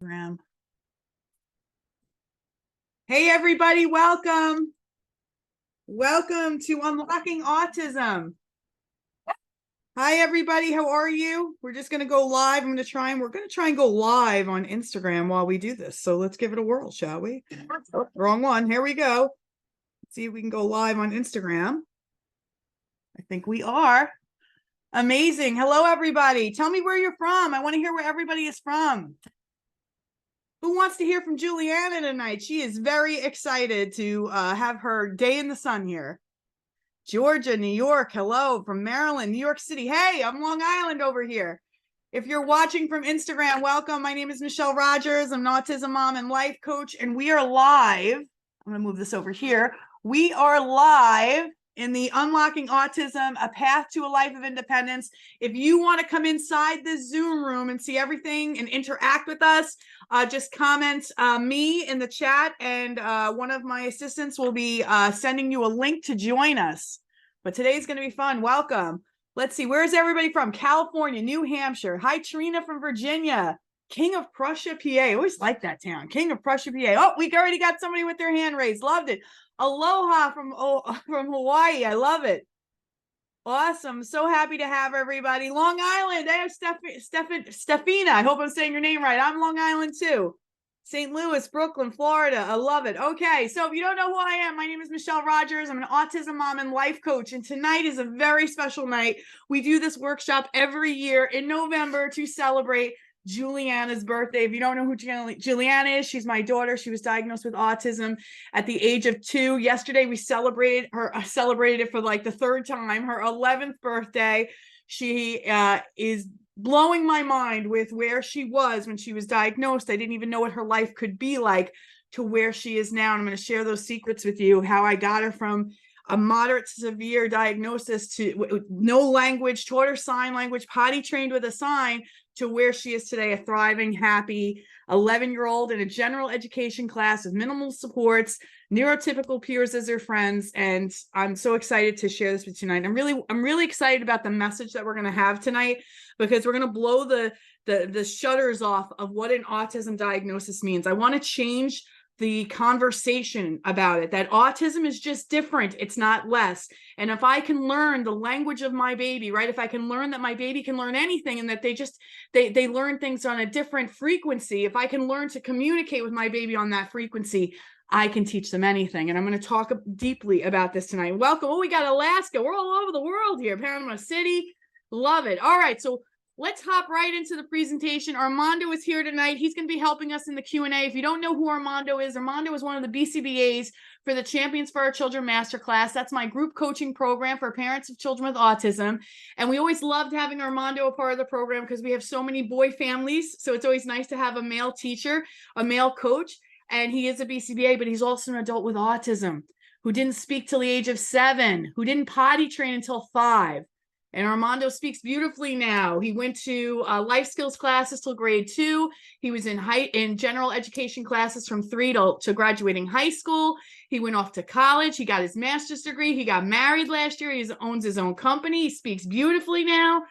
Graham. Hey, everybody, welcome. Welcome to Unlocking Autism. Hi, everybody. How are you? We're just going to go live. We're going to try and go live on Instagram while we do this. So let's give it a whirl, shall we? Oh, wrong one. Here we go. Let's see if we can go live on Instagram. I think we are. Amazing. Hello, everybody. Tell me where you're from. I want to hear where everybody is from. Who wants to hear from Juliana tonight? She is very excited to have her day in the sun here. Georgia, New York, hello. From Maryland, New York City. Hey, I'm Long Island over here. If you're watching from Instagram, welcome. My name is Michelle Rogers. I'm an autism mom and life coach, and we are live. I'm going to move this over here. We are live in the Unlocking Autism, A Path to a Life of Independence. If you want to come inside this Zoom room and see everything and interact with us, just comment me in the chat, and one of my assistants will be sending you a link to join us. But today's going to be fun. Welcome. Let's see. Where's everybody from? California, New Hampshire. Hi, Trina from Virginia. King of Prussia, PA. I always like that town. King of Prussia, PA. Oh, we already got somebody with their hand raised. Loved it. Aloha from Hawaii. I love it. Awesome. So happy to have everybody. Long Island. I have Stefina. I hope I'm saying your name right. I'm Long Island too. St. Louis, Brooklyn, Florida. I love it. Okay. So if you don't know who I am, my name is Michelle Rogers. I'm an autism mom and life coach. And tonight is a very special night. We do this workshop every year in November to celebrate Juliana's birthday. If you don't know who Juliana is, she's my daughter. She was diagnosed with autism at the age of 2. Yesterday, we celebrated it for like the third time, her 11th birthday. She is blowing my mind with where she was when she was diagnosed. I didn't even know what her life could be like to where she is now. And I'm going to share those secrets with you, how I got her from a moderate to severe diagnosis to no language, taught her sign language, potty trained with a sign, to where she is today, a thriving, happy 11-year-old in a general education class with minimal supports, neurotypical peers as her friends. And I'm so excited to share this with you tonight. I'm really excited about the message that we're going to have tonight, because we're going to blow the shutters off of what an autism diagnosis means. I want to change the conversation about it, that autism is just different. It's not less. And if I can learn the language of my baby, right? If I can learn that my baby can learn anything, and that they learn things on a different frequency. If I can learn to communicate with my baby on that frequency, I can teach them anything. And I'm going to talk deeply about this tonight. Welcome. Oh, we got Alaska. We're all over the world here. Panama City. Love it. All right. So let's hop right into the presentation. Armando is here tonight. He's going to be helping us in the Q&A. If you don't know who Armando is one of the BCBAs for the Champions for Our Children Masterclass. That's my group coaching program for parents of children with autism. And we always loved having Armando a part of the program because we have so many boy families. So it's always nice to have a male teacher, a male coach. And he is a BCBA, but he's also an adult with autism who didn't speak till the age of 7, who didn't potty train until 5. And Armando speaks beautifully now. He went to life skills classes till grade 2. He was in general education classes from 3 to graduating high school. He went off to college. He got his master's degree. He got married last year. He owns his own company. He speaks beautifully now.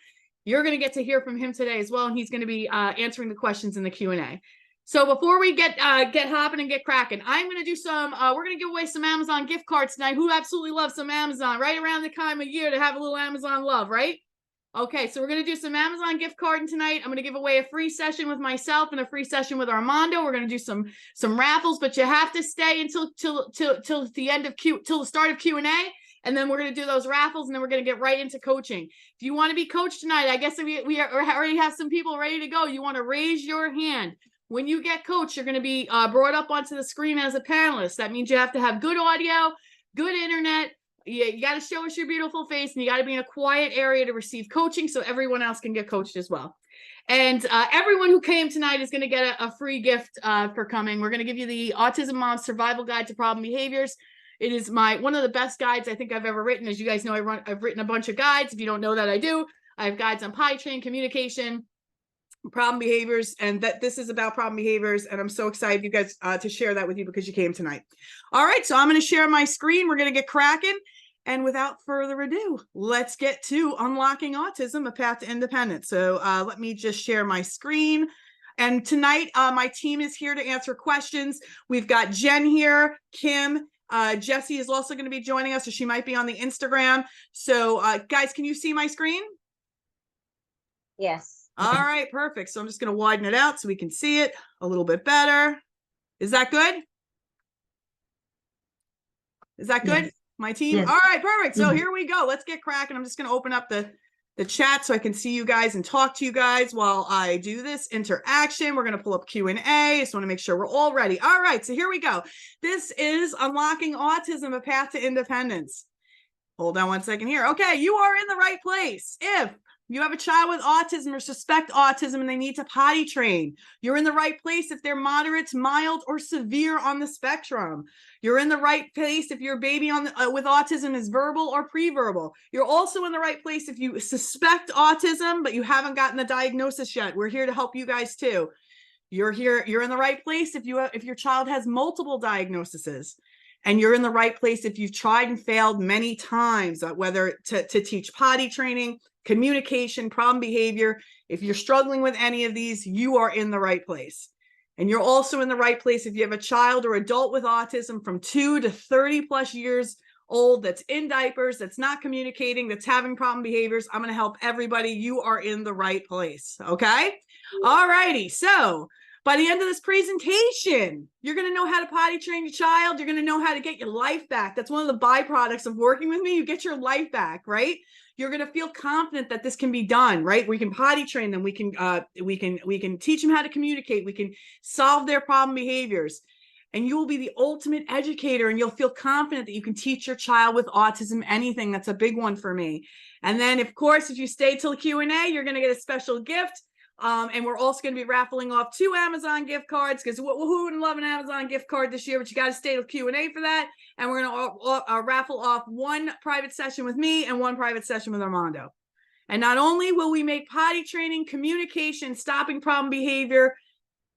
You're going to get to hear from him today as well. And he's going to be answering the questions in the Q&A. So before we get hopping and get cracking, I'm going to do we're going to give away some Amazon gift cards tonight. Who absolutely loves some Amazon right around the time of year to have a little Amazon love, right? Okay, so we're going to do some Amazon gift card tonight. I'm going to give away a free session with myself and a free session with Armando. We're going to do some raffles, but you have to stay until the end of till the start of Q&A. And then we're going to do those raffles, and then we're going to get right into coaching. If you want to be coached tonight, I guess we already have some people ready to go. You want to raise your hand. When you get coached, you're going to be brought up onto the screen as a panelist. That means you have to have good audio, good internet. You got to show us your beautiful face, and you got to be in a quiet area to receive coaching so everyone else can get coached as well. And everyone who came tonight is going to get a free gift for coming. We're going to give you the Autism Mom Survival Guide to Problem Behaviors. It is one of the best guides I think I've ever written. As you guys know, I've written a bunch of guides. If you don't know that, I do. I have guides on potty training, communication, problem behaviors, and that this is about problem behaviors. And I'm so excited you guys to share that with you because you came tonight. All right, so I'm going to share my screen. We're going to get cracking. And without further ado, let's get to Unlocking Autism, A Path to Independence. So let me just share my screen. And tonight, my team is here to answer questions. We've got Jen here, Kim, Jessie is also going to be joining us, so she might be on the Instagram. So guys, can you see my screen? Yes. All right, perfect. So I'm just going to widen it out so we can see it a little bit better. Is that good? Is that good? Yes. My team? Yes. All right, perfect. So here we go. Let's get cracking. I'm just going to open up the chat so I can see you guys and talk to you guys while I do this interaction. We're going to pull up Q&A. Just want to make sure we're all ready. All right, so here we go. This is Unlocking Autism, A Path to Independence. Hold on one second here. Okay, you are in the right place. If you have a child with autism or suspect autism and they need to potty train, you're in the right place if they're moderate, mild, or severe on the spectrum. You're in the right place if your baby with autism is verbal or pre-verbal. You're also in the right place if you suspect autism, but you haven't gotten the diagnosis yet. We're here to help you guys too. You're in the right place if your child has multiple diagnoses. And you're in the right place if you've tried and failed many times, whether to teach potty training, communication, problem behavior. If you're struggling with any of these, you are in the right place. And you're also in the right place if you have a child or adult with autism from 2 to 30 plus years old that's in diapers, that's not communicating, that's having problem behaviors. I'm going to help everybody. You are in the right place. Okay. All righty. So by the end of this presentation, you're going to know how to potty train your child. You're going to know how to get your life back. That's one of the byproducts of working with me. You get your life back, right? You're going to feel confident that this can be done, right? We can potty train them. We can teach them how to communicate. We can solve their problem behaviors. And you will be the ultimate educator, and you'll feel confident that you can teach your child with autism anything. That's a big one for me. And then, of course, if you stay till Q&A, you're going to get a special gift. And we're also going to be raffling off 2 Amazon gift cards, because who wouldn't love an Amazon gift card this year? But you got to stay till Q&A for that. And we're going to raffle off 1 private session with me and 1 private session with Armando. And not only will we make potty training, communication, stopping problem behavior,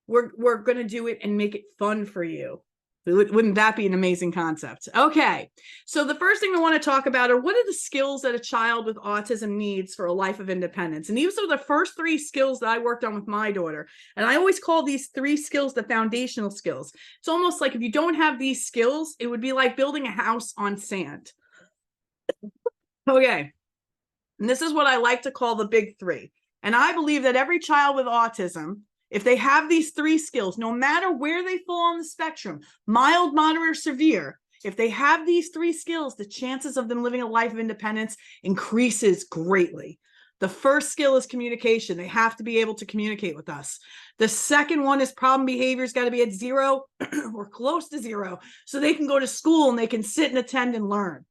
we're going to do it and make it fun for you. Wouldn't that be an amazing concept? Okay, so the first thing I want to talk about are what are the skills that a child with autism needs for a life of independence. And these are the first 3 skills that I worked on with my daughter. And I always call these 3 skills the foundational skills. It's almost like if you don't have these skills, it would be like building a house on sand. Okay, and this is what I like to call the big 3. And I believe that every child with autism, if they have these 3 skills, no matter where they fall on the spectrum, mild, moderate, or severe, if they have these 3 skills, the chances of them living a life of independence increases greatly. The first skill is communication. They have to be able to communicate with us. The second one is problem behavior's got to be at 0 or close to 0, so they can go to school and they can sit and attend and learn.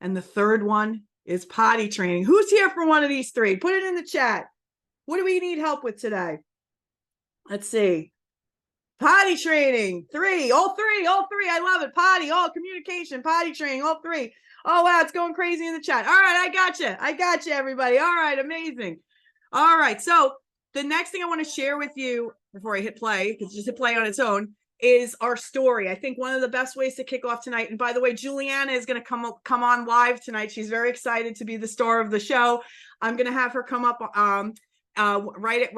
And the third one is potty training. Who's here for one of these 3? Put it in the chat. What do we need help with today? Let's see. Potty training, 3, all 3. I love it. Potty, all communication, potty training, all 3. Oh, wow, it's going crazy in the chat. All right, I got you, everybody. All right, amazing. All right, so the next thing I want to share with you before I hit play, because just hit play on its own, is our story. I think one of the best ways to kick off tonight, and by the way, Juliana is going to come on live tonight. She's very excited to be the star of the show. I'm going to have her come up right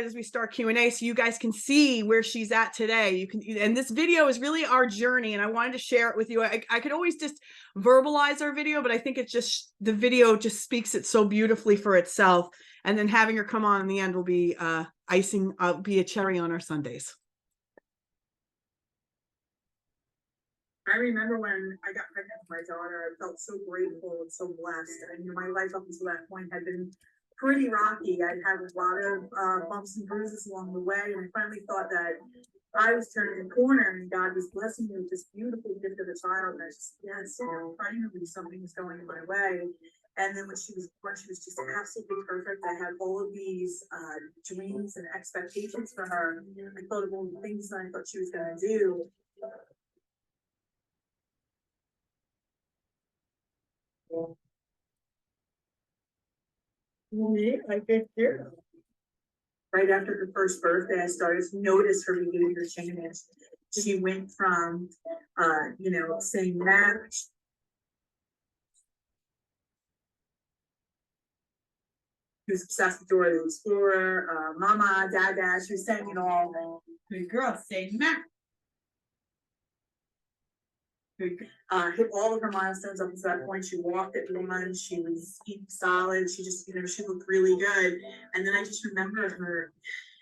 as we start Q&A, so you guys can see where she's at today. And this video is really our journey, and I wanted to share it with you. I could always just verbalize our video, but I think the video just speaks it so beautifully for itself. And then having her come on in the end will be be a cherry on our Sundays. I remember when I got pregnant with my daughter, I felt so grateful and so blessed. And my life up until that point had been pretty rocky. I had a lot of bumps and bruises along the way, and I finally thought that I was turning the corner and God was blessing me with this beautiful gift of a child. And I just, yes, finally something was going my way. And then when she was just absolutely perfect, I had all of these dreams and expectations for her. I thought of all the things that I thought she was going to do. I get here. Right after her first birthday, I started to notice her behavior change. She went from, saying that. She was obsessed with Dora the Explorer, Mama, Dada. She was saying it all. Good girl, say Matt. Hit all of her milestones up to that point. She walked at one, she was eating solid, she just, she looked really good. And then I just remember her,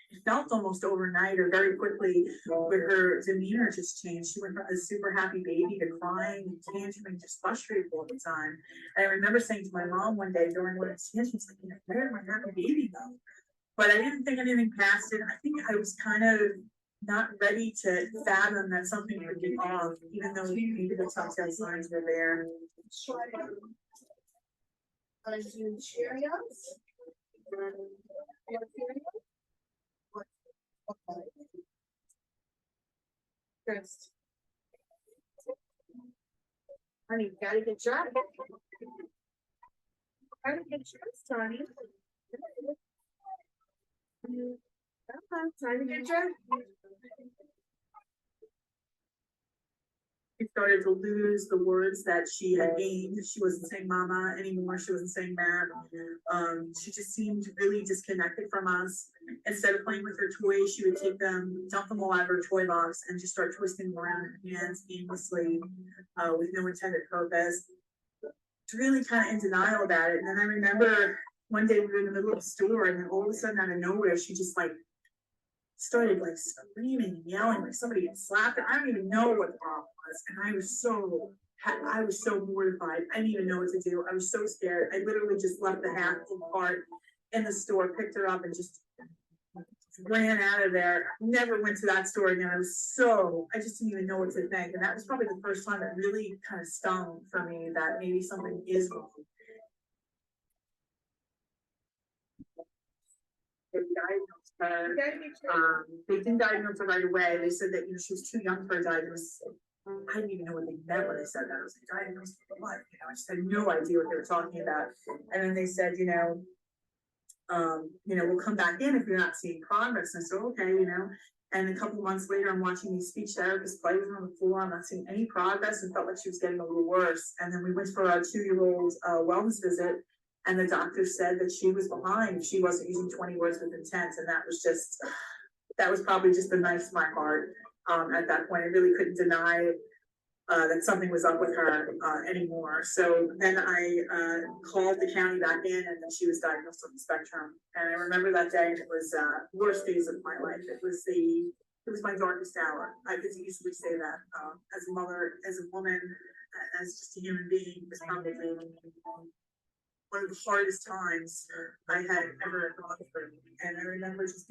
it felt almost overnight or very quickly, but her demeanor just changed. She went from this super happy baby to crying and tantruming, just frustrated all the time. And I remember saying to my mom one day during one of the tantrums, like, where did my happy baby go? But I didn't think anything past it. I think I was kind of not ready to fathom that something could be off, even though maybe the telltale signs were there. First. Honey, you gotta get dressed. Gotta get dressed, honey. Time to get dressed. She started to lose the words that she had gained. She wasn't saying mama anymore. She wasn't saying that. She just seemed really disconnected from us. Instead of playing with her toys, she would take them, dump them all out of her toy box, and just start twisting them around in her hands aimlessly, with no intended purpose. It's really kind of in denial about it. And then I remember one day we were in the middle of the store, and then all of a sudden, out of nowhere, she just like started like screaming and yelling like somebody had slapped her. I don't even know what the problem was, and I was so mortified. I didn't even know what to do. I was so scared. I literally just left the hat in part in the store, picked her up, and just ran out of there. Never went to that store again. I just didn't even know what to think, and that was probably the first time it really kind of stung for me that maybe something is wrong. They diagnosed her. They didn't diagnose her right away. They said that she was too young for a diagnosis. I didn't even know what they meant when they said that. I was like, diagnosed for what? I just had no idea what they were talking about. And then they said, we'll come back in if you're not seeing progress. And I said, okay, And a couple of months later, I'm watching these speech therapists play with her on the floor. I'm not seeing any progress and felt like she was getting a little worse. And then we went for our 2-year-old wellness visit. And the doctor said that she was behind. She wasn't using 20 words with intent. And that was probably just the knife to my heart. At that point, I really couldn't deny that something was up with her anymore. So then I called the county back in, and then she was diagnosed on the spectrum. And I remember that day, and it was worst days of my life. It was my darkest hour. I could easily say that as a mother, as a woman, as just a human being, it was probably one of the hardest times I had ever gone through. And I remember just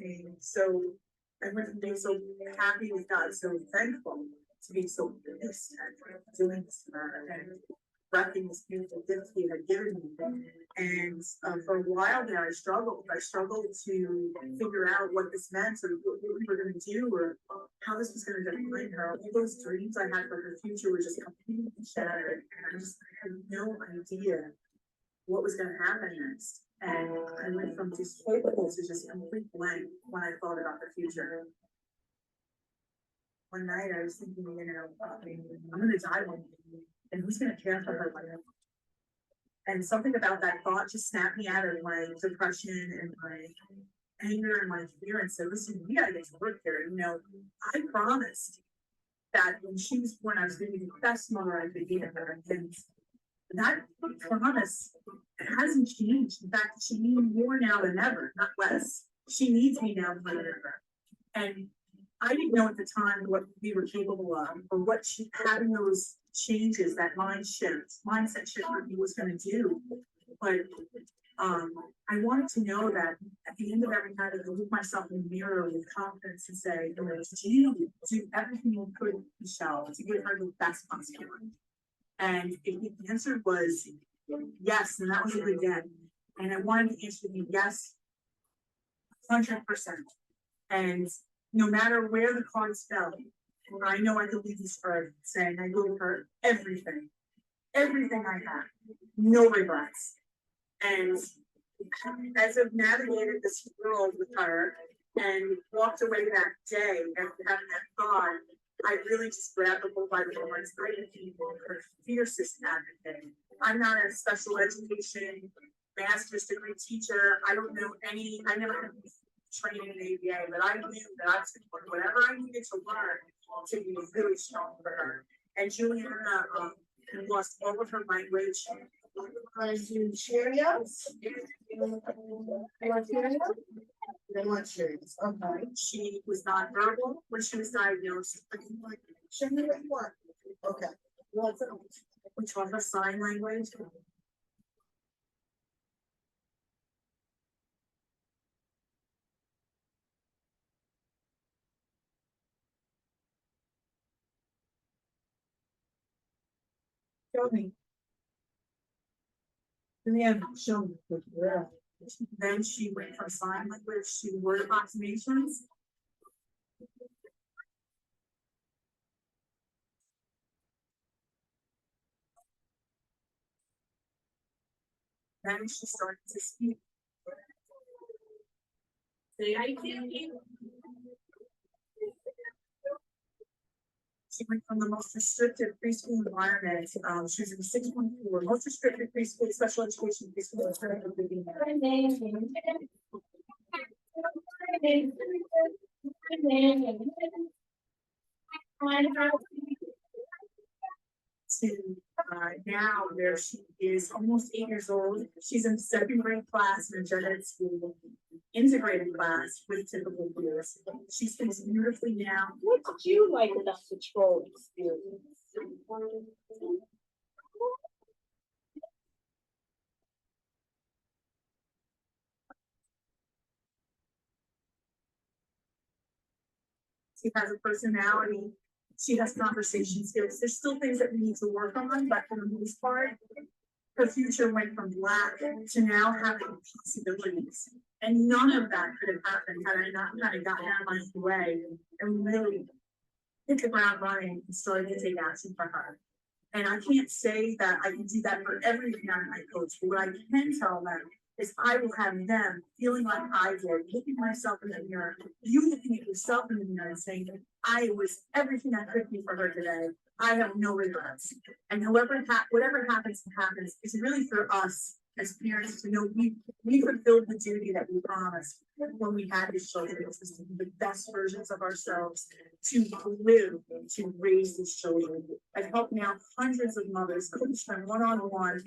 I went from being so happy with God, so thankful, to being so pissed at doing this to her and wrecking this beautiful gift he had given me. And for a while there, I struggled. I struggled to figure out what this meant, or what we were going to do, or how this was going to define her. All those dreams I had for her future were just completely shattered. And I just had no idea what was going to happen next. And I went from just hopeful to just complete blank when I thought about the future. One night I was thinking, I'm going to die one day, and who's going to care for her later? And something about that thought just snapped me out of my depression and my anger and my fear and said, listen, we got to get to work here. I promised that when she was born, I was going to be the best mother I could be to her. And that promise hasn't changed. In fact, she needs me more now than ever, not less. She needs me now more than ever. And I didn't know at the time what we were capable of, or what having those changes, that mindset shift was going to do. But I wanted to know that at the end of every night, I could look myself in the mirror with confidence and say, did you do everything you could, Michelle, to give her the best possible? And the answer was yes, and that was a good day. And I wanted the answer to be yes, 100%. And no matter where the cards fell, I know I could leave this earth saying I gave her everything I have, no regrets. And as I've navigated this world with her and walked away that day after having that thought, I really just grabbed the bull by the horns. I became her fiercest advocate. I'm not a special education master's degree teacher. I don't know I never had training in ABA, but I knew that I was going to learn whatever I needed to learn to be really strong for her. And Juliana lost all of her language. Cheerios? You want Cheerios? They want Cheerios, okay. She was nonverbal when she was diagnosed. Show me what you want. Okay. What's it? We taught her sign language. Show me. Juliana, show me. Yeah. Then she went from sign language to word approximations. Then she started to speak. Say, I can't eat. She went from the most restrictive preschool environment. She was in 6.4, most restrictive preschool, special education preschool. To now where she is almost 8 years old. She's in second grade class in a gen ed school, integrated class with typical peers. She speaks beautifully now. What did you like about the troll experience? She has a personality. She has conversation skills. There's still things that we need to work on, but for the most part, her future went from black to now having possibilities. And none of that could have happened had I not kind of gotten out of my way and really hit the ground running and started to take action for her. And I can't say that I can do that for every parent I coach, but what I can tell them is I will have them feeling like I did, looking myself in the mirror, you looking at yourself in the mirror and saying, I was everything I could be for her today. I have no regrets. And whatever happens, it's really for us as parents to know we fulfilled the duty that we promised when we had these children, which was to be the best versions of ourselves, to live, to raise these children. I've helped now hundreds of mothers coach them one-on-one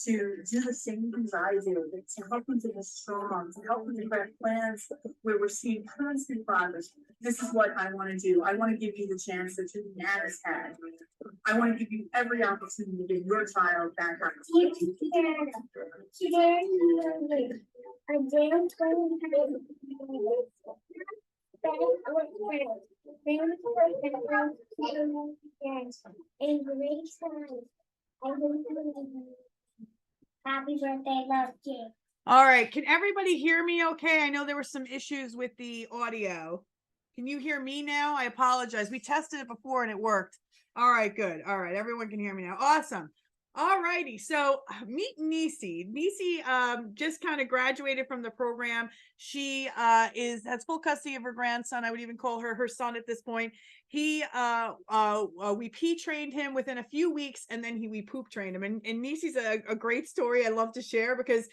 to do the same things I do, to help them to be strong, to help them to craft plans where we're seeing constant progress. This is what I want to do. I want to give you the chance that Juliana's had. I want to give you every opportunity to give your child that opportunity. Happy birthday, love you. All right. Can everybody hear me okay? I know there were some issues with the audio. Can you hear me now? I apologize. We tested it before and it worked. All right, good. All right. Everyone can hear me now. Awesome. All righty. So meet Nisi. Nisi just kind of graduated from the program. She has full custody of her grandson. I would even call her son at this point. He we pee trained him within a few weeks, and then we poop trained him. And Nisi's a great story I love to share because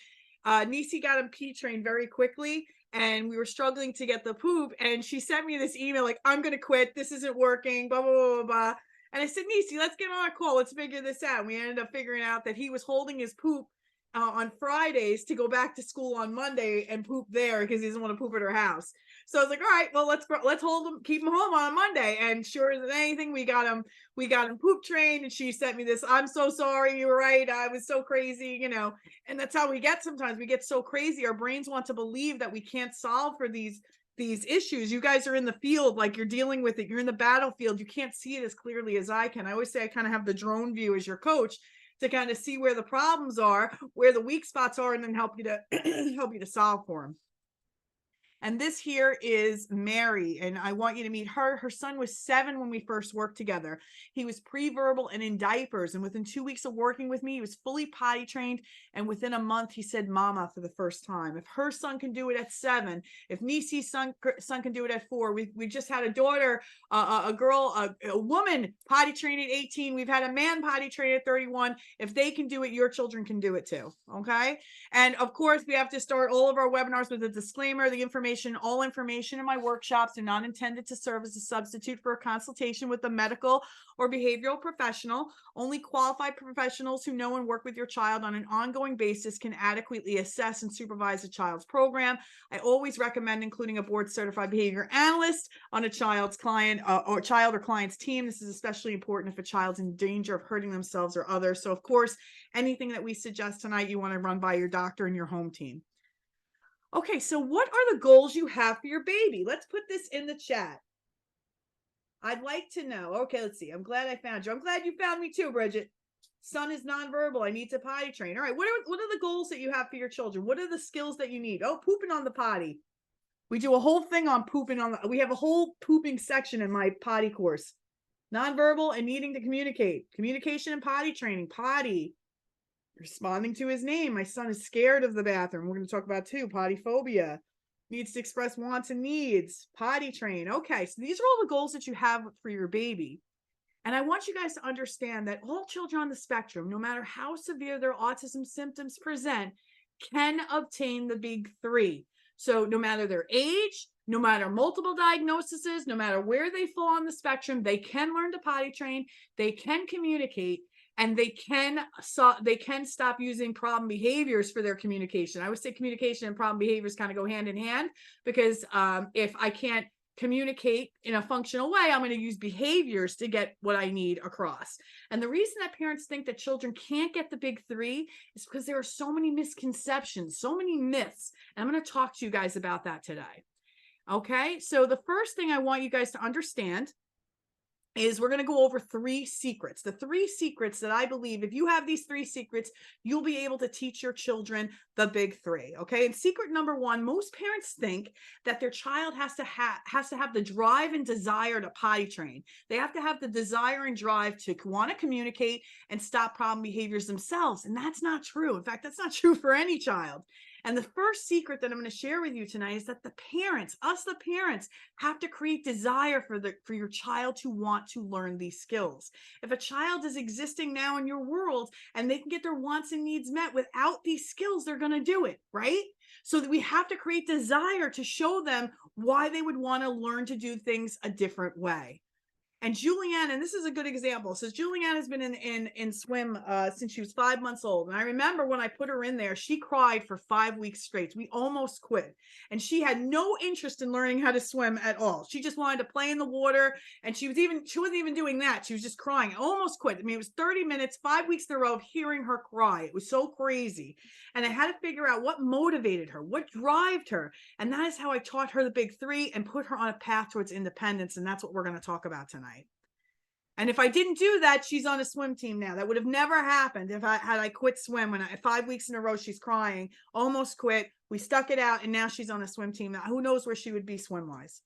Nisi got him pee trained very quickly, and we were struggling to get the poop. And she sent me this email like, I'm gonna quit. This isn't working. Blah blah blah blah. Blah. And I said, Nisi, let's get on a call. Let's figure this out. And we ended up figuring out that he was holding his poop on Fridays to go back to school on Monday and poop there because he doesn't want to poop at her house. So I was like, all right, well, let's hold him, keep him home on a Monday. And sure as anything, we got him poop trained. And she sent me this, I'm so sorry, you were right. I was so crazy, and that's how we get sometimes. We get so crazy. Our brains want to believe that we can't solve for these issues. You guys are in the field, like you're dealing with it. You're in the battlefield. You can't see it as clearly as I can. I always say I kind of have the drone view as your coach to kind of see where the problems are, where the weak spots are, and then help you to solve for them. And this here is Mary, and I want you to meet her. Her son was 7 when we first worked together. He was pre-verbal and in diapers, and within 2 weeks of working with me, he was fully potty trained, and within a month, he said mama for the first time. If her son can do it at 7, if Nisi's son can do it at 4, we just had a daughter, a girl, a woman potty trained at 18. We've had a man potty trained at 31. If they can do it, your children can do it too, okay? And of course, we have to start all of our webinars with a disclaimer. All information in my workshops are not intended to serve as a substitute for a consultation with a medical or behavioral professional. Only qualified professionals who know and work with your child on an ongoing basis can adequately assess and supervise a child's program. I always recommend including a board certified behavior analyst on a child's client or child or client's team. This is especially important if a child's in danger of hurting themselves or others. So of course, anything that we suggest tonight, you want to run by your doctor and your home team. Okay, so what are the goals you have for your baby? Let's put this in the chat. I'd like to know. Okay, let's see. I'm glad I found you. I'm glad you found me too, Bridget. Son is nonverbal. I need to potty train. All right, what are the goals that you have for your children? What are the skills that you need? Oh, pooping on the potty. We do a whole thing on pooping on the, we have a whole pooping section in my potty course. Nonverbal and needing to communicate. Communication and potty training. Potty. Responding to his name. My son is scared of the bathroom. We're going to talk about too. Potty phobia. Needs to express wants and needs. Potty train. Okay, so these are all the goals that you have for your baby. And I want you guys to understand that all children on the spectrum, no matter how severe their autism symptoms present, can obtain the big 3. So no matter their age, no matter multiple diagnoses, no matter where they fall on the spectrum, they can learn to potty train, they can communicate, and they can stop using problem behaviors for their communication. I would say communication and problem behaviors kind of go hand in hand, because if I can't communicate in a functional way, I'm going to use behaviors to get what I need across. And the reason that parents think that children can't get the big 3 is because there are so many misconceptions, so many myths. And I'm going to talk to you guys about that today. Okay, so the first thing I want you guys to understand is we're going to go over 3 secrets. The 3 secrets that I believe, if you have these 3 secrets, you'll be able to teach your children the big 3. Okay. And secret number 1, most parents think that their child has to have the drive and desire to potty train. They have to have the desire and drive to want to communicate and stop problem behaviors themselves. And that's not true. In fact, that's not true for any child. And the first secret that I'm going to share with you tonight is that the parents, have to create desire for your child to want to learn these skills. If a child is existing now in your world and they can get their wants and needs met without these skills, they're going to do it, right? So that we have to create desire to show them why they would want to learn to do things a different way. And Juliana, and this is a good example. So Juliana has been in swim since she was 5 months old. And I remember when I put her in there, she cried for 5 weeks straight. We almost quit. And she had no interest in learning how to swim at all. She just wanted to play in the water. And she wasn't even doing that. She was just crying. I almost quit. I mean, it was 30 minutes, 5 weeks in a row of hearing her cry. It was so crazy. And I had to figure out what motivated her, what drived her. And that is how I taught her the big 3 and put her on a path towards independence. And that's what we're going to talk about tonight. And if I didn't do that, she's on a swim team now. That would have never happened if I quit swim. When 5 weeks in a row, she's crying, almost quit. We stuck it out, and now she's on a swim team. Now, who knows where she would be swim-wise?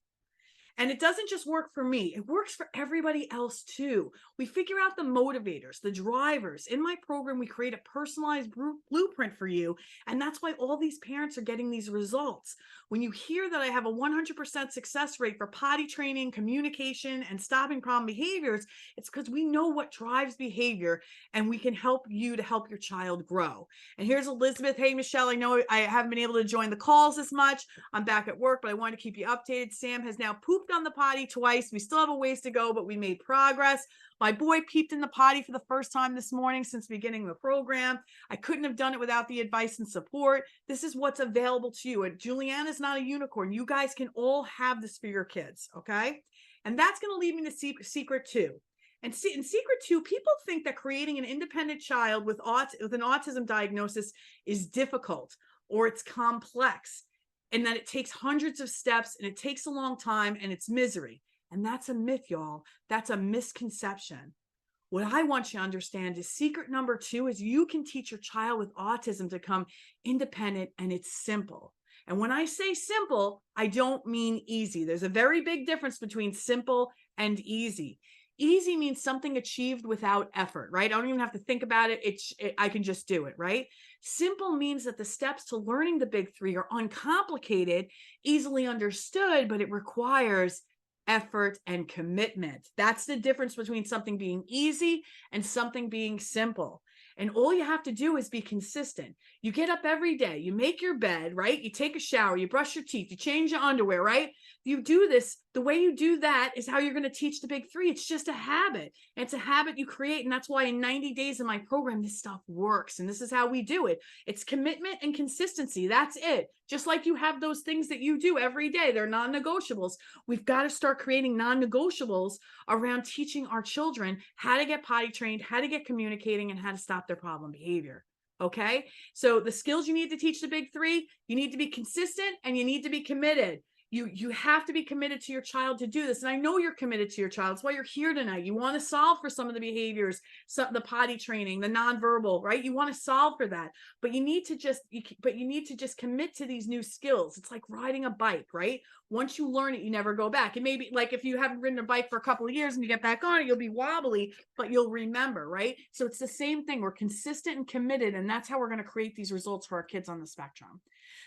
And it doesn't just work for me. It works for everybody else too. We figure out the motivators, the drivers. In my program, we create a personalized blueprint for you. And that's why all these parents are getting these results. When you hear that I have a 100% success rate for potty training, communication, and stopping problem behaviors, it's because we know what drives behavior, and we can help you to help your child grow. And here's Elizabeth. Hey, Michelle, I know I haven't been able to join the calls as much. I'm back at work, but I wanted to keep you updated. Sam has now pooped on the potty twice. We still have a ways to go, but we made progress. My boy peeped in the potty for the first time this morning since beginning the program. I couldn't have done it without the advice and support. This is what's available to you. And Juliana's not a unicorn. You guys can all have this for your kids, okay? And that's going to lead me to secret 2. And in secret 2, people think that creating an independent child with an autism diagnosis is difficult or it's complex, and that it takes hundreds of steps and it takes a long time and it's misery. And that's a myth, y'all. That's a misconception. What I want you to understand is secret number 2 is you can teach your child with autism to become independent, and it's simple. And when I say simple, I don't mean easy. There's a very big difference between simple and easy. Easy means something achieved without effort, right? I don't even have to think about it. I can just do it, right? Simple means that the steps to learning the big three are uncomplicated, easily understood, but it requires effort and commitment. That's the difference between something being easy and something being simple. And all you have to do is be consistent. You get up every day, you make your bed, right? You take a shower, you brush your teeth, you change your underwear, right? You do this. The way you do that is how you're going to teach the big three. It's just a habit. It's a habit you create. And that's why in 90 days in my program, this stuff works. And this is how we do it. It's commitment and consistency. That's it. Just like you have those things that you do every day. They're non-negotiables. We've got to start creating non-negotiables around teaching our children how to get potty trained, how to get communicating, and how to stop their problem behavior. Okay. So the skills you need to teach the big three, you need to be consistent and you need to be committed. You have to be committed to your child to do this. And I know you're committed to your child. That's why you're here tonight. You want to solve for some of the behaviors, the potty training, the nonverbal, right? You want to solve for that, but you need to just commit to these new skills. It's like riding a bike, right? Once you learn it, you never go back. It may be like if you haven't ridden a bike for a couple of years and you get back on it, you'll be wobbly, but you'll remember, right? So it's the same thing. We're consistent and committed, and that's how we're going to create these results for our kids on the spectrum.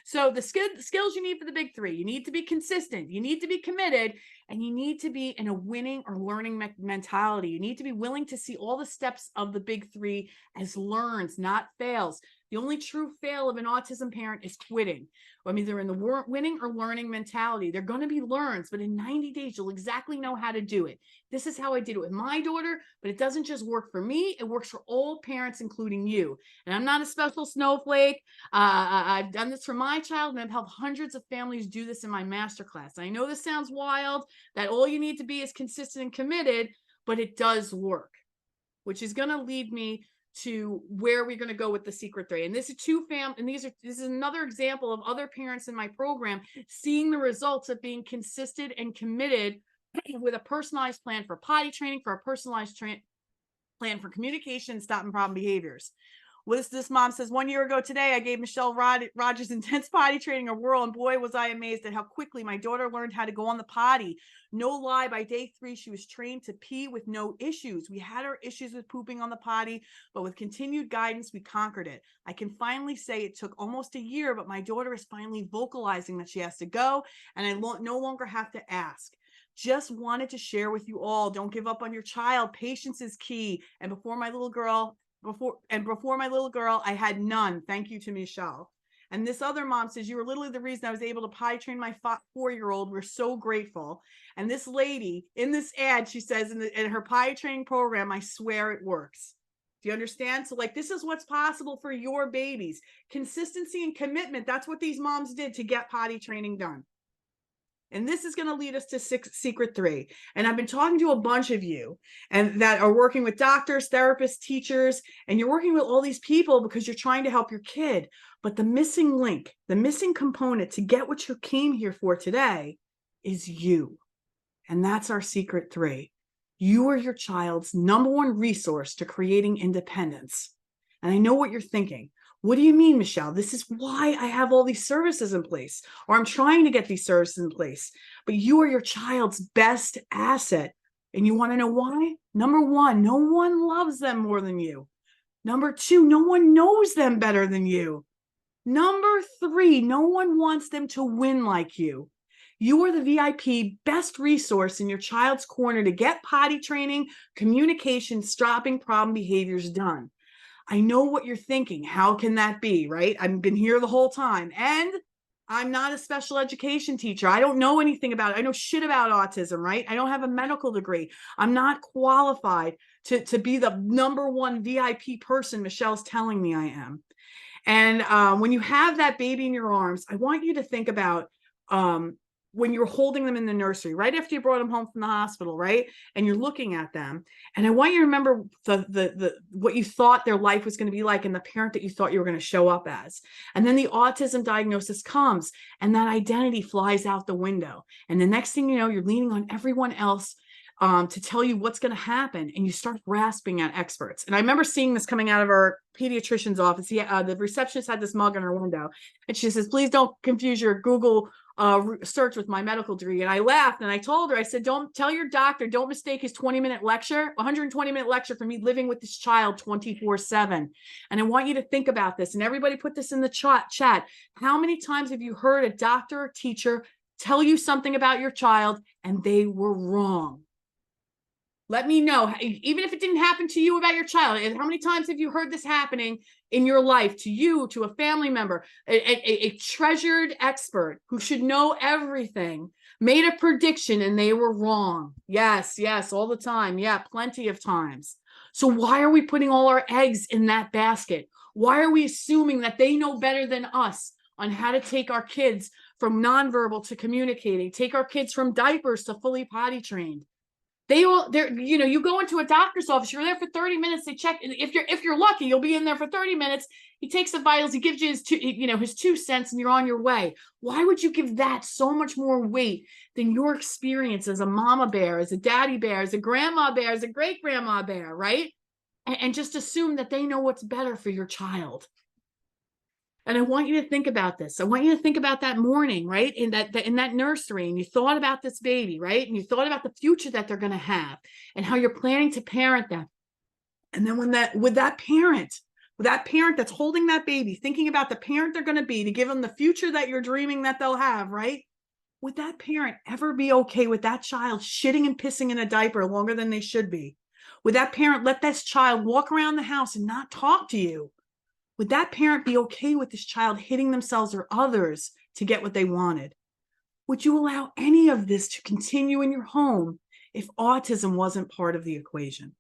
So the skills you need for the big three, you need to be consistent, you need to be committed, and you need to be in a winning or learning mentality. You need to be willing to see all the steps of the big three as learns, not fails. The only true fail of an autism parent is quitting. I mean, they're in the winning or learning mentality. They're going to be learns, but in 90 days, you'll exactly know how to do it. This is how I did it with my daughter, but it doesn't just work for me. It works for all parents, including you. And I'm not a special snowflake. I've done this for my child, and I've helped hundreds of families do this in my masterclass. I know this sounds wild, that all you need to be is consistent and committed, but it does work, which is going to lead me to where we're going to go with the secret three. And this is another example of other parents in my program seeing the results of being consistent and committed with a personalized plan for potty training, for a personalized plan for communication, stopping problem behaviors. This mom says, 1 year ago today, I gave Michelle Rogers intense potty training a whirl, and boy, was I amazed at how quickly my daughter learned how to go on the potty. No lie, by day 3, she was trained to pee with no issues. We had our issues with pooping on the potty, but with continued guidance, we conquered it. I can finally say it took almost a year, but my daughter is finally vocalizing that she has to go, and I no longer have to ask. Just wanted to share with you all, don't give up on your child. Patience is key. And before my little girl, I had none. Thank you to Michelle. And this other mom says, you were literally the reason I was able to potty train my 4-year-old. We're so grateful. And this lady in this ad, she says in her potty training program, I swear it works. Do you understand? So like, this is what's possible for your babies. Consistency and commitment. That's what these moms did to get potty training done. And this is going to lead us to secret 3. And I've been talking to a bunch of you and that are working with doctors, therapists, teachers, and you're working with all these people because you're trying to help your kid. But the missing link, the missing component to get what you came here for today is you. And that's our secret 3. You are your child's #1 resource to creating independence. And I know what you're thinking. What do you mean, Michelle? This is why I have all these services in place, or I'm trying to get these services in place. But you are your child's best asset. And you want to know why? #1, no one loves them more than you. #2, no one knows them better than you. #3, no one wants them to win like you. You are the VIP best resource in your child's corner to get potty training, communication, stopping problem behaviors done. I know what you're thinking. How can that be, right? I've been here the whole time, and I'm not a special education teacher. I don't know anything about it. I know shit about autism, right? I don't have a medical degree. I'm not qualified to be the #1 VIP person Michelle's telling me I am. And when you have that baby in your arms, I want you to think about when you're holding them in the nursery, right after you brought them home from the hospital, right? And you're looking at them. And I want you to remember what you thought their life was going to be like and the parent that you thought you were going to show up as. And then the autism diagnosis comes and that identity flies out the window. And the next thing you know, you're leaning on everyone else to tell you what's going to happen, and you start grasping at experts. And I remember seeing this coming out of our pediatrician's office. The receptionist had this mug in her window, and she says, please don't confuse your Google search with my medical degree. And I laughed, and I told her, I said, don't tell your doctor, don't mistake his 20-minute lecture, 120-minute lecture for me living with this child 24/7. And I want you to think about this, and everybody put this in the chat. How many times have you heard a doctor or teacher tell you something about your child and they were wrong? Let me know, even if it didn't happen to you about your child, how many times have you heard this happening in your life, to you, to a family member, a treasured expert who should know everything, made a prediction and they were wrong? Yes, all the time. Yeah, plenty of times. So why are we putting all our eggs in that basket? Why are we assuming that they know better than us on how to take our kids from nonverbal to communicating, take our kids from diapers to fully potty trained? You go into a doctor's office, you're there for 30 minutes, they check. If you're lucky, you'll be in there for 30 minutes. He takes the vitals, he gives you his 2 cents, and you're on your way. Why would you give that so much more weight than your experience as a mama bear, as a daddy bear, as a grandma bear, as a great grandma bear, right? And just assume that they know what's better for your child. And I want you to think about this. I want you to think about that morning, right? In that nursery, and you thought about this baby, right? And you thought about the future that they're going to have and how you're planning to parent them. And then with that parent that's holding that baby, thinking about the parent they're going to be to give them the future that you're dreaming that they'll have, right? Would that parent ever be okay with that child shitting and pissing in a diaper longer than they should be? Would that parent let this child walk around the house and not talk to you? Would that parent be okay with this child hitting themselves or others to get what they wanted? Would you allow any of this to continue in your home if autism wasn't part of the equation?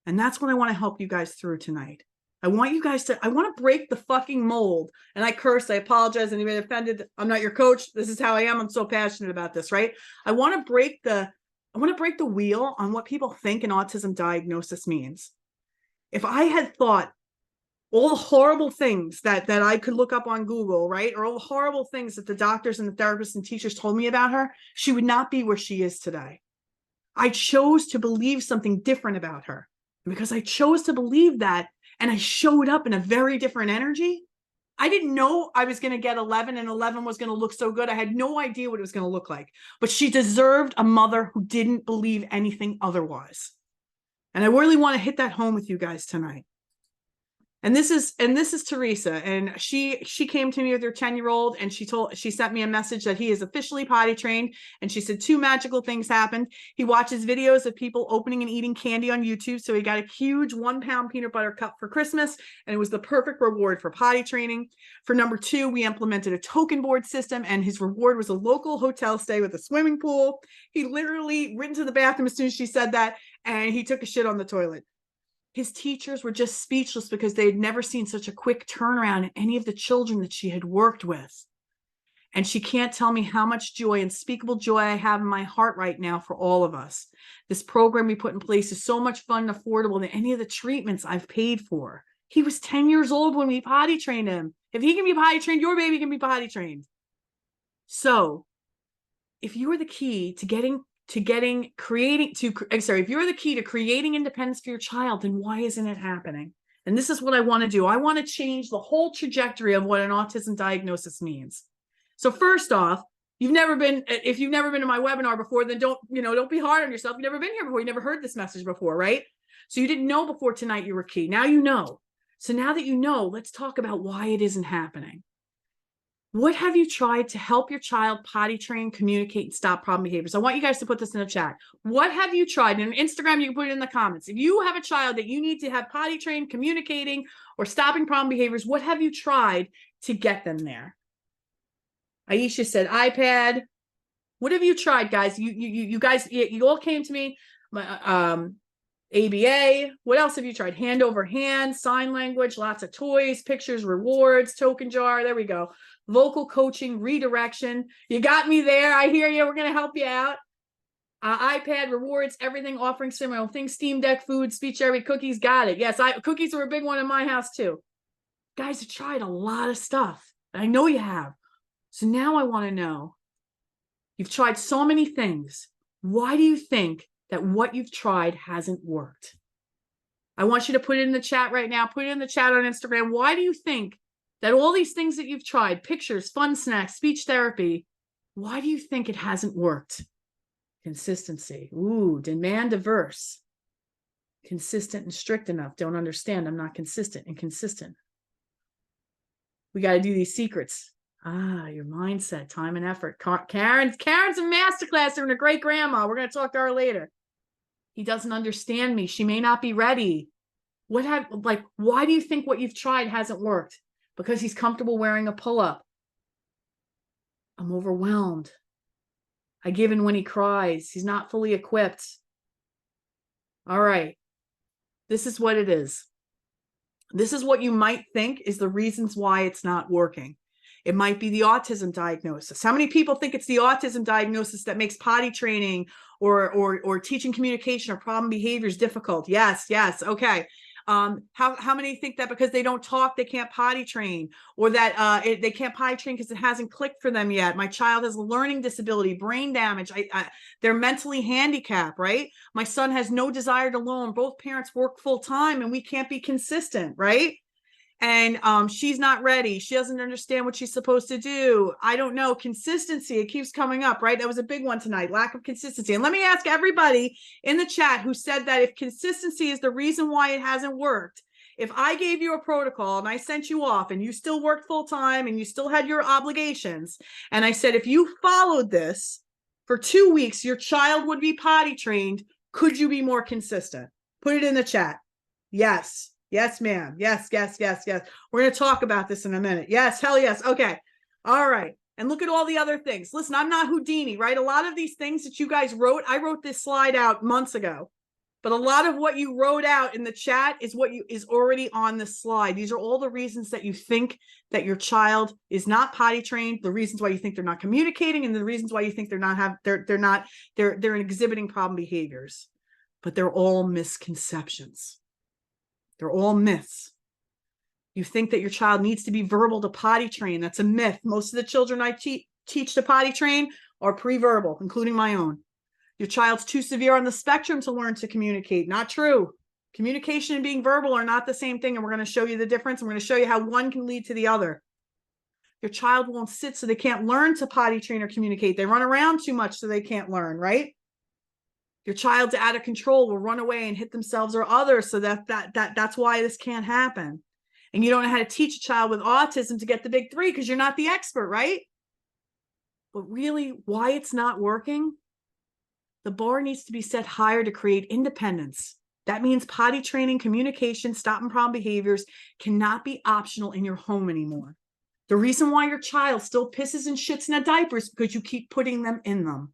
And that's what I want to help you guys through tonight. I want to break the fucking mold. And I curse, I apologize, anybody offended. I'm not your coach. This is how I am. I'm so passionate about this, right? I want to break the wheel on what people think an autism diagnosis means. If I had thought all the horrible things that I could look up on Google, right? Or all the horrible things that the doctors and the therapists and teachers told me about her, she would not be where she is today. I chose to believe something different about her. And because I chose to believe that, and I showed up in a very different energy, I didn't know I was going to get 11 and 11 was going to look so good. I had no idea what it was going to look like. But she deserved a mother who didn't believe anything otherwise. And I really want to hit that home with you guys tonight. And this is Teresa, and she came to me with her 10-year-old, and she sent me a message that he is officially potty trained, and she said 2 magical things happened. He watches videos of people opening and eating candy on YouTube, so he got a huge 1-pound peanut butter cup for Christmas, and it was the perfect reward for potty training. For number 2, we implemented a token board system, and his reward was a local hotel stay with a swimming pool. He literally went into the bathroom as soon as she said that, and he took a shit on the toilet. His teachers were just speechless because they had never seen such a quick turnaround in any of the children that she had worked with. And she can't tell me how much joy, unspeakable joy I have in my heart right now for all of us. This program we put in place is so much fun and affordable than any of the treatments I've paid for. He was 10 years old when we potty trained him. If he can be potty trained, your baby can be potty trained. So if you are the key to if you're the key to creating independence for your child, then why isn't it happening? And this is what I want to do. I want to change the whole trajectory of what an autism diagnosis means. So first off, if you've never been to my webinar before, then don't be hard on yourself. You've never been here before. You never heard this message before, right? So you didn't know before tonight you were key. Now you know. So now that you know, let's talk about why it isn't happening. What have you tried to help your child potty train, communicate, and stop problem behaviors? I want you guys to put this in the chat. What have you tried? And on Instagram, you can put it in the comments. If you have a child that you need to have potty trained, communicating, or stopping problem behaviors, what have you tried to get them there? Aisha said iPad. What have you tried, guys? You guys, you all came to me. ABA. What else have you tried? Hand over hand, sign language, lots of toys, pictures, rewards, token jar. There we go. Vocal coaching, redirection. You got me there. I hear you. We're going to help you out. iPad, rewards, everything, offering similar things, Steam Deck, food, speech therapy, cookies. Got it. Yes, cookies were a big one in my house too. Guys have tried a lot of stuff. I know you have. So now I want to know, you've tried so many things. Why do you think that what you've tried hasn't worked. I want you to put it in the chat right now. Put it in the chat on Instagram. Why do you think that all these things that you've tried, pictures, fun snacks, speech therapy, why do you think it hasn't worked? Consistency. Ooh, demand diverse. Consistent and strict enough. Don't understand. I'm not consistent and consistent. We got to do these secrets. Your mindset, time and effort. Karen's a masterclass doing a great grandma. We're going to talk to her later. He doesn't understand me. She may not be ready. Why do you think what you've tried hasn't worked? Because he's comfortable wearing a pull-up. I'm overwhelmed. I give in when he cries. He's not fully equipped. All right. This is what it is. This is what you might think is the reasons why it's not working. It might be the autism diagnosis. How many people think it's the autism diagnosis that makes potty training or teaching communication or problem behaviors difficult? Yes. Okay. How many think that because they don't talk, they can't potty train, or that they can't potty train because it hasn't clicked for them yet? My child has a learning disability, brain damage. They're mentally handicapped, right? My son has no desire to learn. Both parents work full time and we can't be consistent, right? And she's not ready. She doesn't understand what she's supposed to do. I don't know. Consistency, it keeps coming up, right? That was a big one tonight, lack of consistency. And let me ask everybody in the chat who said that if consistency is the reason why it hasn't worked, if I gave you a protocol and I sent you off and you still worked full time and you still had your obligations, and I said, if you followed this for 2 weeks, your child would be potty trained, could you be more consistent? Put it in the chat. Yes. Yes, ma'am. Yes. We're going to talk about this in a minute. Yes. Hell yes. Okay. All right. And look at all the other things. Listen, I'm not Houdini, right? A lot of these things that you guys wrote, I wrote this slide out months ago, but a lot of what you wrote out in the chat is what is already on the slide. These are all the reasons that you think that your child is not potty trained, the reasons why you think they're not communicating, and the reasons why you think they're exhibiting problem behaviors, but they're all misconceptions. They're all myths. You think that your child needs to be verbal to potty train. That's a myth. Most of the children I teach to potty train are pre-verbal, including my own. Your child's too severe on the spectrum to learn to communicate. Not true. Communication and being verbal are not the same thing, and we're going to show you the difference. And we're going to show you how one can lead to the other. Your child won't sit, so they can't learn to potty train or communicate. They run around too much, so they can't learn, right? Your child's out of control, will run away and hit themselves or others, so that's why this can't happen. And you don't know how to teach a child with autism to get the big three because you're not the expert, right? But really, why it's not working? The bar needs to be set higher to create independence. That means potty training, communication, stopping problem behaviors cannot be optional in your home anymore. The reason why your child still pisses and shits in a diaper is because you keep putting them in them.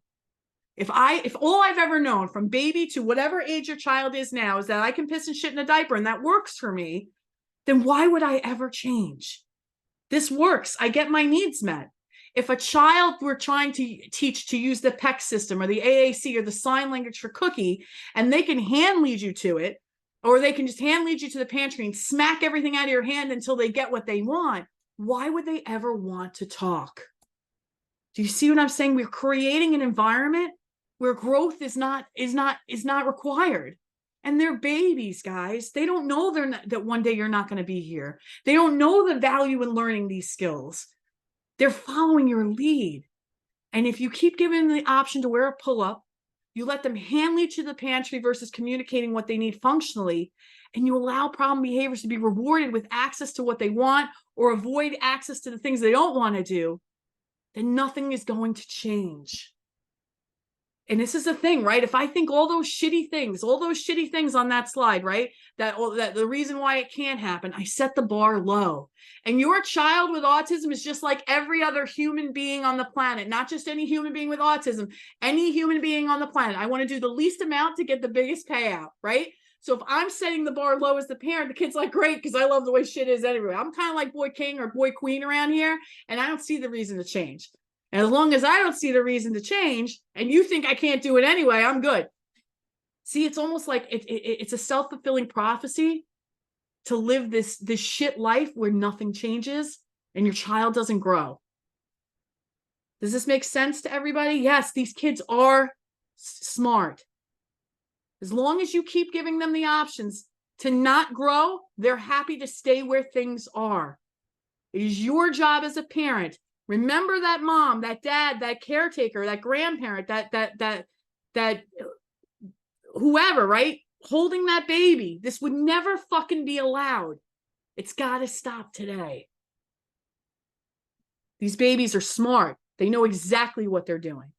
If all I've ever known from baby to whatever age your child is now is that I can piss and shit in a diaper and that works for me, then why would I ever change? This works. I get my needs met. If a child we're trying to teach to use the PEC system or the AAC or the sign language for cookie, and they can hand lead you to it, or they can just hand lead you to the pantry and smack everything out of your hand until they get what they want, why would they ever want to talk? Do you see what I'm saying? We're creating an environment where growth is not required. And they're babies, guys. They don't know that one day you're not going to be here. They don't know the value in learning these skills. They're following your lead. And if you keep giving them the option to wear a pull-up, you let them hand lead to the pantry versus communicating what they need functionally, and you allow problem behaviors to be rewarded with access to what they want or avoid access to the things they don't want to do, then nothing is going to change. And this is the thing, right? If I think all those shitty things on that slide, right? That the reason why it can't happen, I set the bar low. And your child with autism is just like every other human being on the planet, not just any human being with autism, any human being on the planet. I want to do the least amount to get the biggest payout, right? So if I'm setting the bar low as the parent, the kid's like, great, because I love the way shit is anyway. I'm kind of like boy king or boy queen around here, and I don't see the reason to change. And as long as I don't see the reason to change, and you think I can't do it anyway, I'm good. See, it's almost like it's a self-fulfilling prophecy to live this shit life where nothing changes and your child doesn't grow. Does this make sense to everybody? Yes, these kids are smart. As long as you keep giving them the options to not grow, they're happy to stay where things are. It is your job as a parent. Remember that mom, that dad, that caretaker, that grandparent, that whoever, right? Holding that baby. This would never fucking be allowed. It's got to stop today. These babies are smart. They know exactly what they're doing.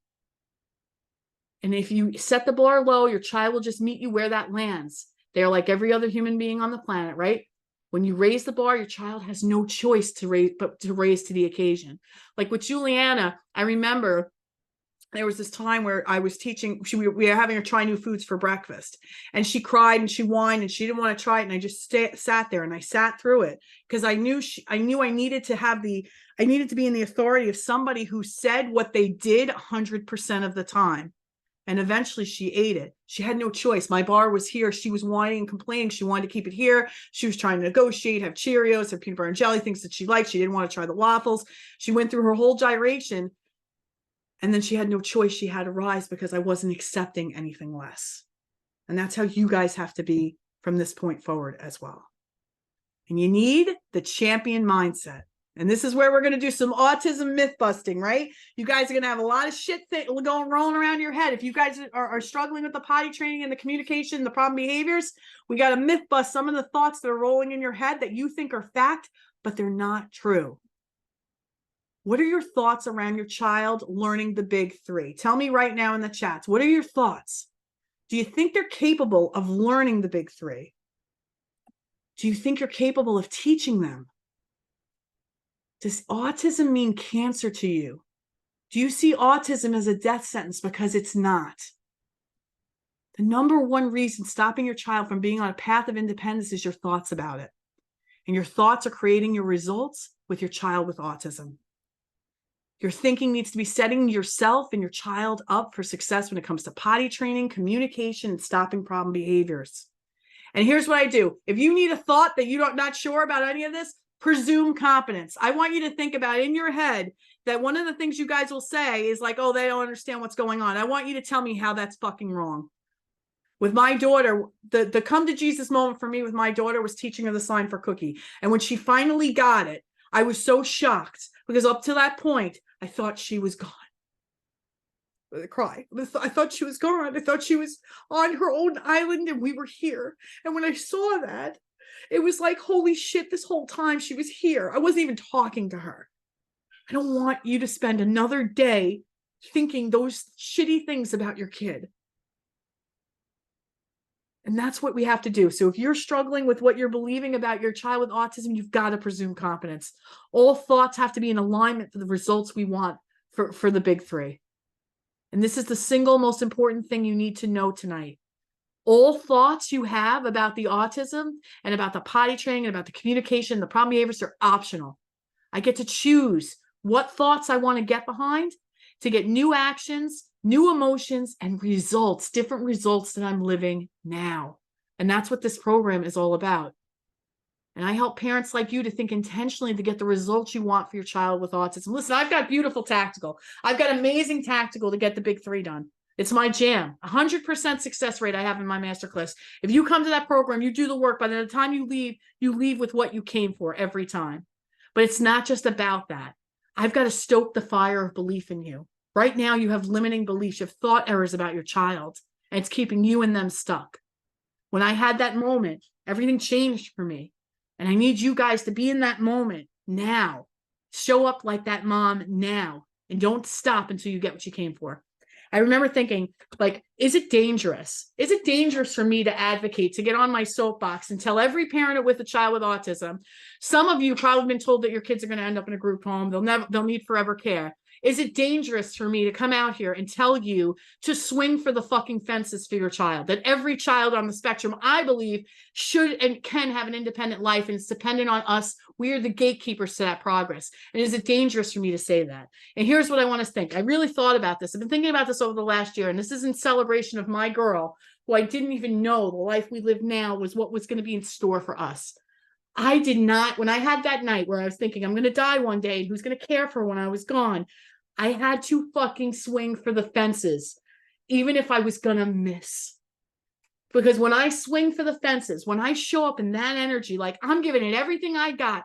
And if you set the bar low, your child will just meet you where that lands. They're like every other human being on the planet, right? When you raise the bar, your child has no choice to raise, but to raise to the occasion. Like with Juliana, I remember there was this time where I was teaching, we were having her try new foods for breakfast, and she cried and she whined and she didn't want to try it. And I just sat there and I sat through it because I knew I needed to be in the authority of somebody who said what they did 100% of the time. And eventually she ate it. She had no choice. My bar was here. She was whining and complaining. She wanted to keep it here. She was trying to negotiate, have Cheerios, have peanut butter and jelly, things that she liked. She didn't want to try the waffles. She went through her whole gyration. And then she had no choice. She had to rise because I wasn't accepting anything less. And that's how you guys have to be from this point forward as well. And you need the champion mindset. And this is where we're going to do some autism myth busting, right? You guys are going to have a lot of shit rolling around your head. If you guys are struggling with the potty training and the communication, the problem behaviors, we got to myth bust some of the thoughts that are rolling in your head that you think are fact, but they're not true. What are your thoughts around your child learning the big three? Tell me right now in the chats. What are your thoughts? Do you think they're capable of learning the big three? Do you think you're capable of teaching them? Does autism mean cancer to you? Do you see autism as a death sentence? Because it's not. The number one reason stopping your child from being on a path of independence is your thoughts about it. And your thoughts are creating your results with your child with autism. Your thinking needs to be setting yourself and your child up for success when it comes to potty training, communication, and stopping problem behaviors. And here's what I do. If you need a thought that you're not sure about any of this, presume competence. I want you to think about in your head that one of the things you guys will say is like, oh, they don't understand what's going on. I want you to tell me how that's fucking wrong. With my daughter, the come to Jesus moment for me with my daughter was teaching her the sign for cookie. And when she finally got it, I was so shocked because up to that point, I thought she was gone. I cried. I thought she was gone. I thought she was on her own island and we were here. And when I saw that, it was like, holy shit, this whole time she was here. I wasn't even talking to her. I don't want you to spend another day thinking those shitty things about your kid. And that's what we have to do. So if you're struggling with what you're believing about your child with autism, you've got to presume competence. All thoughts have to be in alignment for the results we want for the big three. And this is the single most important thing you need to know tonight. All thoughts you have about the autism and about the potty training and about the communication, the problem behaviors are optional. I get to choose what thoughts I want to get behind to get new actions, new emotions, and results, different results that I'm living now. And that's what this program is all about. And I help parents like you to think intentionally to get the results you want for your child with autism. Listen, I've got beautiful tactical. I've got amazing tactical to get the big three done. It's my jam. 100% success rate I have in my masterclass. If you come to that program, you do the work. By the time you leave with what you came for every time. But it's not just about that. I've got to stoke the fire of belief in you. Right now, you have limiting beliefs. You have thought errors about your child, and it's keeping you and them stuck. When I had that moment, everything changed for me. And I need you guys to be in that moment now. Show up like that mom now. And don't stop until you get what you came for. I remember thinking, like, is it dangerous? Is it dangerous for me to advocate, to get on my soapbox and tell every parent with a child with autism? Some of you probably been told that your kids are going to end up in a group home. They'll need forever care. Is it dangerous for me to come out here and tell you to swing for the fucking fences for your child? That every child on the spectrum, I believe, should and can have an independent life, and it's dependent on us. We are the gatekeepers to that progress. And is it dangerous for me to say that? And here's what I want us to think. I really thought about this. I've been thinking about this over the last year, and this is in celebration of my girl, who I didn't even know the life we live now was what was going to be in store for us. I did not, when I had that night where I was thinking, I'm going to die one day, who's going to care for her when I was gone? I had to fucking swing for the fences, even if I was going to miss. Because when I swing for the fences, when I show up in that energy, like I'm giving it everything I got,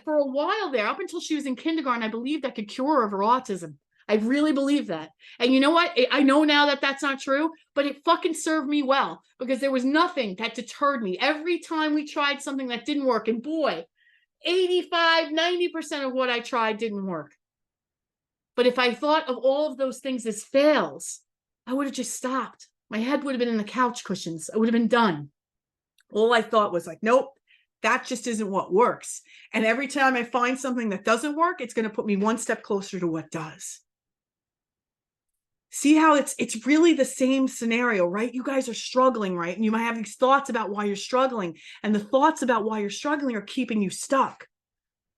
for a while there, up until she was in kindergarten, I believed I could cure her of her autism. I really believe that. And you know what? I know now that that's not true, but it fucking served me well because there was nothing that deterred me. Every time we tried something that didn't work, and boy, 85, 90% of what I tried didn't work. But if I thought of all of those things as fails, I would have just stopped. My head would have been in the couch cushions. I would have been done. All I thought was like, nope, that just isn't what works. And every time I find something that doesn't work, it's going to put me one step closer to what does. See how it's really the same scenario, right? You guys are struggling, right? And you might have these thoughts about why you're struggling. And the thoughts about why you're struggling are keeping you stuck.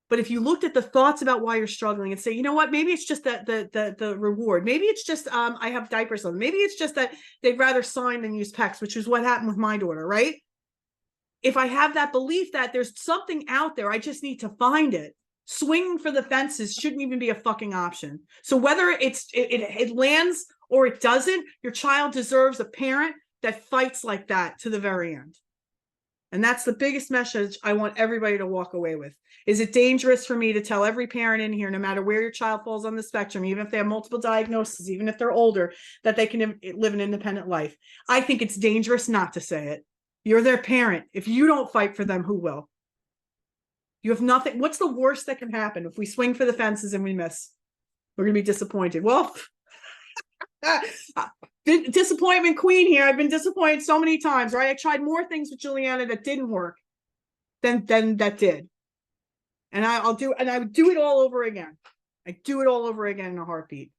But if you looked at the thoughts about why you're struggling and say, you know what, maybe it's just that the reward. Maybe it's just I have diapers on. Maybe it's just that they'd rather sign than use PECs, which is what happened with my daughter, right? If I have that belief that there's something out there, I just need to find it. Swinging for the fences shouldn't even be a fucking option. So whether it lands or it doesn't, your child deserves a parent that fights like that to the very end. And that's the biggest message I want everybody to walk away with. Is it dangerous for me to tell every parent in here, no matter where your child falls on the spectrum, even if they have multiple diagnoses, even if they're older, that they can live an independent life? I think it's dangerous not to say it. You're their parent. If you don't fight for them, who will? You have nothing. What's the worst that can happen if we swing for the fences and we miss? We're going to be disappointed. Well, disappointment queen here. I've been disappointed so many times, right? I tried more things with Juliana that didn't work than that did. And I would do it all over again. I do it all over again in a heartbeat.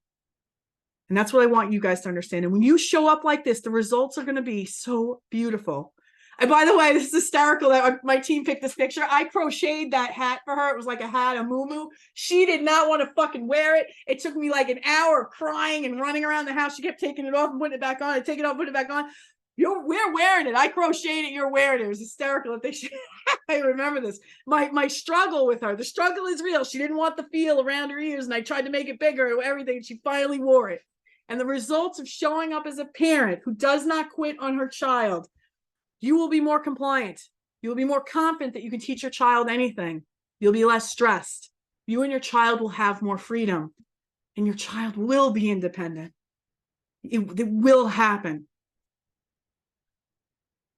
And that's what I want you guys to understand. And when you show up like this, the results are going to be so beautiful. And by the way, this is hysterical that my team picked this picture. I crocheted that hat for her. It was like a hat, a muumuu. She did not want to fucking wear it. It took me like an hour of crying and running around the house. She kept taking it off and putting it back on. I take it off, put it back on. We're wearing it. I crocheted it. You're wearing it. It was hysterical that they should. I remember this. My struggle with her. The struggle is real. She didn't want the feel around her ears, and I tried to make it bigger. Everything. And she finally wore it. And the results of showing up as a parent who does not quit on her child. You will be more compliant. You will be more confident that you can teach your child anything. You'll be less stressed. You and your child will have more freedom, and your child will be independent. It will happen.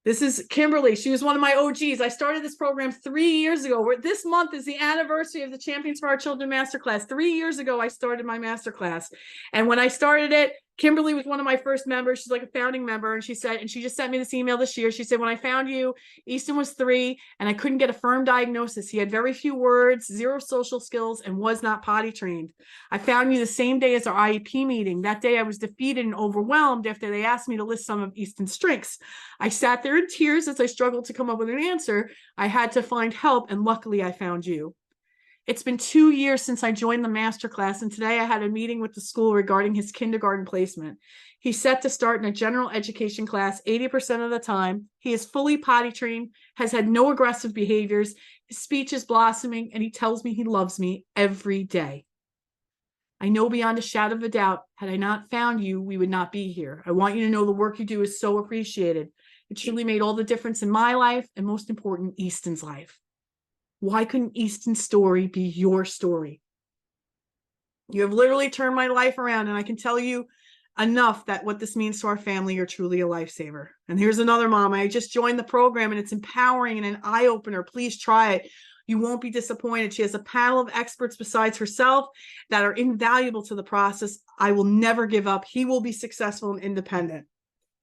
This is Kimberly. She was one of my OGs. I started this program 3 years ago. This month is the anniversary of the Champions for Our Children Masterclass. 3 years ago, I started my masterclass. And when I started it, Kimberly was one of my first members. She's like a founding member. And she just sent me this email this year. She said, when I found you, Easton was 3 and I couldn't get a firm diagnosis. He had very few words, 0 social skills, and was not potty trained. I found you the same day as our IEP meeting. That day I was defeated and overwhelmed after they asked me to list some of Easton's strengths. I sat there in tears as I struggled to come up with an answer. I had to find help, and luckily I found you. It's been 2 years since I joined the masterclass, and today I had a meeting with the school regarding his kindergarten placement. He's set to start in a general education class 80% of the time. He is fully potty trained, has had no aggressive behaviors. His speech is blossoming, and he tells me he loves me every day. I know beyond a shadow of a doubt, had I not found you, we would not be here. I want you to know the work you do is so appreciated. It truly made all the difference in my life, and most important, Easton's life. Why couldn't Easton's story be your story? You have literally turned my life around, and I can tell you enough that what this means to our family, you're truly a lifesaver. And here's another mom. I just joined the program, and it's empowering and an eye-opener. Please try it. You won't be disappointed. She has a panel of experts besides herself that are invaluable to the process. I will never give up. He will be successful and independent.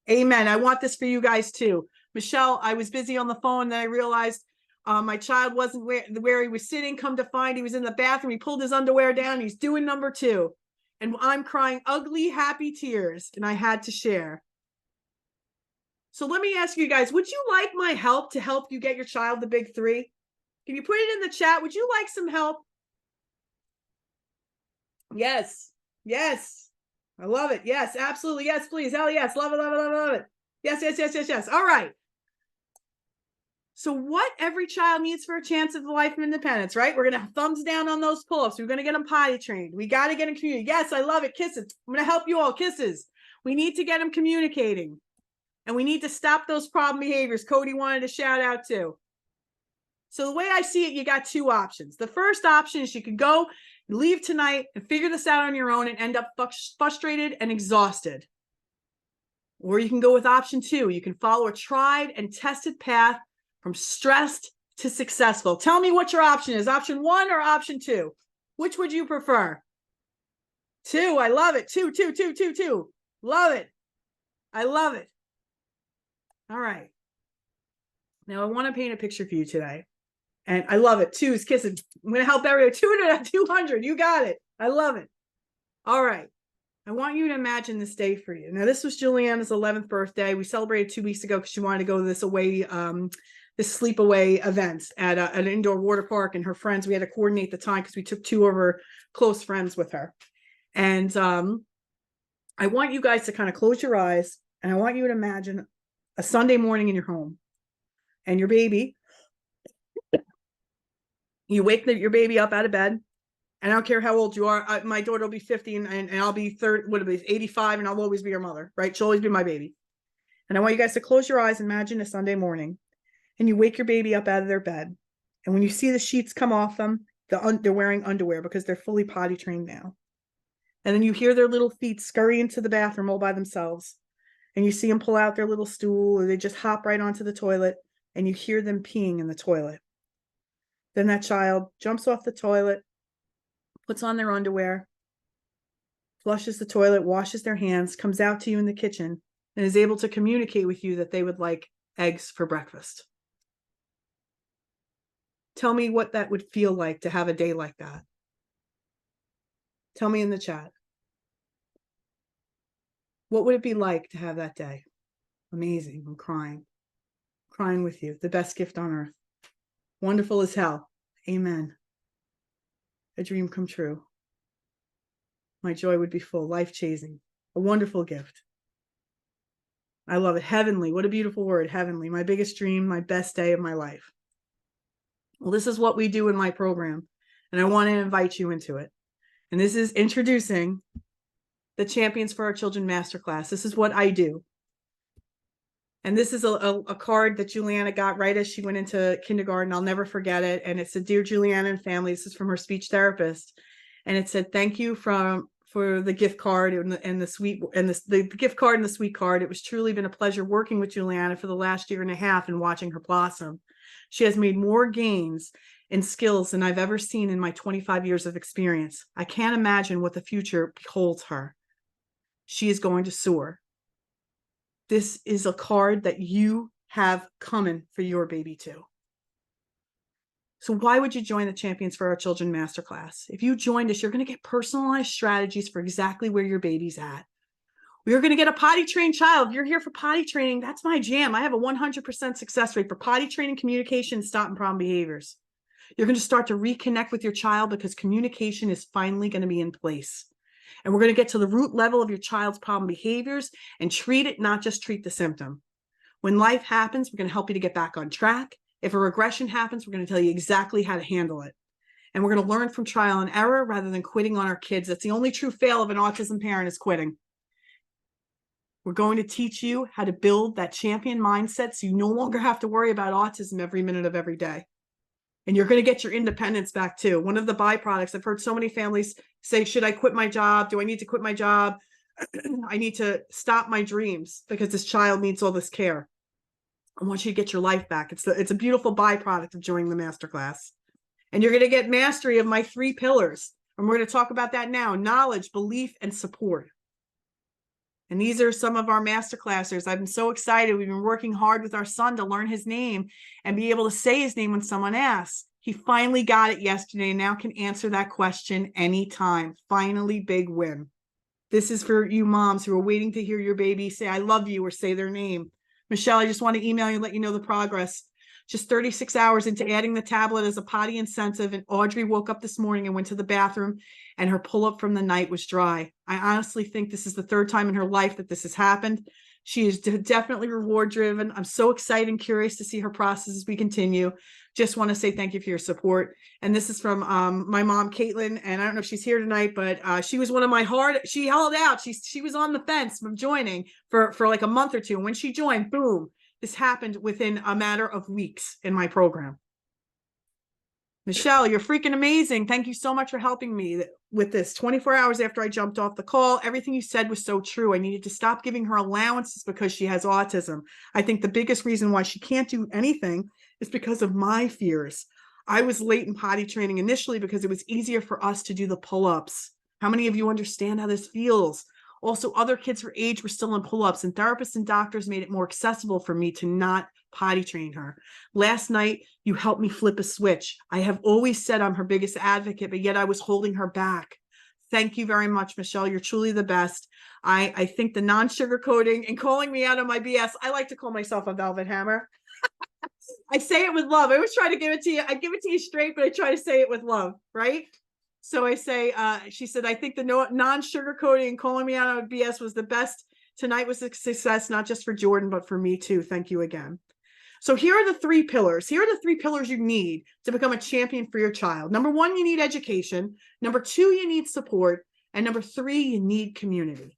Amen. I want this for you guys too. Michelle, I was busy on the phone, and then I realized my child wasn't where he was sitting. Come to find, he was in the bathroom. He pulled his underwear down. He's doing number 2. And I'm crying ugly, happy tears. And I had to share. So let me ask you guys, would you like my help to help you get your child the big 3? Can you put it in the chat? Would you like some help? Yes. Yes. I love it. Yes, absolutely. Yes, please. Hell yes. Love it, love it, love it, love it. Yes, yes, yes, yes, yes. All right. So what every child needs for a chance of life of independence, right? We're going to thumbs down on those pull-ups. We're going to get them potty trained. We got to get them communicating. Yes, I love it. Kisses. I'm going to help you all. Kisses. We need to get them communicating. And we need to stop those problem behaviors. Cody wanted to shout out too. So the way I see it, you got two options. The first option is you can go, leave tonight and figure this out on your own and end up frustrated and exhausted. Or you can go with option two. You can follow a tried and tested path from stressed to successful. Tell me what your option is, option one or option two. Which would you prefer? Two, I love it. Two. Love it. I love it. All right. Now I want to paint a picture for you today. And I love it. Two is kissing. I'm going to help everyone. 200. You got it. I love it. All right. I want you to imagine this day for you. Now, this was Juliana's 11th birthday. We celebrated 2 weeks ago because she wanted to go to this this sleepaway event at an indoor water park, and her friends, we had to coordinate the time because we took 2 of her close friends with her. And I want you guys to kind of close your eyes, and I want you to imagine a Sunday morning in your home and your baby. You wake your baby up out of bed. And I don't care how old you are. My daughter will be 50 and I'll be 85, and I'll always be your mother, right? She'll always be my baby. And I want you guys to close your eyes. Imagine a Sunday morning, and you wake your baby up out of their bed. And when you see the sheets come off them, they're wearing underwear because they're fully potty trained now. And then you hear their little feet scurry into the bathroom all by themselves. And you see them pull out their little stool, or they just hop right onto the toilet, and you hear them peeing in the toilet. Then that child jumps off the toilet, puts on their underwear, flushes the toilet, washes their hands, comes out to you in the kitchen, and is able to communicate with you that they would like eggs for breakfast. Tell me what that would feel like to have a day like that. Tell me in the chat. What would it be like to have that day? Amazing. I'm crying. Crying with you. The best gift on earth. Wonderful as hell. Amen. A dream come true. My joy would be full, life-changing, a wonderful gift. I love it. Heavenly. What a beautiful word, heavenly. My biggest dream, my best day of my life. Well, this is what we do in my program, and I want to invite you into it. And this is introducing the Champions for Our Children Masterclass. This is what I do. And this is a card that Juliana got right as she went into kindergarten. I'll never forget it. And it said, "Dear Juliana and family," this is from her speech therapist. And it said, "Thank you for the gift card and the sweet and the gift card and the sweet card. It was truly been a pleasure working with Juliana for the last 1.5 years and watching her blossom. She has made more gains in skills than I've ever seen in my 25 years of experience. I can't imagine what the future holds her. She is going to soar." This is a card that you have coming for your baby too. So why would you join the Champions for Our Children Masterclass? If you joined us, you're going to get personalized strategies for exactly where your baby's at. We're going to get a potty trained child. If you're here for potty training, that's my jam. I have a 100% success rate for potty training, communication, stopping problem behaviors. You're going to start to reconnect with your child because communication is finally going to be in place. And we're going to get to the root level of your child's problem behaviors and treat it, not just treat the symptom. When life happens, we're going to help you to get back on track. If a regression happens, we're going to tell you exactly how to handle it. And we're going to learn from trial and error rather than quitting on our kids. That's the only true fail of an autism parent, is quitting. We're going to teach you how to build that champion mindset so you no longer have to worry about autism every minute of every day. And you're going to get your independence back too. One of the byproducts, I've heard so many families say, should I quit my job? Do I need to quit my job? I need to stop my dreams because this child needs all this care. I want you to get your life back. It's a beautiful byproduct of joining the masterclass. And you're going to get mastery of my 3 pillars. And we're going to talk about that now: knowledge, belief, and support. And these are some of our masterclassers. I'm so excited. We've been working hard with our son to learn his name and be able to say his name when someone asks. He finally got it yesterday and now can answer that question anytime. Finally, big win. This is for you moms who are waiting to hear your baby say, "I love you," or say their name. Michelle, I just want to email you and let you know the progress. Just 36 hours into adding the tablet as a potty incentive, and Audrey woke up this morning and went to the bathroom, and her pull-up from the night was dry. I honestly think this is the 3rd time in her life that this has happened. She is definitely reward driven. I'm so excited and curious to see her process as we continue. Just want to say thank you for your support. And this is from my mom, Caitlin. And I don't know if she's here tonight, but she was one of my she held out. She was on the fence from joining for like a month or two. And when she joined, boom, this happened within a matter of weeks in my program. Michelle, you're freaking amazing. Thank you so much for helping me with this. 24 hours after I jumped off the call, everything you said was so true. I needed to stop giving her allowances because she has autism. I think the biggest reason why she can't do anything is because of my fears. I was late in potty training initially because it was easier for us to do the pull-ups. How many of you understand how this feels? Also, other kids her age were still in pull-ups, and therapists and doctors made it more accessible for me to not potty train her. Last night, you helped me flip a switch. I have always said I'm her biggest advocate, but yet I was holding her back. Thank you very much, Michelle. You're truly the best. I think the non-sugarcoating and calling me out on my BS, I like to call myself a velvet hammer. I say it with love. I always try to give it to you. I give it to you straight, but I try to say it with love, right? So I say, she said, I think the non-sugarcoating and calling me out on BS was the best. Tonight was a success, not just for Jordan, but for me too. Thank you again. So here are the 3 pillars. Here are the 3 pillars you need to become a champion for your child. Number 1, you need education. Number 2, you need support. And number 3, you need community.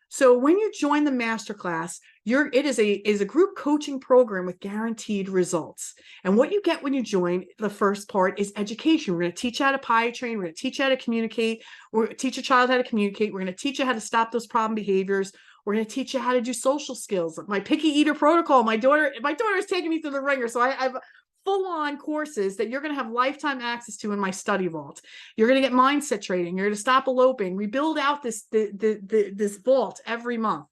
So when you join the masterclass, it is a group coaching program with guaranteed results. And what you get when you join, the first part is education. We're going to teach you how to potty train. We're going to teach you how to communicate. We're going to teach your child how to communicate. We're going to teach you how to stop those problem behaviors. We're going to teach you how to do social skills. My picky eater protocol. My daughter is taking me through the ringer. So I've full-on courses that you're going to have lifetime access to in my study vault. You're going to get mindset training. You're going to stop eloping. We build out this vault every month,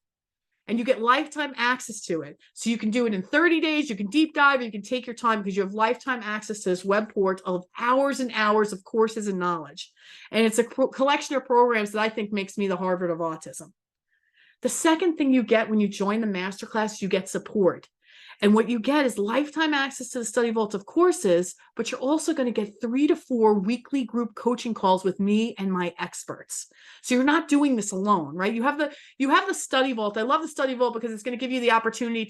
and you get lifetime access to it. So you can do it in 30 days. You can deep dive. You can take your time because you have lifetime access to this web port of hours and hours of courses and knowledge. And it's a collection of programs that I think makes me the Harvard of autism. The second thing you get when you join the masterclass, you get support. And what you get is lifetime access to the study vault of courses, but you're also going to get 3 to 4 weekly group coaching calls with me and my experts. So you're not doing this alone, right? You have the study vault. I love the study vault because it's going to give you the opportunity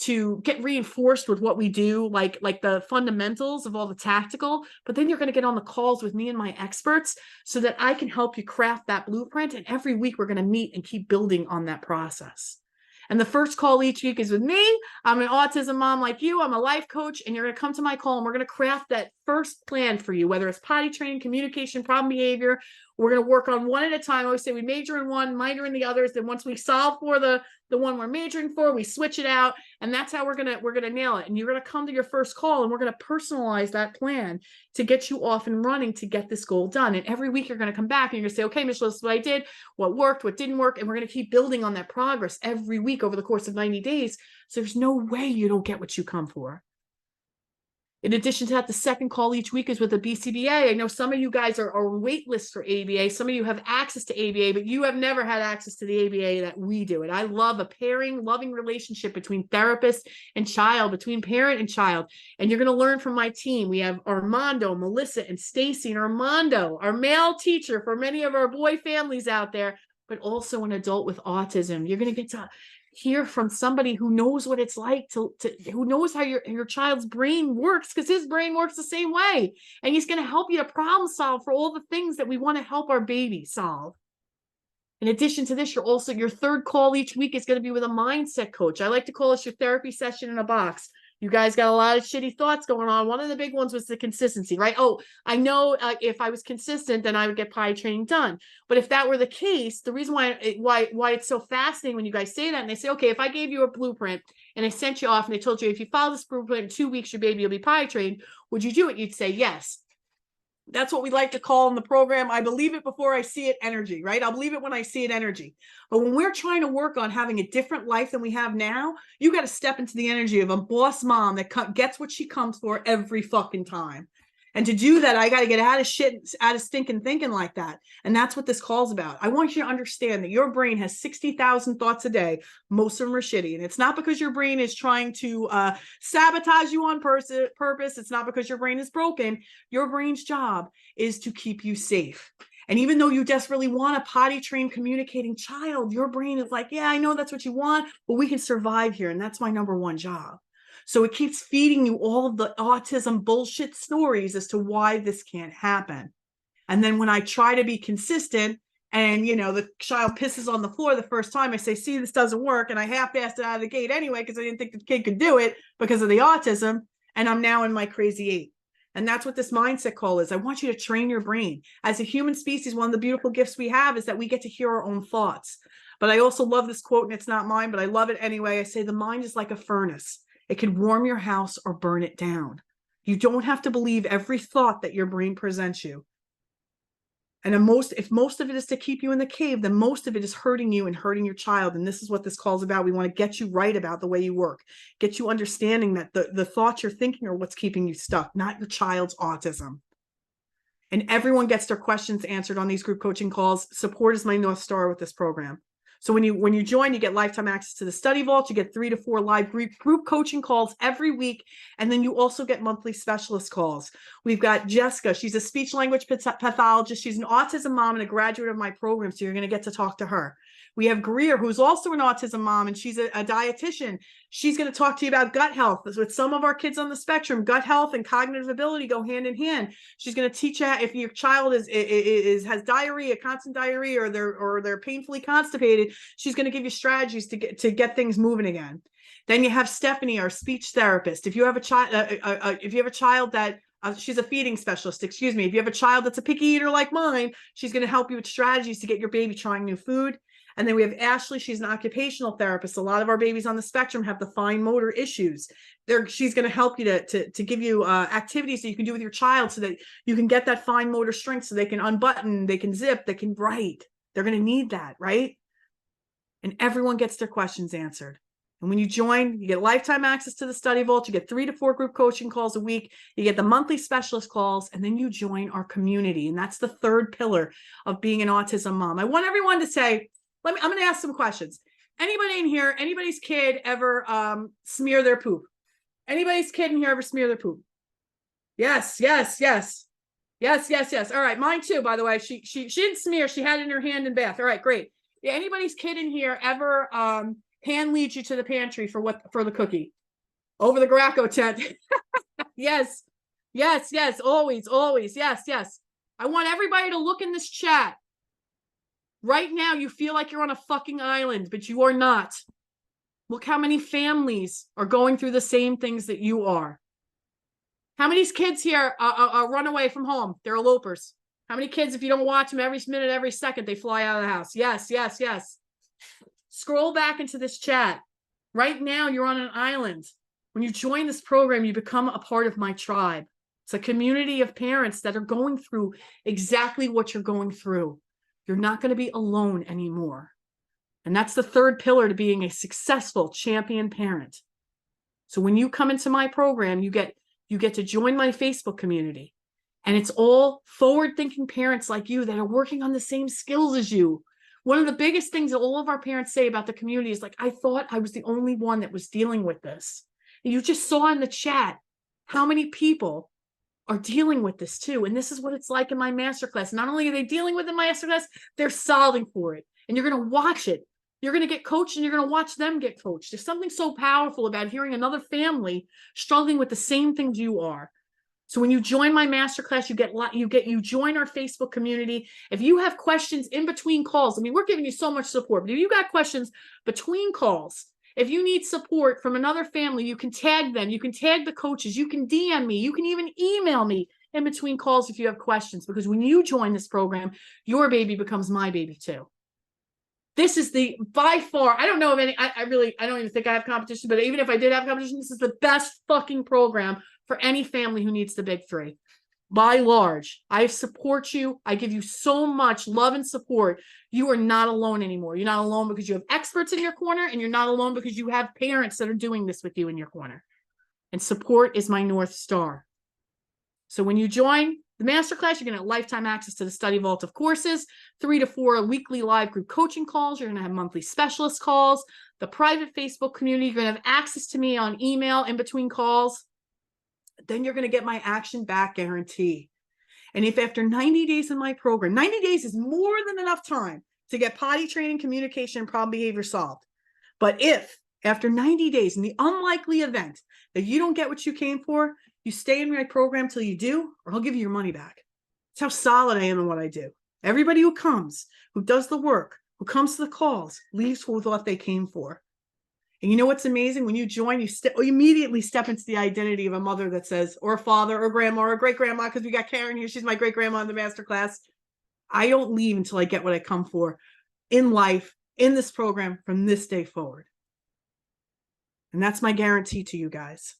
to get reinforced with what we do, like the fundamentals of all the tactical, but then you're going to get on the calls with me and my experts so that I can help you craft that blueprint. And every week we're going to meet and keep building on that process. And the first call each week is with me. I'm an autism mom like you. I'm a life coach, and you're going to come to my call and we're going to craft that first plan for you, whether it's potty training, communication, problem behavior. We're going to work on one at a time. I always say we major in one, minor in the others. Then once we solve for the one we're majoring for, we switch it out. And that's how we're going to nail it. And you're going to come to your first call and we're going to personalize that plan to get you off and running to get this goal done. And every week you're going to come back and you're going to say, okay, Michelle, this is what I did, what worked, what didn't work. And we're going to keep building on that progress every week over the course of 90 days. So there's no way you don't get what you come for. In addition to that, the second call each week is with the BCBA. I know some of you guys are on wait lists for ABA. Some of you have access to ABA, but you have never had access to the ABA that we do. And I love a pairing, loving relationship between therapist and child, between parent and child. And you're going to learn from my team. We have Armando, Melissa, and Stacy. And Armando, our male teacher for many of our boy families out there, but also an adult with autism. You're going to get to hear from somebody who knows what it's like who knows how your child's brain works, because his brain works the same way. And he's going to help you to problem solve for all the things that we want to help our baby solve. In addition to this, your third call each week is going to be with a mindset coach. I like to call this your therapy session in a box. You guys got a lot of shitty thoughts going on. One of the big ones was the consistency, right? Oh, I know if I was consistent, then I would get potty training done. But if that were the case, the reason why it's so fascinating when you guys say that, and they say, okay, if I gave you a blueprint and I sent you off and they told you, if you follow this blueprint in 2 weeks, your baby will be potty trained, would you do it? You'd say yes. That's what we like to call in the program, I believe it before I see it energy, right? I'll believe it when I see it energy. But when we're trying to work on having a different life than we have now, you got to step into the energy of a boss mom that gets what she comes for every fucking time. And to do that, I got to get out of stinking thinking like that. And that's what this call's about. I want you to understand that your brain has 60,000 thoughts a day. Most of them are shitty. And it's not because your brain is trying to sabotage you on purpose. It's not because your brain is broken. Your brain's job is to keep you safe. And even though you desperately want a potty trained communicating child, your brain is like, yeah, I know that's what you want, but we can survive here. And that's my number one job. So it keeps feeding you all of the autism bullshit stories as to why this can't happen. And then when I try to be consistent and, the child pisses on the floor the first time, I say, see, this doesn't work. And I half-assed it out of the gate anyway, because I didn't think the kid could do it because of the autism. And I'm now in my crazy 8. And that's what this mindset call is. I want you to train your brain. As a human species, one of the beautiful gifts we have is that we get to hear our own thoughts. But I also love this quote, and it's not mine, but I love it anyway. I say, the mind is like a furnace. It can warm your house or burn it down. You don't have to believe every thought that your brain presents you. And if most of it is to keep you in the cave, then most of it is hurting you and hurting your child. And this is what this call is about. We want to get you right about the way you work, get you understanding that the thoughts you're thinking are what's keeping you stuck, not your child's autism. And everyone gets their questions answered on these group coaching calls. Support is my North Star with this program. So when you join, you get lifetime access to the study vault. You get 3 to 4 live group coaching calls every week. And then you also get monthly specialist calls. We've got Jessica. She's a speech language pathologist. She's an autism mom and a graduate of my program. So you're going to get to talk to her. We have Greer, who's also an autism mom, and she's a dietitian. She's going to talk to you about gut health. With some of our kids on the spectrum, gut health and cognitive ability go hand in hand. She's going to teach you if your child has diarrhea, constant diarrhea, or they're painfully constipated. She's going to give you strategies to get things moving again. Then you have Stephanie, our speech therapist. If you have a child that she's a feeding specialist, excuse me. If you have a child that's a picky eater like mine, she's going to help you with strategies to get your baby trying new food. And then we have Ashley. She's an occupational therapist. A lot of our babies on the spectrum have the fine motor issues. She's going to help you to give you activities that you can do with your child so that you can get that fine motor strength, so they can unbutton, they can zip, they can write. They're going to need that, right? And everyone gets their questions answered. And when you join, you get lifetime access to the study vault. You get 3 to 4 group coaching calls a week. You get the monthly specialist calls, and then you join our community. And that's the third pillar of being an autism mom. I want everyone to say, I'm going to ask some questions. Anybody in here, anybody's kid ever smear their poop? Anybody's kid in here ever smear their poop? Yes. All right. Mine too, by the way. She didn't smear. She had it in her hand in bath. All right, great. Yeah, anybody's kid in here ever hand lead you to the pantry for the cookie? Over the Graco tent. Yes. Always. Yes. I want everybody to look in this chat. Right now, you feel like you're on a fucking island, but you are not. Look how many families are going through the same things that you are. How many kids here run away from home? They're elopers. How many kids, if you don't watch them every minute, every second, they fly out of the house? Yes. Scroll back into this chat. Right now, you're on an island. When you join this program, you become a part of my tribe. It's a community of parents that are going through exactly what you're going through. You're not going to be alone anymore. And that's the third pillar to being a successful champion parent. So when you come into my program, you get to join my Facebook community. And it's all forward-thinking parents like you that are working on the same skills as you. One of the biggest things that all of our parents say about the community is like, I thought I was the only one that was dealing with this. And you just saw in the chat how many people are dealing with this too. And this is what it's like in my masterclass. Not only are they dealing with the masterclass, they're solving for it. And you're going to watch it. You're going to get coached and you're going to watch them get coached. There's something so powerful about hearing another family struggling with the same things you are. So when you join my masterclass, you join our Facebook community. If you have questions in between calls, I mean, we're giving you so much support, but if you got questions between calls, if you need support from another family, you can tag them. You can tag the coaches. You can DM me. You can even email me in between calls if you have questions, because when you join this program, your baby becomes my baby too. This is by far, I don't know of any, I don't even think I have competition, but even if I did have competition, this is the best fucking program for any family who needs the big 3. By large, I support you. I give you so much love and support. You are not alone anymore. You're not alone because you have experts in your corner, and you're not alone because you have parents that are doing this with you in your corner. And support is my North Star. So when you join the masterclass, you're going to have lifetime access to the study vault of courses, 3 to 4 weekly live group coaching calls. You're going to have monthly specialist calls, the private Facebook community. You're going to have access to me on email in between calls. Then you're going to get my action back guarantee. And if after 90 days in my program, 90 days is more than enough time to get potty training, communication, and problem behavior solved. But if after 90 days, in the unlikely event that you don't get what you came for, you stay in my program till you do, or I'll give you your money back. That's how solid I am in what I do. Everybody who comes, who does the work, who comes to the calls, leaves with what they came for. And you know what's amazing? When you join, you immediately step into the identity of a mother that says, or a father, or grandma, or great grandma, because we got Karen here. She's my great grandma in the masterclass. I don't leave until I get what I come for in life, in this program, from this day forward. And that's my guarantee to you guys.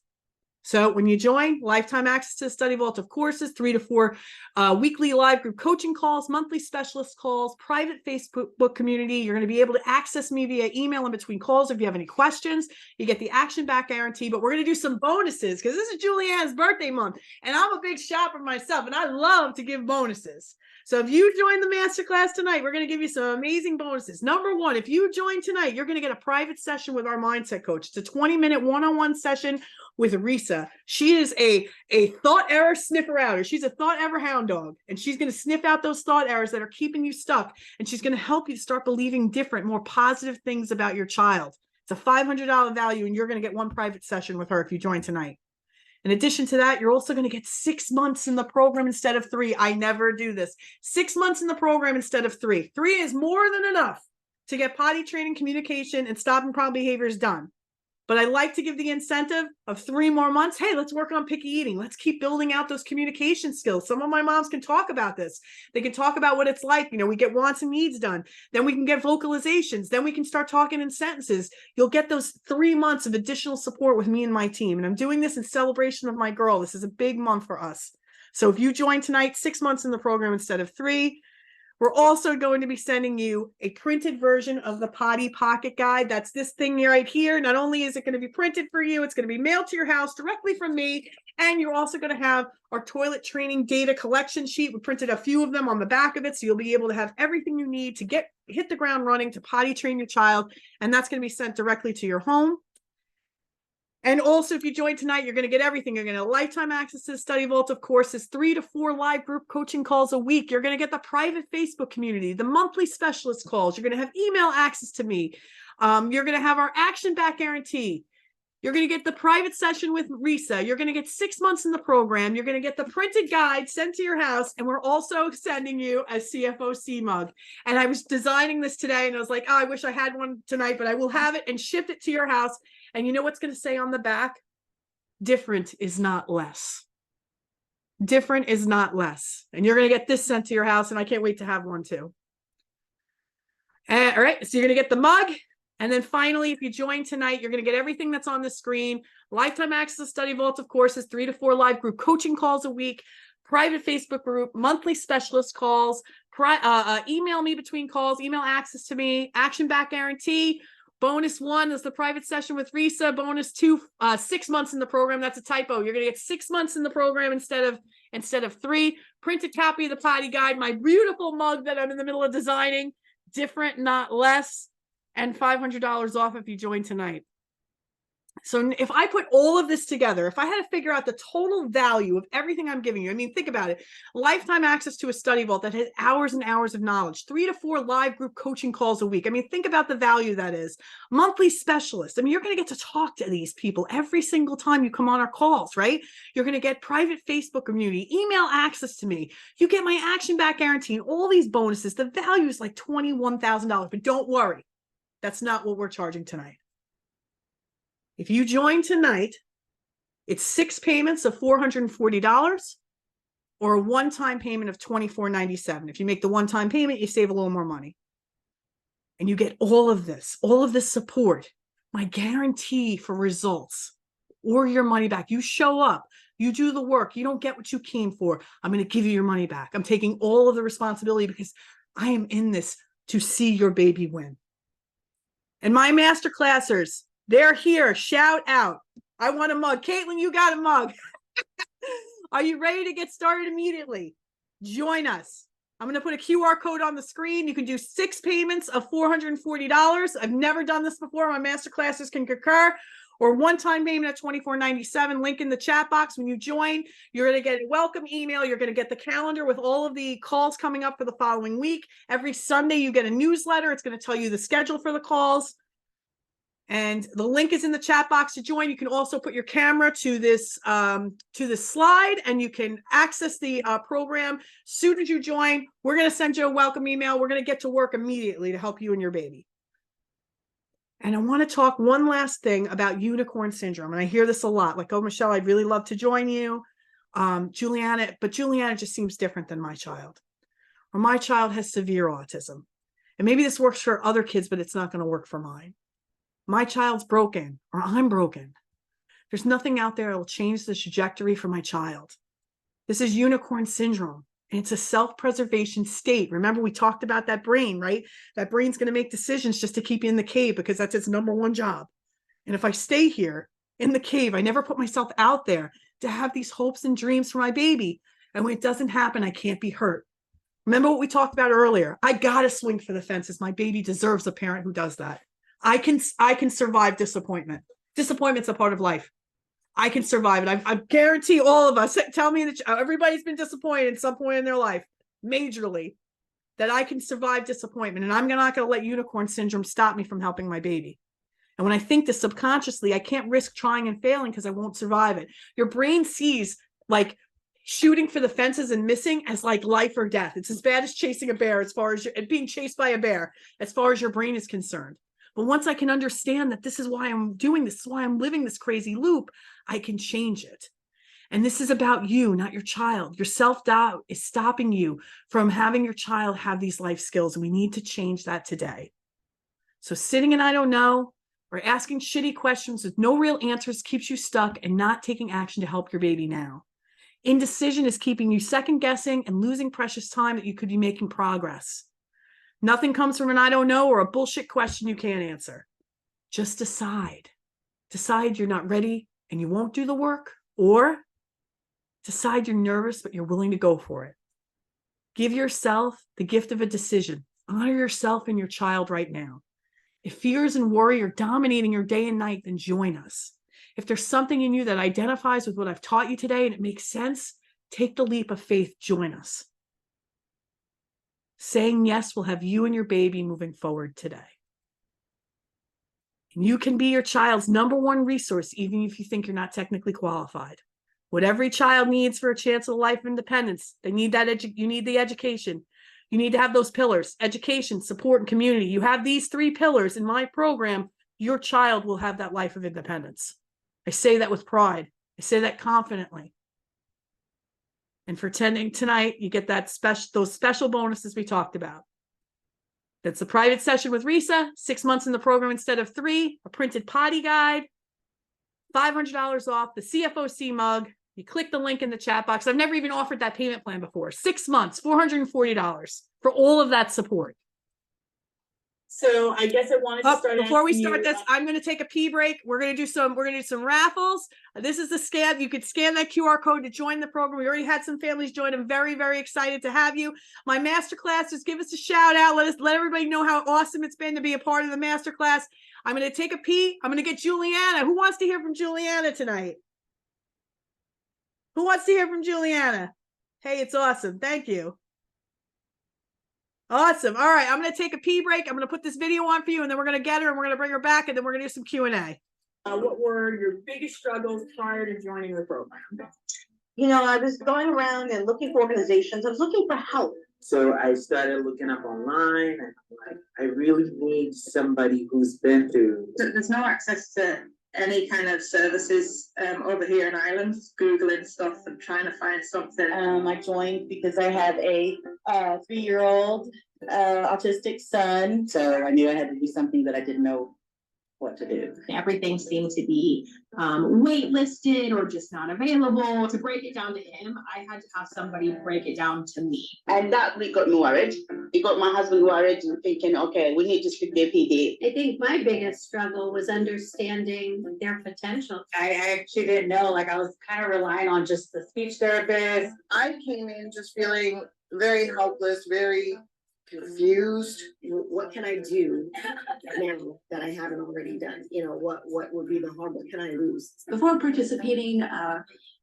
So when you join, lifetime access to the study vault of courses, 3 to 4 weekly live group coaching calls, monthly specialist calls, private Facebook community. You're going to be able to access me via email in between calls if you have any questions. You get the action back guarantee, but we're going to do some bonuses because this is Juliana's birthday month, and I'm a big shopper myself, and I love to give bonuses. So if you join the masterclass tonight, we're going to give you some amazing bonuses. Number one, if you join tonight, you're going to get a private session with our mindset coach. It's a 20-minute one-on-one session with Risa. She is a thought error sniffer outer. She's a thought error hound dog, and she's going to sniff out those thought errors that are keeping you stuck, and she's going to help you start believing different, more positive things about your child. It's a $500 value, and you're going to get one private session with her if you join tonight. In addition to that, you're also going to get 6 months in the program instead of 3. I never do this. 6 months in the program instead of 3. 3 is more than enough to get potty training, communication, and stopping problem behaviors done. But I like to give the incentive of 3 more months. Hey, let's work on picky eating. Let's keep building out those communication skills. Some of my moms can talk about this. They can talk about what it's like. You know, we get wants and needs done. Then we can get vocalizations. Then we can start talking in sentences. You'll get those 3 months of additional support with me and my team. And I'm doing this in celebration of my girl. This is a big month for us. So if you join tonight, 6 months in the program instead of 3. We're also going to be sending you a printed version of the Potty Pocket Guide. That's this thing right here. Not only is it going to be printed for you, it's going to be mailed to your house directly from me. And you're also going to have our toilet training data collection sheet. We printed a few of them on the back of it, so you'll be able to have everything you need to hit the ground running to potty train your child. And that's going to be sent directly to your home. And also, if you join tonight, you're going to get everything. You're going to have lifetime access to the study vault of courses, 3 to 4 live group coaching calls a week. You're going to get the private Facebook community, the monthly specialist calls. You're going to have email access to me. You're going to have our action back guarantee. You're going to get the private session with Risa. You're going to get 6 months in the program. You're going to get the printed guide sent to your house. And we're also sending you a CFOC mug. And I was designing this today, and I was like, oh, I wish I had one tonight, but I will have it and ship it to your house. And you know what's going to say on the back? Different is not less. Different is not less. And you're going to get this sent to your house, and I can't wait to have one too. All right, so you're going to get the mug. And then finally, if you join tonight, you're going to get everything that's on the screen. Lifetime access to study vault of courses, 3 to 4 live group coaching calls a week, private Facebook group, monthly specialist calls, email me between calls, email access to me, action back guarantee. Bonus 1 is the private session with Risa. Bonus 2, 6 months in the program. That's a typo. You're going to get 6 months in the program instead of 3. Printed copy of the potty guide, my beautiful mug that I'm in the middle of designing. Different, not less. And $500 off if you join tonight. So if I put all of this together, if I had to figure out the total value of everything I'm giving you, I mean, think about it. Lifetime access to a study vault that has hours and hours of knowledge, 3 to 4 live group coaching calls a week. I mean, think about the value that is. Monthly specialists. I mean, you're going to get to talk to these people every single time you come on our calls, right? You're going to get private Facebook community, email access to me. You get my action back guarantee and all these bonuses. The value is like $21,000, but don't worry. That's not what we're charging tonight. If you join tonight, it's 6 payments of $440 or a one-time payment of $24.97. If you make the one-time payment, you save a little more money. And you get all of this support, my guarantee for results or your money back. You show up, you do the work, you don't get what you came for. I'm going to give you your money back. I'm taking all of the responsibility because I am in this to see your baby win. And my master classers, they're here. Shout out. I want a mug. Caitlin, you got a mug. Are you ready to get started immediately? Join us. I'm going to put a QR code on the screen. You can do 6 payments of $440. I've never done this before. My master classes can concur. or one-time payment at $24.97. Link in the chat box. When you join, you're going to get a welcome email. You're going to get the calendar with all of the calls coming up for the following week. Every Sunday, you get a newsletter. It's going to tell you the schedule for the calls. And the link is in the chat box to join. You can also put your camera to this slide, and you can access the program. Soon as you join, we're going to send you a welcome email. We're going to get to work immediately to help you and your baby. And I want to talk one last thing about unicorn syndrome. And I hear this a lot, like, oh, Michelle, I'd really love to join you. Juliana, but Juliana just seems different than my child. Or my child has severe autism. And maybe this works for other kids, but it's not going to work for mine. My child's broken, or I'm broken. There's nothing out there that will change the trajectory for my child. This is unicorn syndrome, and it's a self-preservation state. Remember, we talked about that brain, right? That brain's going to make decisions just to keep you in the cave because that's its number one job. And if I stay here in the cave, I never put myself out there to have these hopes and dreams for my baby. And when it doesn't happen, I can't be hurt. Remember what we talked about earlier? I got to swing for the fences. My baby deserves a parent who does that. I can survive disappointment. Disappointment's a part of life. I can survive it. I guarantee all of us, tell me that everybody's been disappointed at some point in their life, majorly, that I can survive disappointment. And I'm not going to let unicorn syndrome stop me from helping my baby. And when I think this subconsciously, I can't risk trying and failing because I won't survive it. Your brain sees like shooting for the fences and missing as like life or death. It's as bad as chasing a bear, as far as being chased by a bear, as far as your brain is concerned. But once I can understand that this is why I'm doing this, is why I'm living this crazy loop, I can change it. And this is about you, not your child. Your self-doubt is stopping you from having your child have these life skills. And we need to change that today. So sitting in I don't know, or asking shitty questions with no real answers keeps you stuck and not taking action to help your baby now. Indecision is keeping you second guessing and losing precious time that you could be making progress. Nothing comes from an I don't know or a bullshit question you can't answer. Just decide. Decide you're not ready and you won't do the work, or decide you're nervous but you're willing to go for it. Give yourself the gift of a decision. Honor yourself and your child right now. If fears and worry are dominating your day and night, then join us. If there's something in you that identifies with what I've taught you today and it makes sense, take the leap of faith, join us. Saying yes will have you and your baby moving forward today. And you can be your child's number one resource, even if you think you're not technically qualified. What every child needs for a chance of a life of independence, they need that. You need the education. You need to have those pillars: education, support, and community. You have these three pillars in my program, your child will have that life of independence. I say that with pride. I say that confidently. And for attending tonight, you get that those special bonuses we talked about. That's a private session with Risa, 6 months in the program instead of 3, a printed potty guide, $500 off, the CFOC mug. You click the link in the chat box. I've never even offered that payment plan before. 6 months, $440 for all of that support. So I guess I wanted to start. Before we start this, I'm going to take a pee break. We're going to do some raffles. This is the scan. You could scan that QR code to join the program. We already had some families join. I'm very, very excited to have you. My masterclass, just give us a shout out. Let everybody know how awesome it's been to be a part of the masterclass. I'm going to take a pee. I'm going to get Juliana. Who wants to hear from Juliana tonight? Who wants to hear from Juliana? Hey, it's awesome. Thank you. Awesome. All right. I'm going to take a pee break. I'm going to put this video on for you, and then we're going to get her and we're going to bring her back, and then we're going to do some Q&A. What were your biggest struggles prior to joining the program? You know, I was going around and looking for organizations. I was looking for help. So I started looking up online, and like, I really need somebody who's been through. There's no access to any kind of services over here in Ireland. Googling stuff and trying to find something. I joined because I have a 3-year-old autistic son. So I knew I had to do something that I didn't know what to do. Everything seemed to be waitlisted or just not available. To break it down to him, I had to have somebody break it down to me. And that we got me worried. It got my husband worried and thinking, okay, we need to speak their PD. I think my biggest struggle was understanding their potential. I actually didn't know, like I was kind of relying on just the speech therapist. I came in just feeling very helpless, very confused. What can I do now that I haven't already done? You know, what would be the harm? What can I lose? Before participating,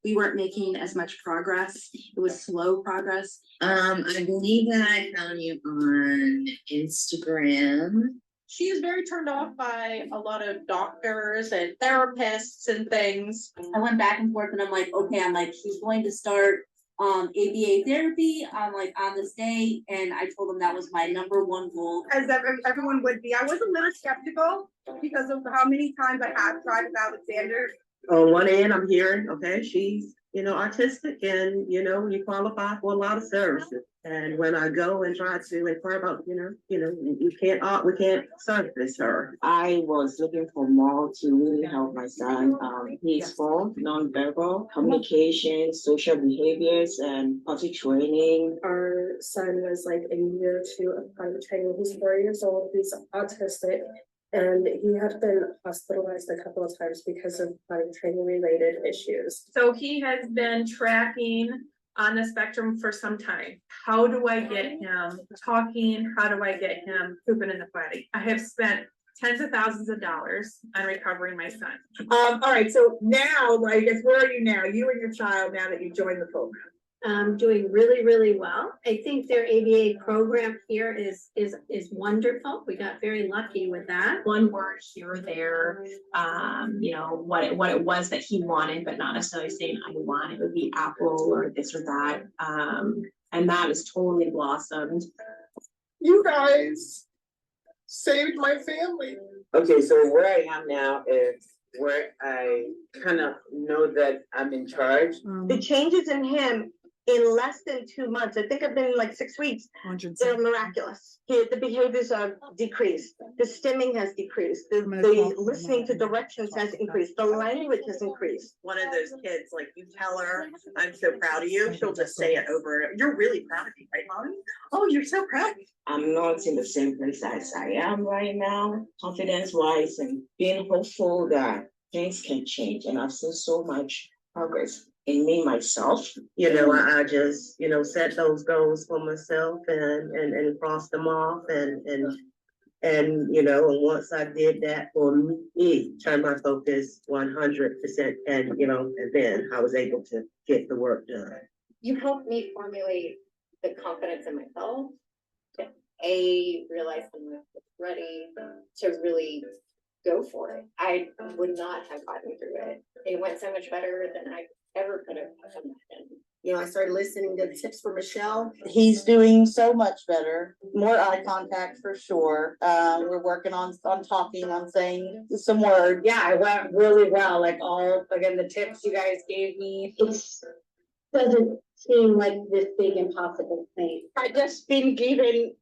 we weren't making as much progress. It was slow progress. I believe that I found you on Instagram. She is very turned off by a lot of doctors and therapists and things. I went back and forth and I'm like, okay, she's going to start ABA therapy on this day, and I told him that was my number one goal. As everyone would be. I was a little skeptical because of how many times I have tried with Alexander. On one end, I'm hearing, okay, she's, autistic and, you qualify for a lot of services. And when I go and try to inquire about, we can't service her. I was looking for more to really help my son, peaceful, non-verbal communication, social behaviors, and potty training. Our son was like a year or two of potty training. He's 4 years old. He's autistic. And he had been hospitalized a couple of times because of potty training related issues. So he has been tracking on the spectrum for some time. How do I get him talking? How do I get him pooping in the potty? I have spent tens of thousands of dollars on recovering my son. All right, so now, where are you now? You and your child, now that you joined the program? Doing really, really well. I think their ABA program here is wonderful. We got very lucky with that. One word here or there, what it was that he wanted, but not necessarily saying I want it would be apple or this or that. And that has totally blossomed. You guys saved my family. Okay, so where I am now is where I kind of know that I'm in charge. The changes in him in less than 2 months, I think I've been like 6 weeks, they're miraculous. The behaviors are decreased, the stimming has decreased, the listening to directions has increased, the language has increased. One of those kids, you tell her, I'm so proud of you, she'll just say it over. You're really proud of me, right, Mommy? Oh, you're so proud. I'm not in the same place as I am right now, confidence-wise, and being hopeful that things can change. And I've seen so much progress in me, myself. I just, set those goals for myself and cross them off and once I did that for me, turn my focus 100% and then I was able to get the work done. You helped me formulate the confidence in myself to realize I'm ready to really go for it. I would not have gotten through it. It went so much better than I ever could have imagined. I started listening to tips for Michelle. He's doing so much better. More eye contact for sure. We're working on talking, on saying some words. Yeah, it went really well. The tips you guys gave me. It doesn't seem like this big impossible thing. I just been given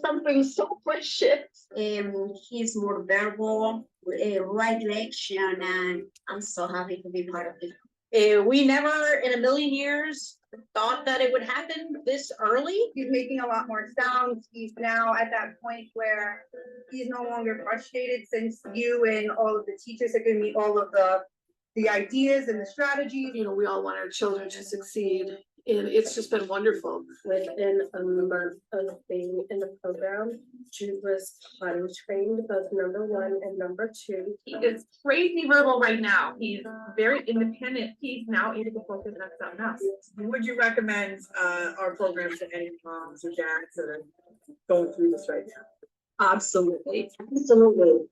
something so precious. He's more verbal, right direction, and I'm so happy to be part of it. We never in a million years thought that it would happen this early. He's making a lot more sounds. He's now at that point where he's no longer frustrated since you and all of the teachers have given me all of the ideas and the strategies. We all want our children to succeed, and it's just been wonderful. Within a month of being in the program, Jude was potty trained, both number 1 and number 2. He is crazy verbal right now. He's very independent. He's now able to focus on something else. Would you recommend our program to any moms or dads that are going through this right now? Absolutely.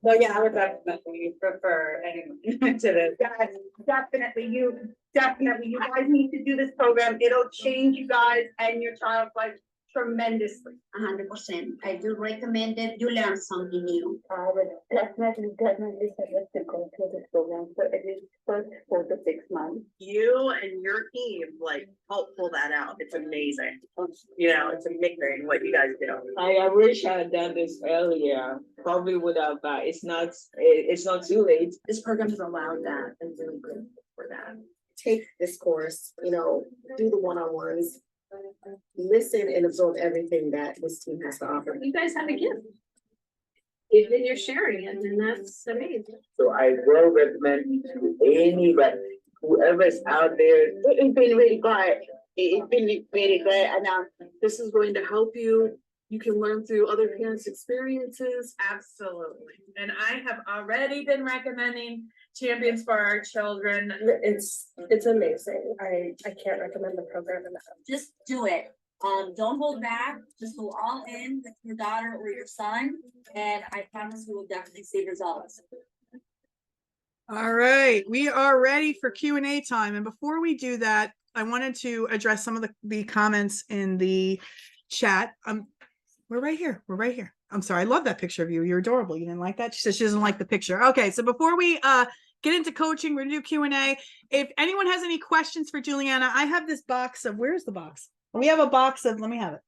Well, yeah, I would definitely prefer anyone to this. Guys, definitely. You guys need to do this program. It'll change you guys and your child's life tremendously. 100%. I do recommend it. You learn something new. I would definitely suggest to go through this program for at least first 4 to 6 months. You and your team help pull that out. It's amazing. It's amazing what you guys do. I wish I had done this earlier. Probably would have. It's not too late. This program has allowed that and really good for that. Take this course, do the one-on-ones, listen and absorb everything that this team has to offer. You guys have a gift. Even you're sharing it, and that's amazing. So I will recommend to anybody, whoever's out there. It's been really great. It's been really great, and this is going to help you you can learn through other parents' experiences. Absolutely. And I have already been recommending Champions for Our Children. It's amazing. I can't recommend the program enough. Just do it. Don't hold back. Just go all in with your daughter or your son, and I promise you will definitely see results. All right, we are ready for Q&A time. And before we do that, I wanted to address some of the comments in the chat. We're right here. We're right here. I'm sorry. I love that picture of you. You're adorable. You didn't like that? She says she doesn't like the picture. Okay, so before we get into coaching, we're gonna do Q&A. If anyone has any questions for Juliana, I have this box of, where's the box? We have a box of, let me have it.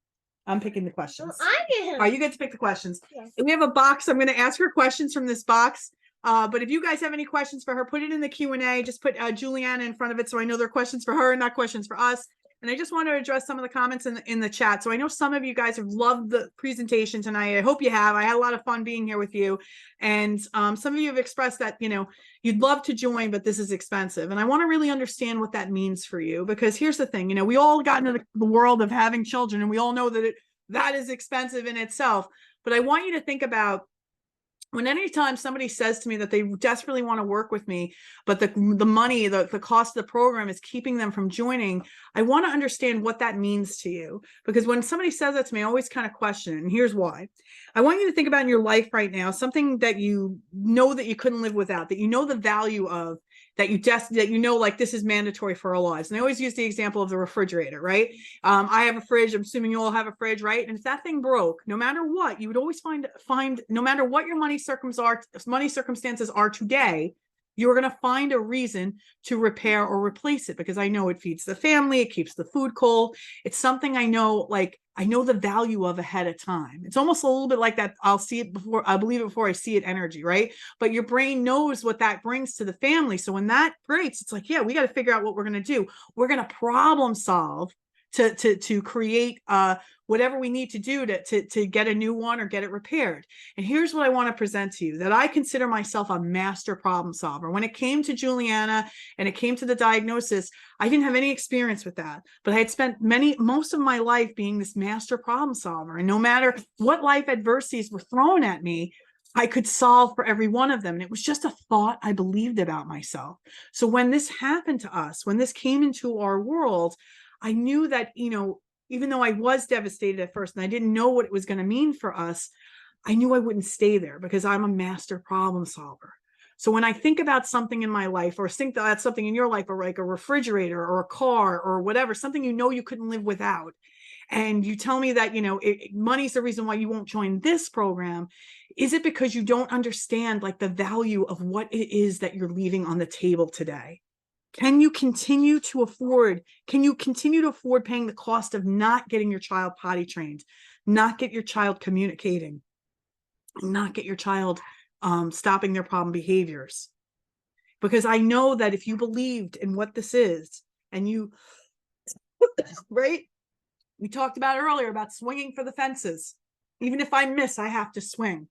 I'm picking the questions. All right, you get to pick the questions. Yes. We have a box. I'm going to ask her questions from this box. But if you guys have any questions for her, put it in the Q&A. Just put Juliana in front of it so I know they're questions for her, not questions for us. And I just want to address some of the comments in the chat. So I know some of you guys have loved the presentation tonight. I hope you have. I had a lot of fun being here with you. And some of you have expressed that, you know, you'd love to join, but this is expensive. And I want to really understand what that means for you, because here's the thing, you know, we all got into the world of having children, and we all know that that is expensive in itself. But I want you to think about, when anytime somebody says to me that they desperately want to work with me, but the money, the cost of the program is keeping them from joining, I want to understand what that means to you. Because when somebody says that to me, I always kind of question it, and here's why. I want you to think about in your life right now, something that you know that you couldn't live without, that you know the value of, that you know, like this is mandatory for our lives. And I always use the example of the refrigerator, right? I have a fridge. I'm assuming you all have a fridge, right? And if that thing broke, no matter what, you would always find no matter what your money circumstances are today, you're going to find a reason to repair or replace it, because I know it feeds the family, it keeps the food cold. It's something I know, like I know the value of ahead of time. It's almost a little bit like that. I believe it before I see it energy, right? But your brain knows what that brings to the family. So when that breaks, it's like, yeah, we got to figure out what we're going to do. We're going to problem solve to create whatever we need to do to get a new one or get it repaired. And here's what I want to present to you, that I consider myself a master problem solver. When it came to Juliana and it came to the diagnosis, I didn't have any experience with that, but I had spent most of my life being this master problem solver. And no matter what life adversities were thrown at me, I could solve for every one of them. And it was just a thought I believed about myself. So when this happened to us, when this came into our world, I knew that, you know, even though I was devastated at first and I didn't know what it was going to mean for us, I knew I wouldn't stay there, because I'm a master problem solver. So when I think about something in my life, or think that that's something in your life, or like a refrigerator or a car or whatever, something you know you couldn't live without, and you tell me that, you know, money's the reason why you won't join this program, is it because you don't understand like the value of what it is that you're leaving on the table today? Can you continue to afford paying the cost of not getting your child potty trained, not get your child communicating, not get your child stopping their problem behaviors? Because I know that if you believed in what this is, and you, right? We talked about earlier about swinging for the fences. Even if I miss, I have to swing.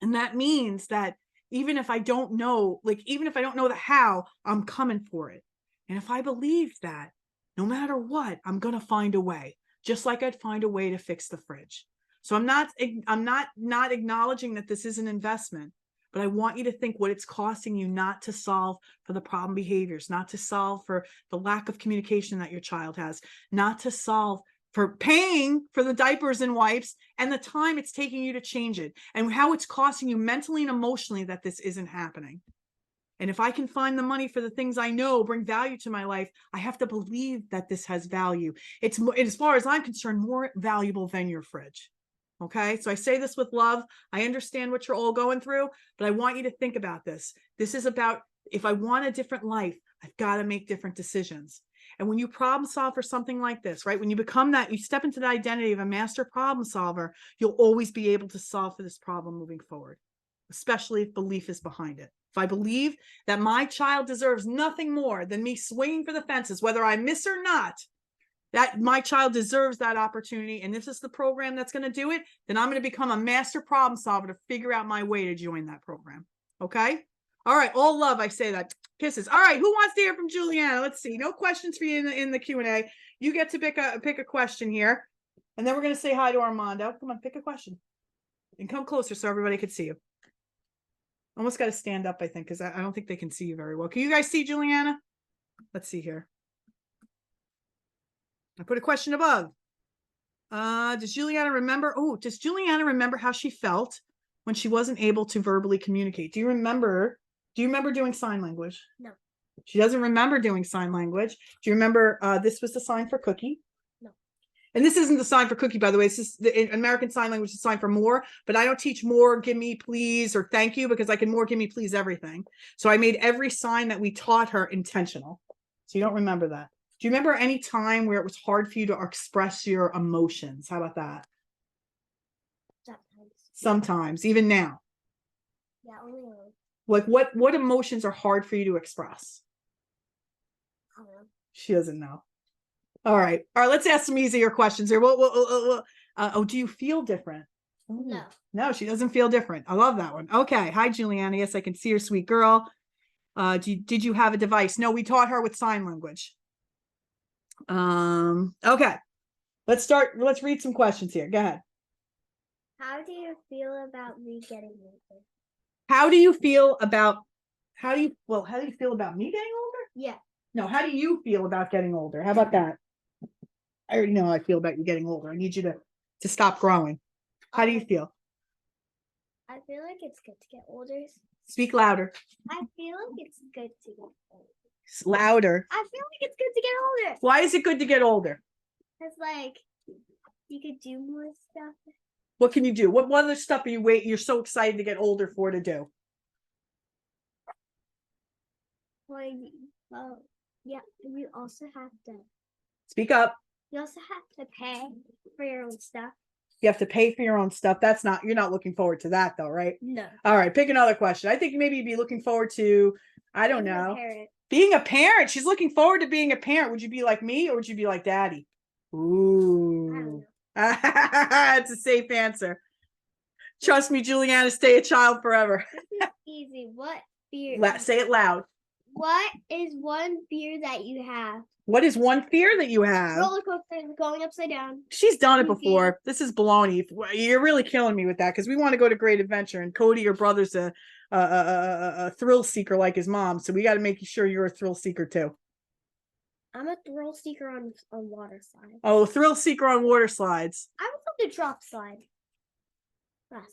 And that means that even if I don't know the how, I'm coming for it. And if I believe that, no matter what, I'm going to find a way, just like I'd find a way to fix the fridge. So I'm not acknowledging that this is an investment, but I want you to think what it's costing you not to solve for the problem behaviors, not to solve for the lack of communication that your child has, not to solve for paying for the diapers and wipes, and the time it's taking you to change it, and how it's costing you mentally and emotionally that this isn't happening. And if I can find the money for the things I know bring value to my life, I have to believe that this has value. It's, as far as I'm concerned, more valuable than your fridge. Okay, so I say this with love. I understand what you're all going through, but I want you to think about this. This is about, if I want a different life, I've got to make different decisions. And when you problem solve for something like this, right, when you become that, you step into the identity of a master problem solver, you'll always be able to solve for this problem moving forward, especially if belief is behind it. If I believe that my child deserves nothing more than me swinging for the fences, whether I miss or not, that my child deserves that opportunity, and this is the program that's going to do it, then I'm going to become a master problem solver to figure out my way to join that program. Okay? All right, all love, I say that. Kisses. All right, who wants to hear from Juliana? Let's see. No questions for you in the Q&A. You get to pick a question here. And then we're going to say hi to Armando. Come on, pick a question. And come closer so everybody can see you. Almost got to stand up, I think, because I don't think they can see you very well. Can you guys see Juliana? Let's see here. I put a question above. Does Juliana remember? Oh, does Juliana remember how she felt when she wasn't able to verbally communicate? Do you remember doing sign language? No. She doesn't remember doing sign language. Do you remember this was the sign for cookie? No. And this isn't the sign for cookie, by the way. It's just the American Sign Language is the sign for more, but I don't teach more, give me, please, or thank you, because I can more, give me, please, everything. So I made every sign that we taught her intentional. So you don't remember that. Do you remember any time where it was hard for you to express your emotions? How about that? Sometimes, even now. Yeah, only Like what emotions are hard for you to express? I don't know. She doesn't know. All right. Let's ask some easier questions here. Do you feel different? No. No, she doesn't feel different. I love that one. Okay. Hi, Juliana. Yes, I can see her, sweet girl. Did you have a device? No, we taught her with sign language. Okay. Let's read some questions here. Go ahead. How do you feel about me getting older? How do you feel about me getting older? Yeah. No, how do you feel about getting older? How about that? I already know how I feel about you getting older. I need you to stop growing. How do you feel? I feel like it's good to get older. Speak louder. I feel like it's good to get older. Louder. I feel like it's good to get older. Why is it good to get older? Because like you could do more stuff. What can you do? What other stuff you're so excited to get older for to do? Well, yeah, you also have to Speak up. You also have to pay for your own stuff. You have to pay for your own stuff. You're not looking forward to that though, right? No. All right, pick another question. I think maybe you'd be looking forward to, I don't know. Parent. Being a parent. She's looking forward to being a parent. Would you be like me or would you be like daddy? Ooh. I don't know. It's a safe answer. Trust me, Juliana, stay a child forever. This is easy. What fear? Say it loud. What is one fear that you have? What is one fear that you have? Roller coasters going upside down. She's done it before. This is baloney. You're really killing me with that because we want to go to Great Adventure, and Cody, your brother's a thrill seeker like his mom. So we got to make sure you're a thrill seeker too. I'm a thrill seeker on water slides. Oh, thrill seeker on water slides. I was on the drop slide last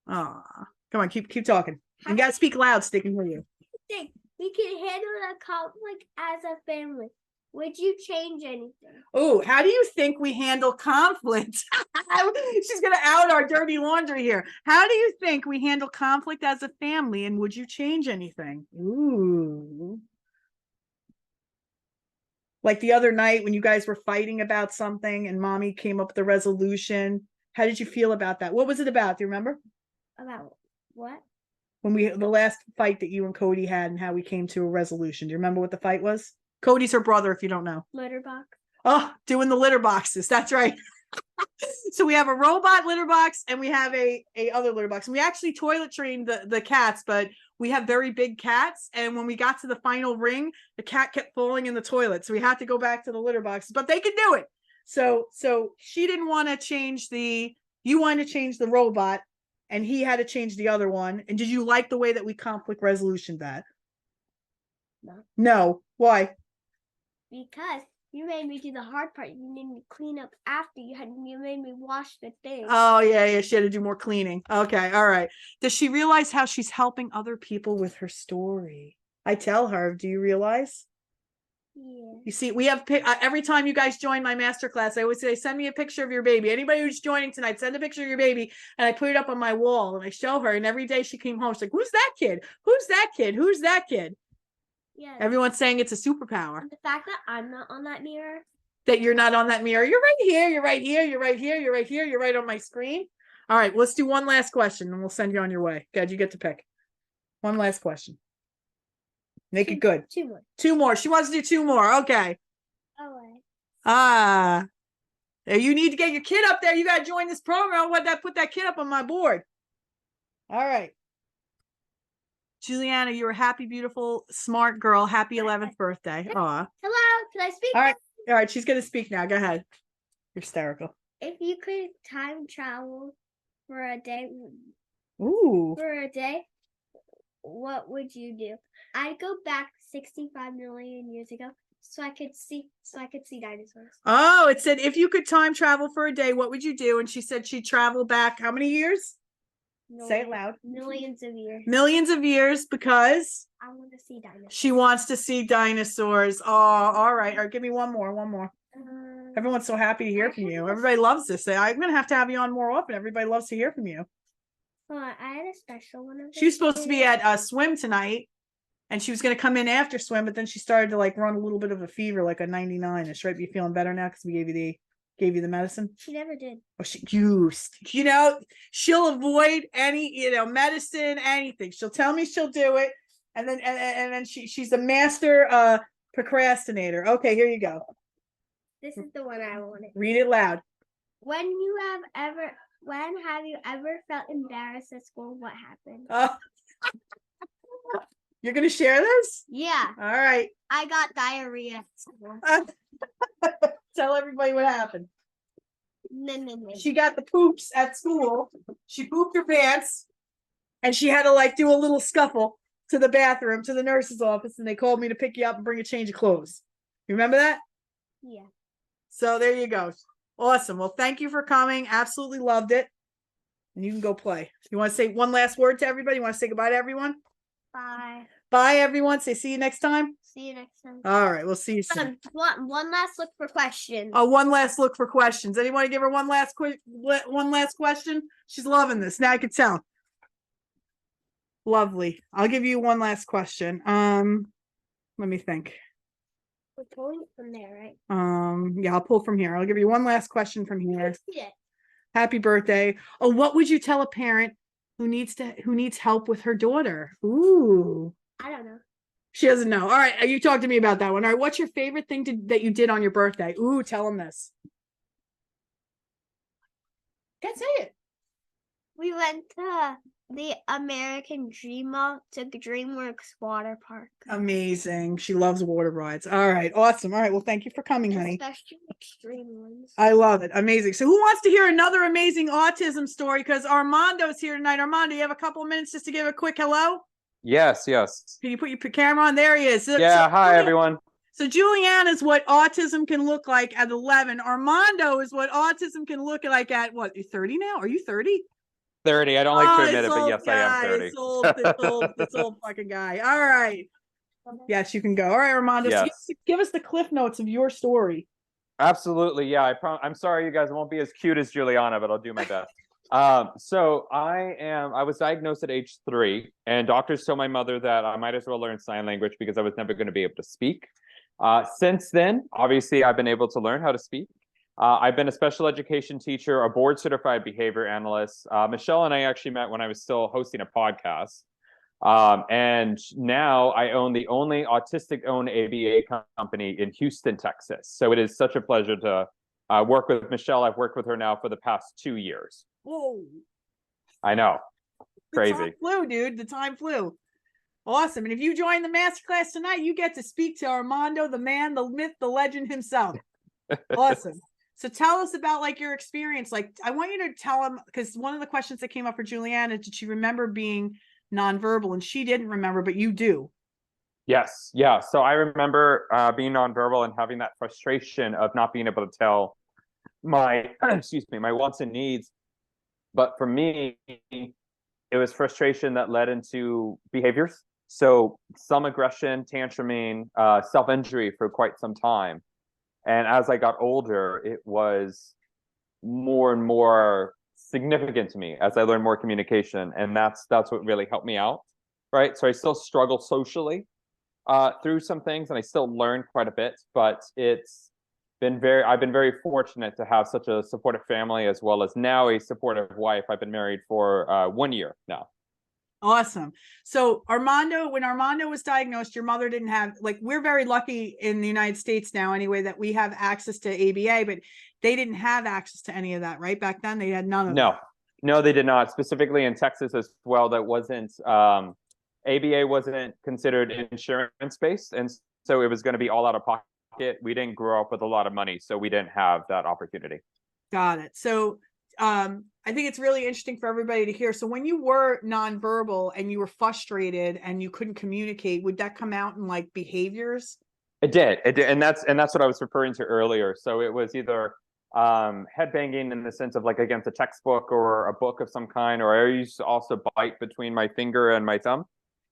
time. Come on, keep talking. You got to speak loud so they can hear you. Think we can handle that conflict as a family. Would you change anything? Oh, how do you think we handle conflict? She's going to out our dirty laundry here. How do you think we handle conflict as a family, and would you change anything? Ooh. Like the other night when you guys were fighting about something and mommy came up with a resolution. How did you feel about that? What was it about? Do you remember? About what? The last fight that you and Cody had and how we came to a resolution. Do you remember what the fight was? Cody's her brother, if you don't know. Litter box. Oh, doing the litter boxes. That's right. So we have a robot litter box and we have a other litter box. And we actually toilet trained the cats, but we have very big cats. And when we got to the final ring, the cat kept falling in the toilet. So we had to go back to the litter boxes, but they could do it. So she didn't want to change you wanted to change the robot and he had to change the other one. And did you like the way that we conflict resolution that? No. No. Why? Because you made me do the hard part. You made me clean up after you made me wash the thing. Oh, yeah. She had to do more cleaning. Okay. All right. Does she realize how she's helping other people with her story? I tell her, do you realize? Yeah. You see, we have every time you guys join my masterclass, I always say, send me a picture of your baby. Anybody who's joining tonight, send a picture of your baby. And I put it up on my wall and I show her. And every day she came home, she's like, who's that kid? Who's that kid? Who's that kid? Yeah. Everyone's saying it's a superpower. And the fact that I'm not on that mirror. That you're not on that mirror. You're right here. You're right here. You're right here. You're right here. You're right on my screen. All right. Let's do one last question and we'll send you on your way. God, you get to pick. One last question. Make it good. 2 more. 2 more. She wants to do 2 more. Okay. Oh. You need to get your kid up there. You got to join this program. Put that kid up on my board. All right. Juliana, you're a happy, beautiful, smart girl. Happy 11th birthday. Aw. Hello. Can I speak? All right. She's going to speak now. Go ahead. You're hysterical. If you could time travel for a day, Ooh. what would you do? I'd go back 65 million years ago so I could see dinosaurs. Oh, it said if you could time travel for a day, what would you do? And she said she'd travel back how many years? Say it loud. Millions of years. Millions of years, because I want to see dinosaurs. she wants to see dinosaurs. Oh, all right. Give me one more. Everyone's so happy to hear from you. Everybody loves this. I'm gonna have to have you on more often. Everybody loves to hear from you. I had a special one. She was supposed to be at swim tonight, and she was gonna come in after swim, but then she started to like run a little bit of a fever, like a 99ish. Right? You feeling better now because we gave you the medicine? She never did. Oh, she used, she'll avoid any, medicine, anything. She'll tell me she'll do it. And then she's a master procrastinator. Okay, here you go. This is the one I wanted. Read it loud. When have you ever felt embarrassed at school? What happened? You're going to share this? Yeah. All right. I got diarrhea at school. Tell everybody what happened. No. She got the poops at school. She pooped her pants, and she had to like do a little scuffle to the bathroom, to the nurse's office, and they called me to pick you up and bring a change of clothes. You remember that? Yeah. So there you go. Awesome. Well, thank you for coming. Absolutely loved it. And you can go play. You want to say one last word to everybody? You want to say goodbye to everyone? Bye. Bye, everyone. Say see you next time. See you next time. All right. We'll see you soon. One last look for questions. Oh, one last look for questions. Anyone give her one last question? She's loving this. Now I can tell. Lovely. I'll give you one last question. Let me think. We're pulling from there, right? Yeah, I'll pull from here. I'll give you one last question from here. Yeah. Happy birthday. Oh, what would you tell a parent who needs help with her daughter? Ooh. I don't know. She doesn't know. All right, you talk to me about that one. All right, what's your favorite thing that you did on your birthday? Ooh, tell them this. Can't say it. We went to the American Dream Mall to DreamWorks Water Park. Amazing. She loves water rides. All right, awesome. All right, well, thank you for coming, honey. Especially extreme ones. I love it. Amazing. So who wants to hear another amazing autism story? Because Armando's here tonight. Armando, you have a couple of minutes just to give a quick hello? Yes. Can you put your camera on? There he is. Hi, everyone. So Juliana is what autism can look like at 11. Armando is what autism can look like at what? You're 30 now? Are you 30? 30. I don't like to admit it, but yes, I am 30. This old fucking guy. All right. Yes, you can go. All right, Armando. Yes. So give us the cliff notes of your story. Absolutely. Yeah, I'm sorry you guys won't be as cute as Juliana, but I'll do my best. So I was diagnosed at age 3, and doctors told my mother that I might as well learn sign language because I was never going to be able to speak. Since then, obviously, I've been able to learn how to speak. I've been a special education teacher, a board certified behavior analyst. Michelle and I actually met when I was still hosting a podcast. And now I own the only autistic owned ABA company in Houston, Texas. So it is such a pleasure to work with Michelle. I've worked with her now for the past 2 years. Whoa. I know. Crazy. The time flew, dude. The time flew. Awesome. And if you join the masterclass tonight, you get to speak to Armando, the man, the myth, the legend himself. Awesome. So tell us about like your experience. Like, I want you to tell him, because one of the questions that came up for Juliana, did she remember being nonverbal? And she didn't remember, but you do. Yes. Yeah. So I remember being nonverbal and having that frustration of not being able to tell my, my wants and needs. But for me, it was frustration that led into behaviors. So some aggression, tantruming, self-injury for quite some time. And as I got older, it was more and more significant to me as I learned more communication. And that's what really helped me out, right? So I still struggle socially through some things, and I still learn quite a bit, but I've been very fortunate to have such a supportive family, as well as now a supportive wife. I've been married for 1 year now. Awesome. So Armando, when Armando was diagnosed, your mother didn't have, like, we're very lucky in the United States now anyway, that we have access to ABA, but they didn't have access to any of that, right? Back then they had none of that. No, they did not. Specifically in Texas as well, that wasn't, ABA wasn't considered insurance based. And so it was going to be all out of pocket. We didn't grow up with a lot of money, so we didn't have that opportunity. Got it. So I think it's really interesting for everybody to hear. So when you were nonverbal and you were frustrated and you couldn't communicate, would that come out in like behaviors? It did. And that's what I was referring to earlier. So it was either headbanging in the sense of like against a textbook or a book of some kind, or I used to also bite between my finger and my thumb.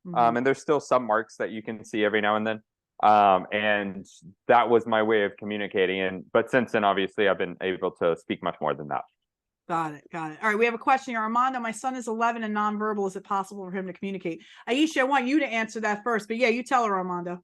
And there's still some marks that you can see every now and then. And that was my way of communicating. But since then, obviously, I've been able to speak much more than that. Got it. Got it. All right. We have a question here. Armando, my son is 11 and nonverbal. Is it possible for him to communicate? Aisha, I want you to answer that first. But yeah, you tell her, Armando.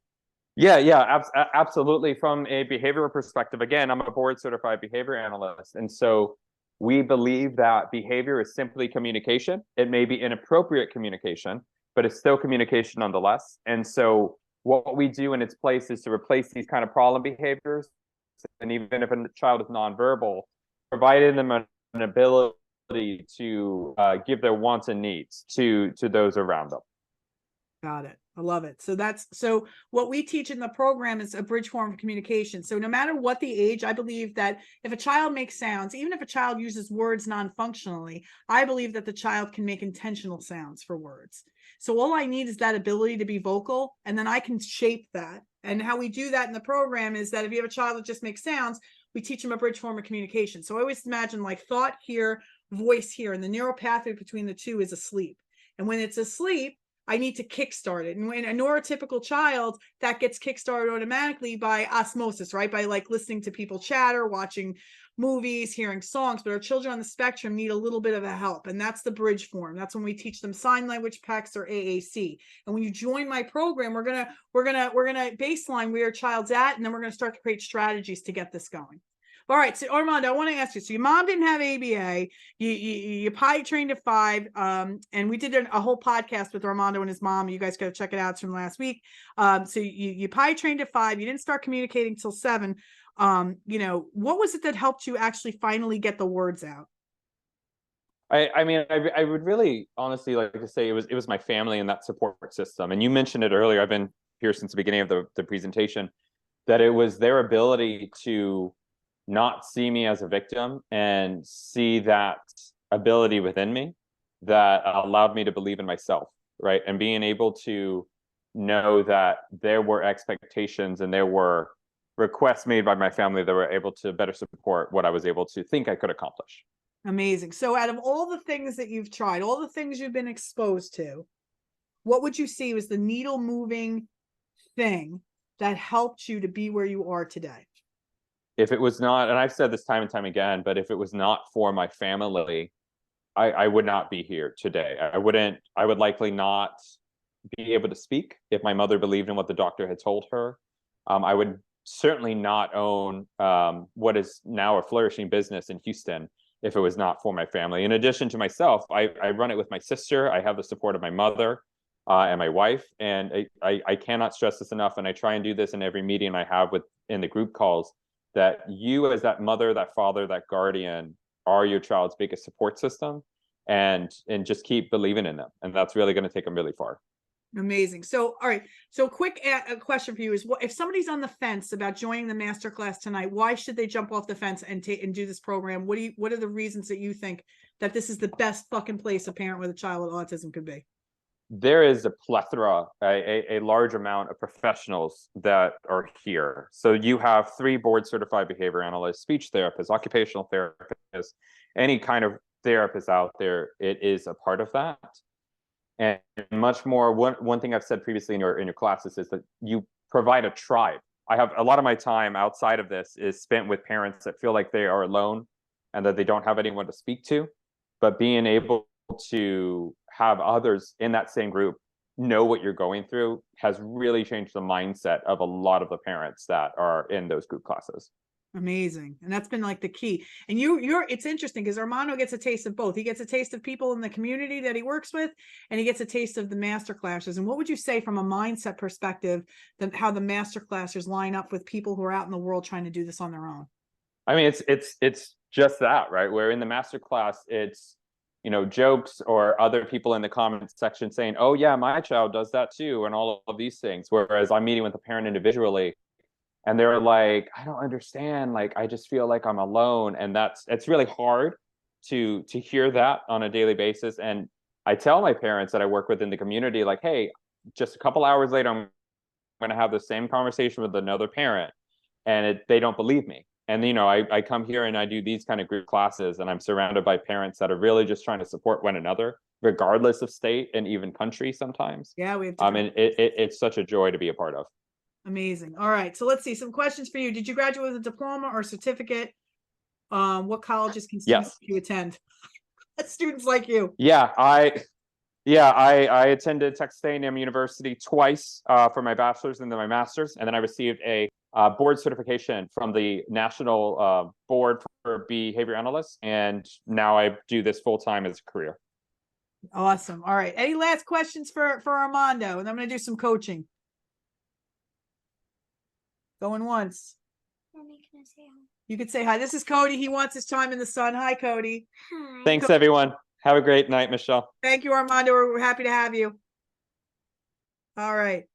Yeah, absolutely. From a behavioral perspective, again, I'm a board certified behavior analyst. And so we believe that behavior is simply communication. It may be inappropriate communication, but it's still communication nonetheless. And so what we do in its place is to replace these kind of problem behaviors. And even if a child is nonverbal, providing them an ability to give their wants and needs to those around them. Got it. I love it. So what we teach in the program is a bridge form of communication. So no matter what the age, I believe that if a child makes sounds, even if a child uses words non-functionally, I believe that the child can make intentional sounds for words. So all I need is that ability to be vocal, and then I can shape that. And how we do that in the program is that if you have a child that just makes sounds, we teach them a bridge form of communication. So I always imagine like thought here, voice here, and the neural pathway between the two is asleep. And when it's asleep, I need to kickstart it. And when a neurotypical child, that gets kickstarted automatically by osmosis, right? By like listening to people chatter, watching movies, hearing songs. But our children on the spectrum need a little bit of a help. And that's the bridge form. That's when we teach them sign language, PECS, or AAC. And when you join my program, we're gonna baseline where your child's at, and then we're gonna start to create strategies to get this going. All right, so Armando, I want to ask you. So your mom didn't have ABA. You potty trained at 5, and we did a whole podcast with Armando and his mom. You guys got to check it out. It's from last week. So you potty trained at 5. You didn't start communicating till 7. What was it that helped you actually finally get the words out? I mean, I would really honestly like to say it was my family and that support system. And you mentioned it earlier. I've been here since the beginning of the presentation, that it was their ability to not see me as a victim and see that ability within me that allowed me to believe in myself, right? And being able to know that there were expectations and there were requests made by my family that were able to better support what I was able to think I could accomplish. Amazing. So out of all the things that you've tried, all the things you've been exposed to, what would you see was the needle moving thing that helped you to be where you are today? If it was not, and I've said this time and time again, but if it was not for my family, I would not be here today. I would likely not be able to speak if my mother believed in what the doctor had told her. I would certainly not own what is now a flourishing business in Houston if it was not for my family. In addition to myself, I run it with my sister. I have the support of my mother and my wife. And I cannot stress this enough. And I try and do this in every meeting I have in the group calls, that you as that mother, that father, that guardian are your child's biggest support system, and just keep believing in them. And that's really going to take them really far. Amazing. So, all right. So quick question for you is, if somebody's on the fence about joining the masterclass tonight, why should they jump off the fence and do this program? What are the reasons that you think that this is the best fucking place a parent with a child with autism could be? There is a plethora, a large amount of professionals that are here. So you have 3 board certified behavior analysts, speech therapists, occupational therapists, any kind of therapist out there. It is a part of that. And much more, one thing I've said previously in your classes is that you provide a tribe. I have a lot of my time outside of this is spent with parents that feel like they are alone and that they don't have anyone to speak to, but being able to have others in that same group know what you're going through has really changed the mindset of a lot of the parents that are in those group classes. Amazing. And that's been like the key. And it's interesting because Armando gets a taste of both. He gets a taste of people in the community that he works with, and he gets a taste of the master classes. And what would you say from a mindset perspective, how the master classes line up with people who are out in the world trying to do this on their own? I mean, it's just that, right? Where in the master class, it's, jokes or other people in the comment section saying, oh yeah, my child does that too, and all of these things. Whereas I'm meeting with the parent individually And they're like, I don't understand. Like, I just feel like I'm alone. And it's really hard to hear that on a daily basis. And I tell my parents that I work with in the community, like, hey, just a couple hours later, I'm going to have the same conversation with another parent, and they don't believe me. And, you know, I come here and I do these kind of group classes, and I'm surrounded by parents that are really just trying to support one another, regardless of state and even country sometimes. Yeah, we have and it's such a joy to be a part of. Amazing. All right, so let's see some questions for you. Did you graduate with a diploma or certificate? What colleges can students you attend? Students like you. Yeah, I attended Texas A&M University twice for my bachelor's and then my master's, and then I received a board certification from the National Board for Behavior Analysts, and now I do this full time as a career. Awesome. All right. Any last questions for Armando? And I'm going to do some coaching. Going once. You could say hi. This is Cody. He wants his time in the sun. Hi, Cody. Hi. Thanks, everyone. Have a great night, Michelle. Thank you, Armando. We're happy to have you. All right.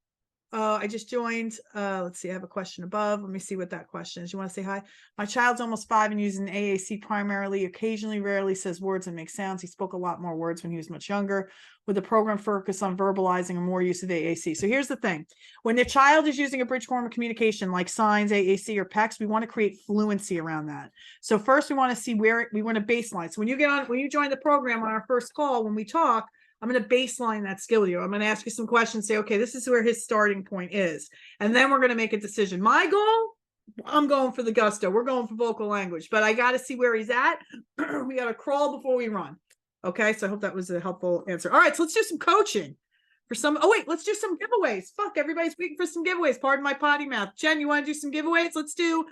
I just joined. Let's see. I have a question above. Let me see what that question is. You want to say hi? My child's almost 5 and using AAC primarily, occasionally, rarely says words and makes sounds. He spoke a lot more words when he was much younger. With the program focus on verbalizing and more use of AAC. So here's the thing. When the child is using a bridge form of communication like signs, AAC, or PECS, we want to create fluency around that. So first we want to see where we want to baseline. So when you join the program on our first call, when we talk, I'm going to baseline that skill with you. I'm going to ask you some questions, say, okay, this is where his starting point is. And then we're going to make a decision. My goal, I'm going for the gusto. We're going for vocal language, but I got to see where he's at. We got to crawl before we run. Okay. So I hope that was a helpful answer. All right. So let's do some coaching for some. Oh, wait, let's do some giveaways. Fuck, everybody's waiting for some giveaways. Pardon my potty mouth. Jen, you want to do some giveaways? Let's do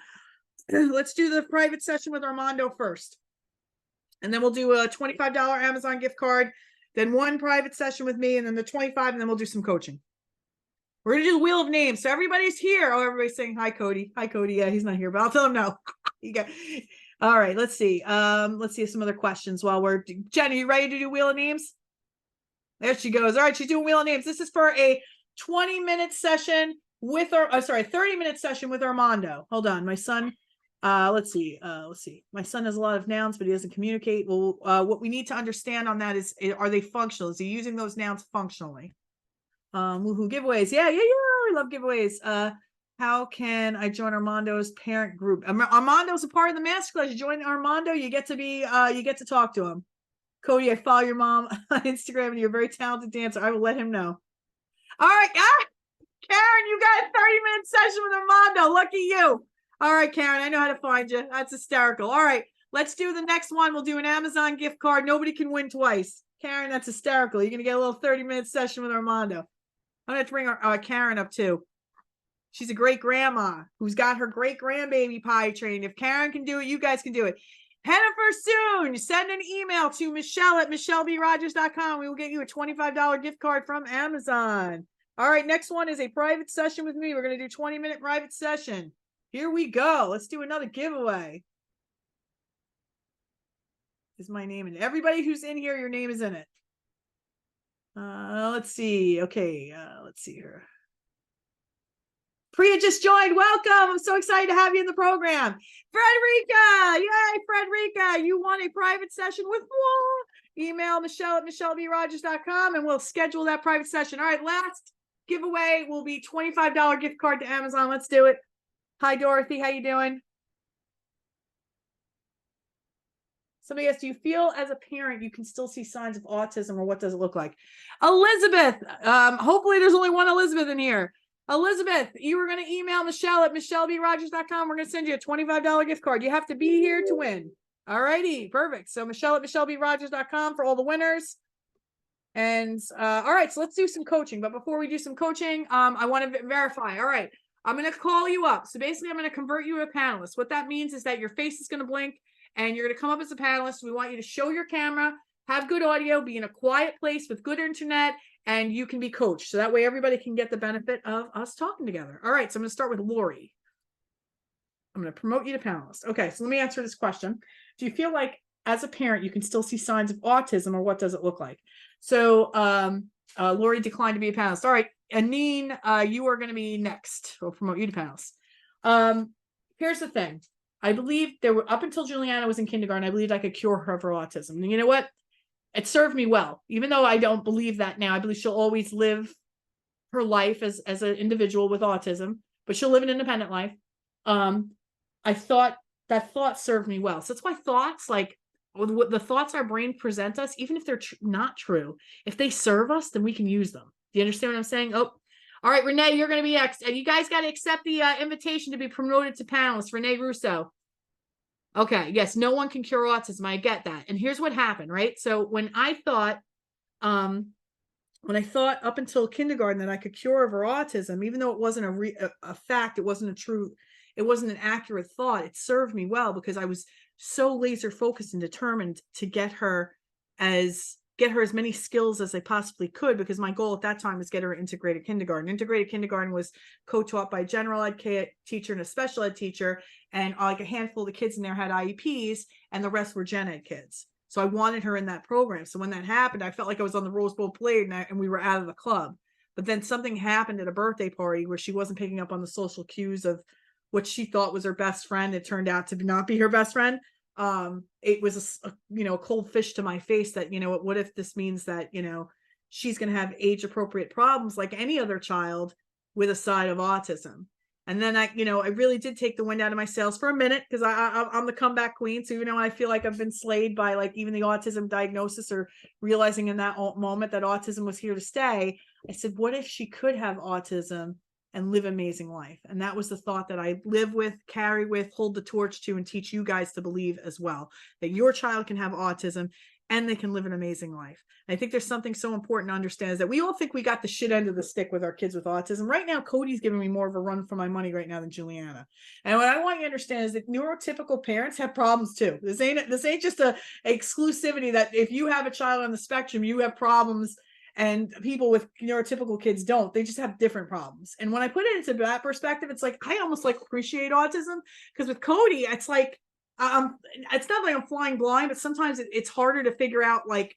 the private session with Armando first. And then we'll do a $25 Amazon gift card. Then one private session with me, and then the 25, and then we'll do some coaching. We're going to do the wheel of names. So everybody's here. Oh, everybody's saying hi, Cody. Hi, Cody. Yeah, he's not here, but I'll tell him no. All right, let's see. Let's see some other questions while we're Jen, are you ready to do wheel of names? There she goes. All right, she's doing wheel of names. This is for a 20-minute session with 30-minute session with Armando. Hold on, my son. Let's see. My son has a lot of nouns, but he doesn't communicate. Well, what we need to understand on that is, are they functional? Is he using those nouns functionally? Woohoo, giveaways. Yeah. We love giveaways. How can I join Armando's parent group? Armando's a part of the masterclass. You join Armando, you get to talk to him. Cody, I follow your mom on Instagram and you're a very talented dancer. I will let him know. All right. Karen, you got a 30-minute session with Armando. Lucky you. All right, Karen, I know how to find you. That's hysterical. All right, let's do the next one. We'll do an Amazon gift card. Nobody can win twice. Karen, that's hysterical. You're going to get a little 30-minute session with Armando. I'm going to bring Karen up too. She's a great grandma who's got her great grandbaby potty trained. If Karen can do it, you guys can do it. Hennifer soon. Send an email to Michelle@michellebrodgers.com. We will get you a $25 gift card from Amazon. All right, next one is a private session with me. We're going to do 20-minute private session. Here we go. Let's do another giveaway. Is my name in it? Everybody who's in here, your name is in it. Let's see. Okay, let's see here. Priya just joined. Welcome. I'm so excited to have you in the program. Frederica. Yay, Frederica. You want a private session with me? Email Michelle@michellebrodgers.com and we'll schedule that private session. All right, last giveaway will be $25 gift card to Amazon. Let's do it. Hi, Dorothy. How you doing? Somebody asked, do you feel as a parent you can still see signs of autism, or what does it look like? Elizabeth, hopefully there's only one Elizabeth in here. Elizabeth, you were going to email Michelle@michellebrodgers.com. We're going to send you a $25 gift card. You have to be here to win. All righty, perfect. So Michelle@michellebrodgers.com for all the winners. And all right, so let's do some coaching. But before we do some coaching, I want to verify. All right, I'm going to call you up. So basically, I'm going to convert you to a panelist. What that means is that your face is going to blink and you're going to come up as a panelist. We want you to show your camera, have good audio, be in a quiet place with good internet, and you can be coached. So that way everybody can get the benefit of us talking together. All right, so I'm going to start with Lori. I'm going to promote you to panelist. Okay, so let me answer this question. Do you feel like as a parent you can still see signs of autism, or what does it look like? So Lori declined to be a panelist. All right, Anine, you are going to be next. We'll promote you to panelist. Here's the thing. I believe there were, up until Juliana was in kindergarten, I believed I could cure her of her autism. And you know what? It served me well. Even though I don't believe that now, I believe she'll always live her life as an individual with autism, but she'll live an independent life. I thought that thought served me well. So that's why thoughts, like the thoughts our brain present us, even if they're not true, if they serve us, then we can use them. Do you understand what I'm saying? Oh, all right, Renee, you're going to be, you guys got to accept the invitation to be promoted to panelist. Renee Russo. Okay, yes, no one can cure autism. I get that. And here's what happened, right? So when I thought up until kindergarten that I could cure her autism, even though it wasn't a fact, it wasn't a true, it wasn't an accurate thought, it served me well because I was so laser focused and determined to get her as many skills as I possibly could, because my goal at that time was get her integrated kindergarten. Integrated kindergarten was co-taught by a general ed teacher and a special ed teacher, and like a handful of the kids in there had IEPs, and the rest were gen ed kids. So I wanted her in that program. So when that happened, I felt like I was on the Rose Bowl parade, and we were out of the club. But then something happened at a birthday party where she wasn't picking up on the social cues of what she thought was her best friend. It turned out to not be her best friend. It was a cold fish to my face that, what if this means that, she's going to have age appropriate problems like any other child with a side of autism. And then I really did take the wind out of my sails for a minute, because I'm the comeback queen. So, I feel like I've been slayed by like even the autism diagnosis, or realizing in that moment that autism was here to stay. I said, what if she could have autism and live an amazing life? And that was the thought that I live with, carry with, hold the torch to, and teach you guys to believe as well, that your child can have autism and they can live an amazing life. And I think there's something so important to understand, is that we all think we got the shit end of the stick with our kids with autism. Right now, Cody's giving me more of a run for my money right now than Juliana. And what I want you to understand is that neurotypical parents have problems too. This ain't just a exclusivity that if you have a child on the spectrum, you have problems, and people with neurotypical kids don't. They just have different problems. And when I put it into that perspective, it's like I almost like appreciate autism, because with Cody, it's like it's not like I'm flying blind, but sometimes it's harder to figure out like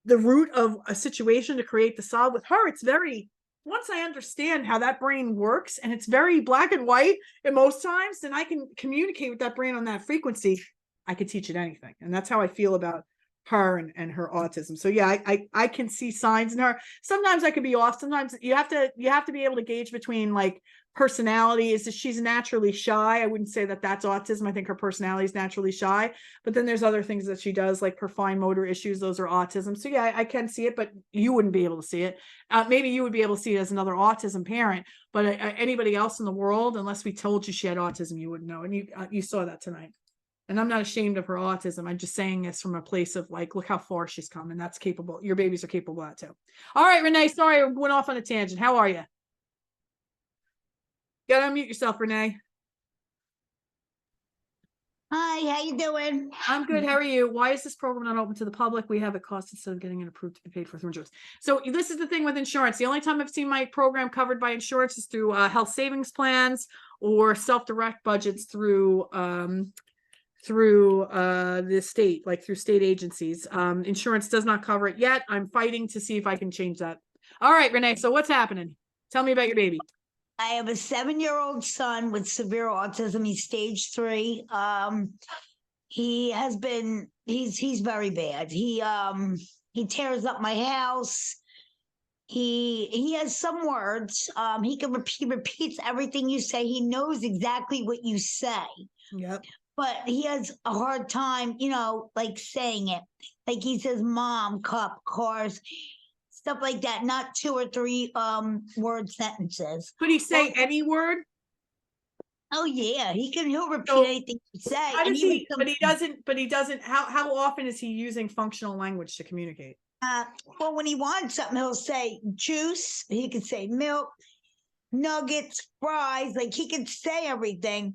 the root of a situation to create the solve. With her, it's very, once I understand how that brain works, and it's very black and white at most times, then I can communicate with that brain on that frequency. I could teach it anything. And that's how I feel about her and her autism. So yeah, I can see signs in her. Sometimes I could be off. Sometimes you have to be able to gauge between like personality. Is that she's naturally shy. I wouldn't say that that's autism. I think her personality is naturally shy, but then there's other things that she does, like her fine motor issues. Those are autism. So yeah, I can see it, but you wouldn't be able to see it. Maybe you would be able to see it as another autism parent, but anybody else in the world, unless we told you she had autism, you wouldn't know. And you saw that tonight. And I'm not ashamed of her autism. I'm just saying this from a place of like, look how far she's come, and that's capable. Your babies are capable of that too. All right, Renee, sorry, I went off on a tangent. How are you? You gotta unmute yourself, Renee. Hi, how you doing? I'm good. How are you? Why is this program not open to the public? We have a cost instead of getting it approved to be paid for through insurance. So this is the thing with insurance. The only time I've seen my program covered by insurance is through health savings plans or self-direct budgets through the state, like through state agencies. Insurance does not cover it yet. I'm fighting to see if I can change that. All right, Renee, so what's happening? Tell me about your baby. I have a 7-year-old son with severe autism. He's stage 3. He's very bad. He tears up my house. He has some words. He repeats everything you say. He knows exactly what you say. Yep. But he has a hard time, like saying it. Like he says, mom, cup, cars, stuff like that. Not 2 or 3 word sentences. Could he say any word? Oh yeah, he'll repeat anything you say. How does he? But he doesn't. How often is he using functional language to communicate? Well, when he wants something, he'll say juice. He could say milk, nuggets, fries. Like he can say everything.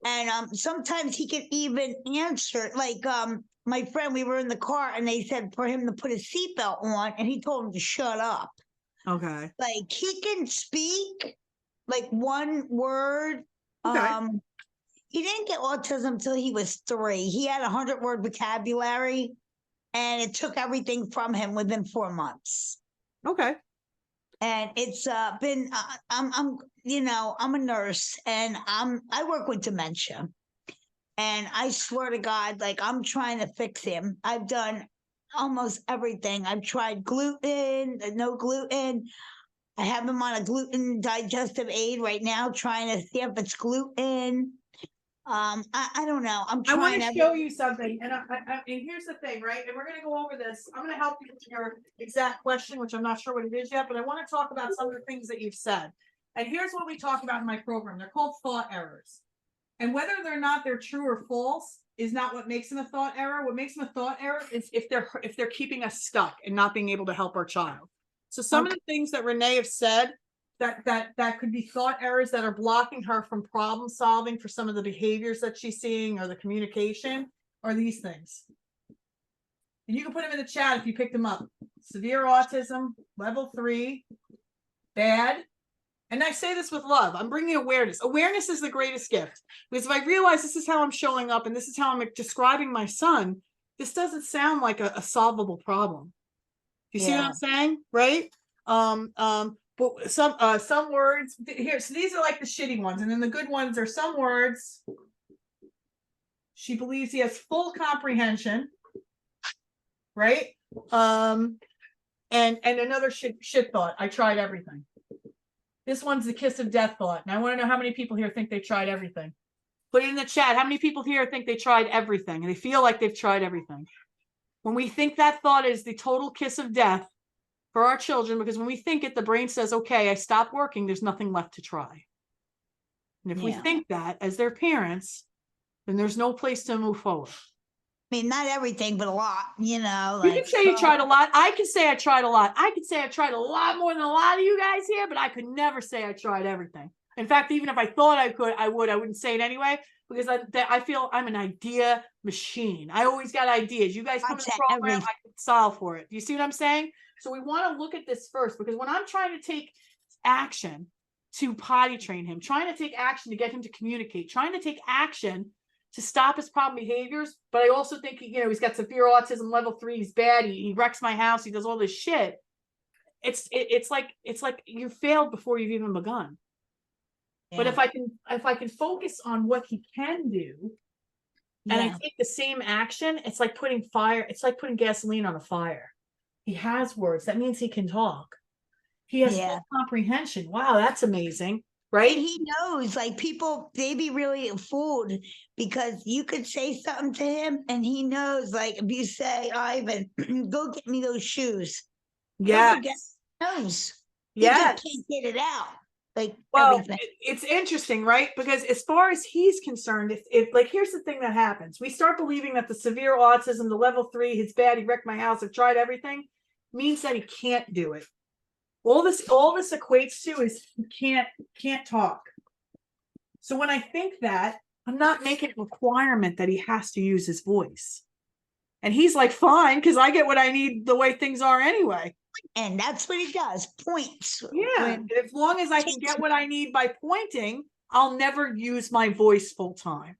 And sometimes he can even answer, like my friend, we were in the car and they said for him to put his seatbelt on, and he told him to shut up. Okay. Like he can speak like one word. Okay. He didn't get autism until he was 3. He had 100-word vocabulary, and it took everything from him within 4 months. Okay. And it's been I'm you know, I'm a nurse and I work with dementia. And I swear to God, like I'm trying to fix him. I've done almost everything. I've tried gluten, no gluten. I have him on a gluten digestive aid right now, trying to see if it's gluten. I don't know. I'm I want trying to every- show you something, and and here's the thing, right? And we're going to go over this. I'm going to help you with your exact question, which I'm not sure what it is yet, but I want to talk about some of the things that you've said. And here's what we talk about in my program. They're called thought errors. And whether or not they're true or false is not what makes them a thought error. What makes them a thought error is if they're keeping us stuck and not being able to help our child. So some of the things that Renee have said that could be thought errors that are blocking her from problem solving for some of the behaviors that she's seeing or the communication are these things. And you can put them in the chat if you picked them up. Severe autism, level 3, bad. And I say this with love. I'm bringing awareness. Awareness is the greatest gift. Because if I realize this is how I'm showing up and this is how I'm describing my son, this doesn't sound like a solvable problem. You see what I'm saying? Right? But some words here, so these are like the shitty ones, and then the good ones are some words. She believes he has full comprehension, right? And another shit thought. I tried everything. This one's the kiss of death thought. And I want to know how many people here think they tried everything. Put it in the chat. How many people here think they tried everything and they feel like they've tried everything? When we think that thought is the total kiss of death for our children, because when we think it, the brain says, okay, I stopped working. There's nothing left to try. And if we think that as their parents, then there's no place to move forward. I mean, not everything, but a lot, you know. You can say you tried a lot. I can say I tried a lot. I could say I tried a lot more than a lot of you guys here, but I could never say I tried everything. In fact, even if I thought I could, I wouldn't say it anyway, because I feel I'm an idea machine. I always got ideas. You guys come to the program, I can solve for it. Do you see what I'm saying? So we want to look at this first, because when I'm trying to take action to potty train him, trying to take action to get him to communicate, trying to take action to stop his problem behaviors, but I also think, you know, he's got severe autism level 3, he's bad, he wrecks my house, he does all this shit. It's like you failed before you've even begun. Yeah. But if I can focus on what he can do, and I take the same action, it's like putting gasoline on a fire. He has words. That means he can talk. He has full comprehension. Wow, that's amazing. Right? And he knows, like, people, they be really fooled because you could say something to him and he knows, like, if you say, Ivan, go get me those shoes. Yes. Knows. Yes. He just can't get it out. Like, well, everything. It's interesting, right? Because as far as he's concerned, if like, here's the thing that happens. We start believing that the severe autism, the level 3, his bad, he wrecked my house, I've tried everything, means that he can't do it. All this equates to is he can't talk. So when I think that, I'm not making a requirement that he has to use his voice. And he's like, fine, because I get what I need the way things are anyway. And that's what he does, points. Yeah, as long as I can get what I need by pointing, I'll never use my voice full time.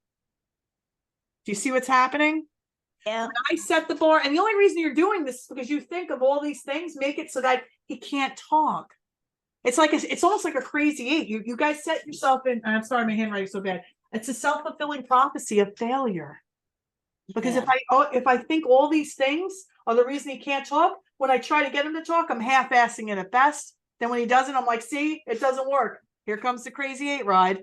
Do you see what's happening? Yeah. When I set the bar, and the only reason you're doing this is because you think of all these things, make it so that he can't talk. It's like it's almost like a crazy 8. You guys set yourself in. I'm sorry, my handwriting's so bad. It's a self-fulfilling prophecy of failure. Because if I think all these things are the reason he can't talk, when I try to get him to talk, I'm half-assing it at best. Then when he doesn't, I'm like, see, it doesn't work. Here comes the crazy 8 ride.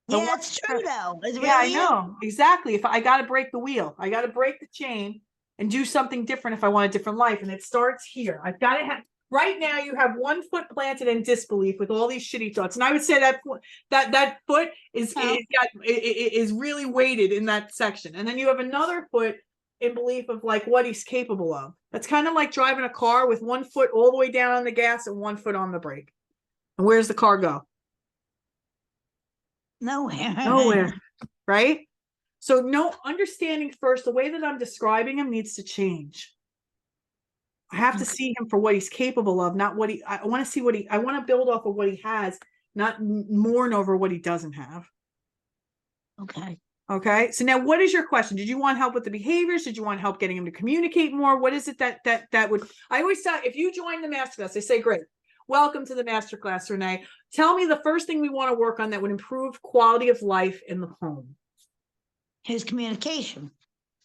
Yeah, that's true though. Yeah, I know. Exactly. If I got to break the wheel, I got to break the chain and do something different if I want a different life. And it starts here. I've got to have, right now you have one foot planted in disbelief with all these shitty thoughts. And I would say that foot is really weighted in that section. And then you have another foot in belief of like what he's capable of. That's kind of like driving a car with one foot all the way down on the gas and one foot on the brake. And where's the car go? Nowhere. Right? So no, understanding first, the way that I'm describing him needs to change. I have to see him for what he's capable of, not what I want to see I want to build off of what he has, not mourn over what he doesn't have. Okay. So now what is your question? Did you want help with the behaviors? Did you want help getting him to communicate more? What is it that would, I always say, if you join the masterclass, they say, great. Welcome to the masterclass, Renee. Tell me the first thing we want to work on that would improve quality of life in the home. His communication.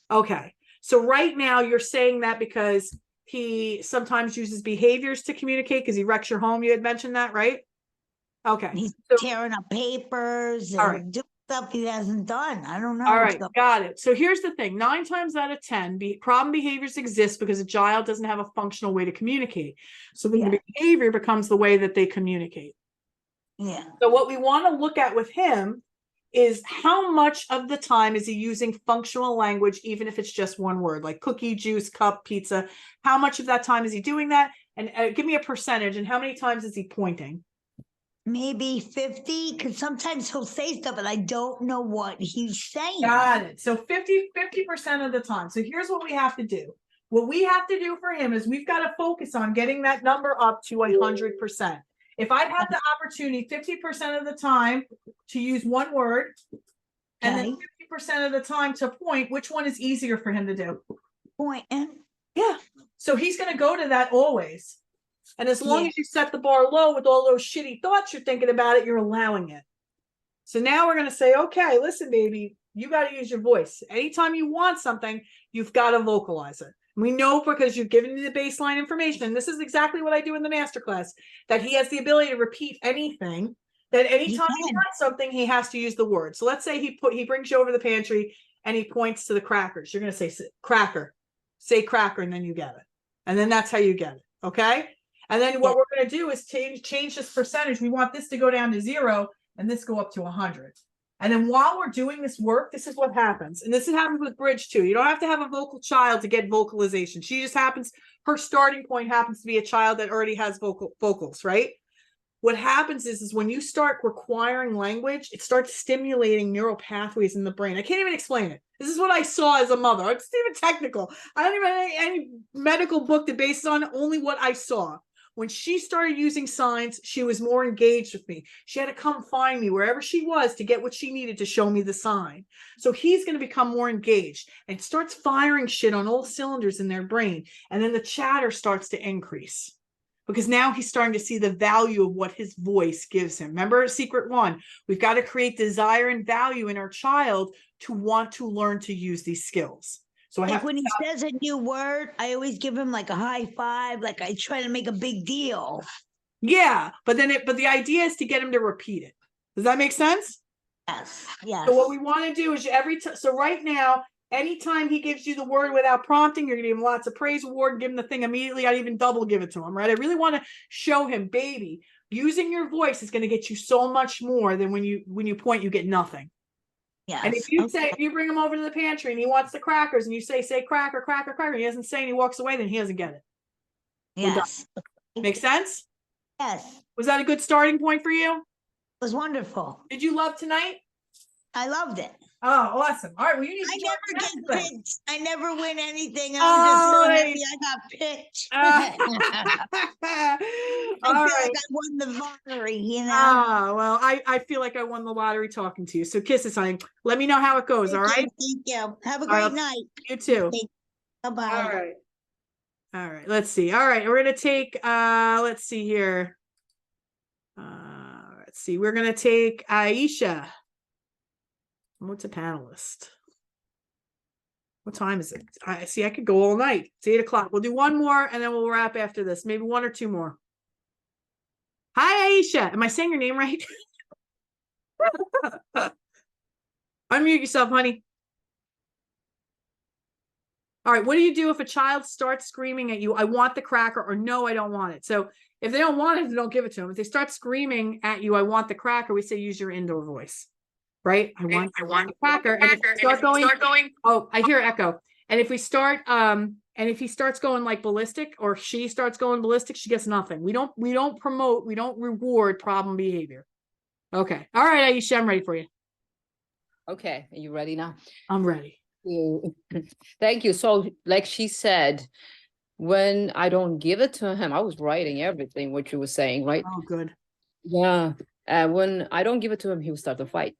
Okay. So right now you're saying that because he sometimes uses behaviors to communicate because he wrecks your home. You had mentioned that, right? Okay. He's tearing up papers All and right. doing stuff he hasn't done. I don't know. All right, got it. So here's the thing. 9 times out of 10, problem behaviors exist because a child doesn't have a functional way to communicate. So the behavior becomes the way that they communicate. Yeah. So what we want to look at with him is how much of the time is he using functional language, even if it's just one word, like cookie, juice, cup, pizza. How much of that time is he doing that? And give me a percentage. And how many times is he pointing? Maybe 50, because sometimes he'll say stuff and I don't know what he's saying. Got it. So 50% of the time. So here's what we have to do. What we have to do for him is we've got to focus on getting that number up to 100%. If I have the opportunity 50% of the time to use one word, and then 50% of the time to point, which one is easier for him to do? Point. Yeah. So he's going to go to that always. And as long as you set the bar low with all those shitty thoughts you're thinking about it, you're allowing it. So now we're going to say, okay, listen, baby, you got to use your voice. Anytime you want something, you've got to vocalize it. We know because you've given me the baseline information, and this is exactly what I do in the masterclass, that he has the ability to repeat anything, that anytime he wants something, he has to use the word. So let's say he brings you over the pantry and he points to the crackers. You're going to say cracker, say cracker, and then you get it. And then that's how you get it. Okay. And then what we're going to do is change this percentage. We want this to go down to 0 and this go up to 100. And then while we're doing this work, this is what happens. And this happens with Bridge too. You don't have to have a vocal child to get vocalization. She just happens, her starting point happens to be a child that already has vocals, right? What happens is when you start requiring language, it starts stimulating neural pathways in the brain. I can't even explain it. This is what I saw as a mother. It's even technical. I don't even have any medical book to base it on, only what I saw. When she started using signs, she was more engaged with me. She had to come find me wherever she was to get what she needed to show me the sign. So he's going to become more engaged and starts firing shit on all cylinders in their brain. And then the chatter starts to increase because now he's starting to see the value of what his voice gives him. Remember, secret 1, we've got to create desire and value in our child to want to learn to use these skills. So I have when he says a new word, I always give him like a high five, like I try to make a big deal. Yeah, but the idea is to get him to repeat it. Does that make sense? Yes. Yes. So what we want to do is so right now, anytime he gives you the word without prompting, you're gonna give him lots of praise award and give him the thing immediately. I'd even double give it to him, right? I really want to show him, baby, using your voice is going to get you so much more than when you point, you get nothing. Yes. And if you say, if you bring him over to the pantry and he wants the crackers and you say cracker, cracker, cracker, and he doesn't say and he walks away, then he doesn't get it. Yes. Make sense? Yes. Was that a good starting point for you? It was wonderful. Did you love tonight? I loved it. Oh, awesome. All right. Well, you need to I never get picked. I never win anything. I'm Oh, just so happy I got picked. I feel like I won the lottery, you know. Oh, well, I feel like I won the lottery talking to you. So kisses, honey. Let me know how it goes. All right. Thank you. Have a great night. You too. Bye-bye. All right. All right. Let's see. All right. We're going to take, let's see here. Let's see. We're going to take Aisha. What's a panelist? What time is it? I see. I could go all night. It's 8 o'clock. We'll do one more and then we'll wrap after this. Maybe 1 or 2 more. Hi, Aisha. Am I saying your name right? Unmute yourself, honey. All right. What do you do if a child starts screaming at you? I want the cracker, or no, I don't want it. So if they don't want it, don't give it to them. If they start screaming at you, I want the cracker, we say use your indoor voice. Right? I want the cracker. And if you start going, oh, I hear echo. And if we start, and if he starts going like ballistic or she starts going ballistic, she gets nothing. We don't promote, we don't reward problem behavior. Okay. All right, Aisha, I'm ready for you. Okay. Are you ready now? I'm ready. Thank you. So like she said, when I don't give it to him, I was writing everything, what you were saying, right? Oh, good. Yeah. When I don't give it to him, he will start to fight.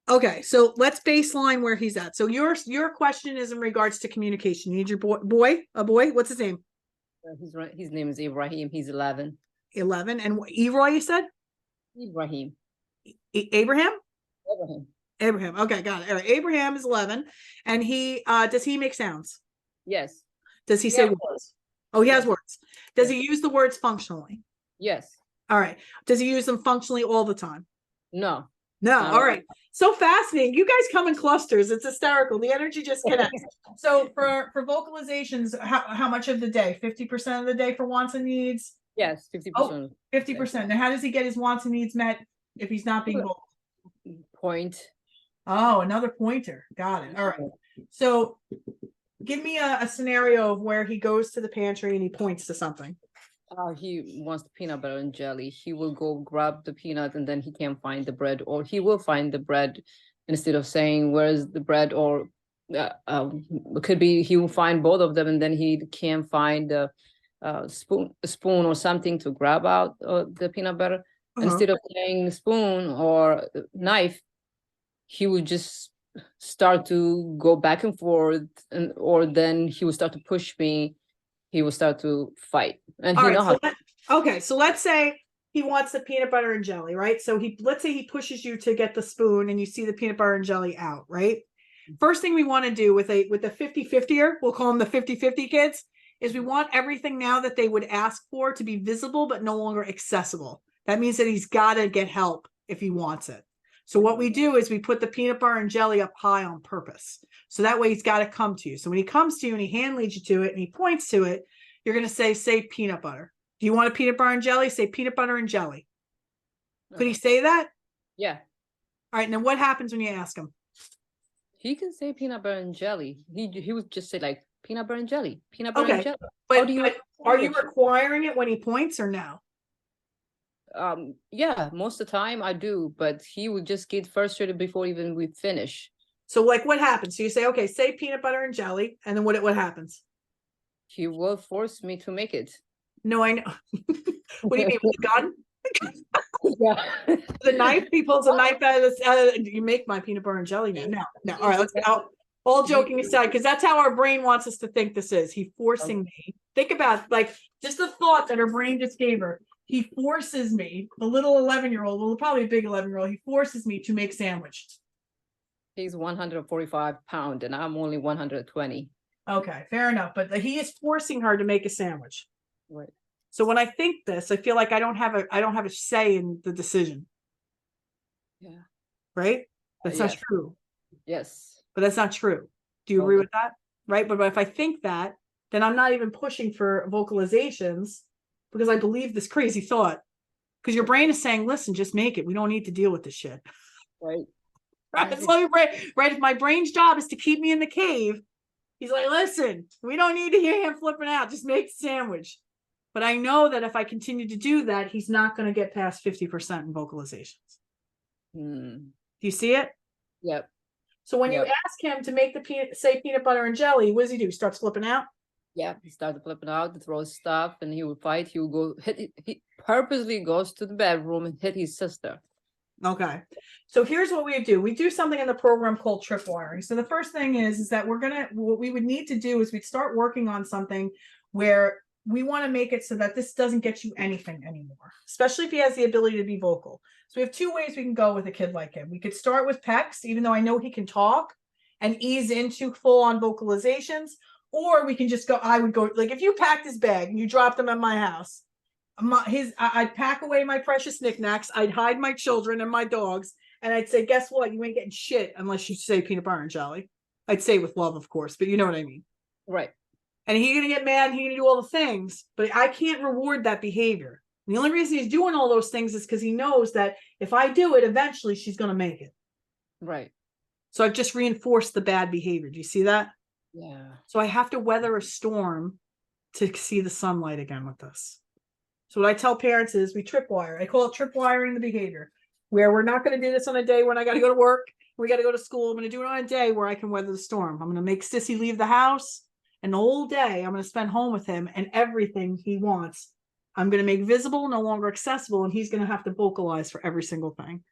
Okay, so let's baseline where he's at. So your question is in regards to communication. You need your boy. What's his name? His name is Ibrahim. He's 11. 11. And Eroy, you said? Ibrahim. Abraham? Ibrahim. Abraham. Okay, got it. All right. Abraham is 11. And he, does he make sounds? Yes. Does he say words? Oh, he has words. Does he use the words functionally? Yes. All right. Does he use them functionally all the time? No. No. All right. So fascinating. You guys come in clusters. It's hysterical. The energy just connects. So for vocalizations, how much of the day? 50% of the day for wants and needs? Yes, 50%. Oh, 50%. Now, how does he get his wants and needs met if he's not being vocal? Point. Oh, another pointer. Got it. All right. So give me a scenario of where he goes to the pantry and he points to something. He wants the peanut butter and jelly. He will go grab the peanut and then he can't find the bread, or he will find the bread instead of saying where's the bread, or it could be he will find both of them and then he can't find the spoon or something to grab out the peanut butter. Instead of saying spoon or knife, he would just start to go back and forth, or then he would start to push me. He will start to fight. And All he right, know how. okay, so let's say he wants the peanut butter and jelly, right? So let's say he pushes you to get the spoon and you see the peanut butter and jelly out, right? First thing we want to do with the 50-50er, we'll call them the 50-50 kids, is we want everything now that they would ask for to be visible but no longer accessible. That means that he's got to get help if he wants it. So what we do is we put the peanut butter and jelly up high on purpose. So that way he's got to come to you. So when he comes to you and he hand leads you to it and he points to it, you're going to say peanut butter. Do you want a peanut butter and jelly? Say peanut butter and jelly. Could he say that? Yeah. All right. And then what happens when you ask him? He can say peanut butter and jelly. He would just say like peanut butter and jelly, peanut butter and jelly. But are you requiring it when he points or no? Yeah, most of the time I do, but he would just get frustrated before even we finish. So like what happens? So you say, okay, say peanut butter and jelly, and then what happens? He will force me to make it. No, I know. What do you mean, with a gun? Yeah. The knife, he pulls a knife out of you make my peanut butter and jelly now. No. All right, let's go. All joking aside, because that's how our brain wants us to think this is. He forcing me. Think about like just the thought that her brain just gave her. He forces me, the little 11-year-old, well, probably a big 11-year-old, he forces me to make sandwich. He's 145 pounds and I'm only 120. Okay, fair enough. But he is forcing her to make a sandwich. Right. So when I think this, I feel like I don't have a say in the decision. Yeah. Right? That's not true. Yes. But that's not true. Do you agree with that? Right? But if I think that, then I'm not even pushing for vocalizations because I believe this crazy thought. Because your brain is saying, listen, just make it. We don't need to deal with this shit. Right. Right. If my brain's job is to keep me in the cave, he's like, listen, we don't need to hear him flipping out. Just make the sandwich. But I know that if I continue to do that, he's not going to get past 50% in vocalizations. Do you see it? Yep. So when you ask him to make the peanut butter and jelly, what does he do? He starts flipping out? Yeah, he started flipping out, to throw stuff, and he would fight. He would go he purposely goes to the bedroom and hit his sister. Okay. So here's what we do. We do something in the program called tripwiring. So the first thing is that what we would need to do is we'd start working on something where we want to make it so that this doesn't get you anything anymore, especially if he has the ability to be vocal. So we have two ways we can go with a kid like him. We could start with PECs, even though I know he can talk, and ease into full-on vocalizations, or we can just go, I would go, like if you packed his bag and you dropped him at my house, I'd pack away my precious knickknacks, I'd hide my children and my dogs, and I'd say, guess what? You ain't getting shit unless you say peanut butter and jelly. I'd say with love, of course, but you know what I mean. Right. And he's going to get mad, he's going to do all the things, but I can't reward that behavior. And the only reason he's doing all those things is because he knows that if I do it, eventually she's going to make it. Right. So I've just reinforced the bad behavior. Do you see that? Yeah. So I have to weather a storm to see the sunlight again with this. So what I tell parents is we tripwire. I call it tripwiring the behavior, where we're not going to do this on a day when I got to go to work. We got to go to school. I'm going to do it on a day where I can weather the storm. I'm going to make Sissy leave the house. And the whole day I'm going to spend home with him, and everything he wants, I'm going to make visible, no longer accessible. And he's going to have to vocalize for every single thing.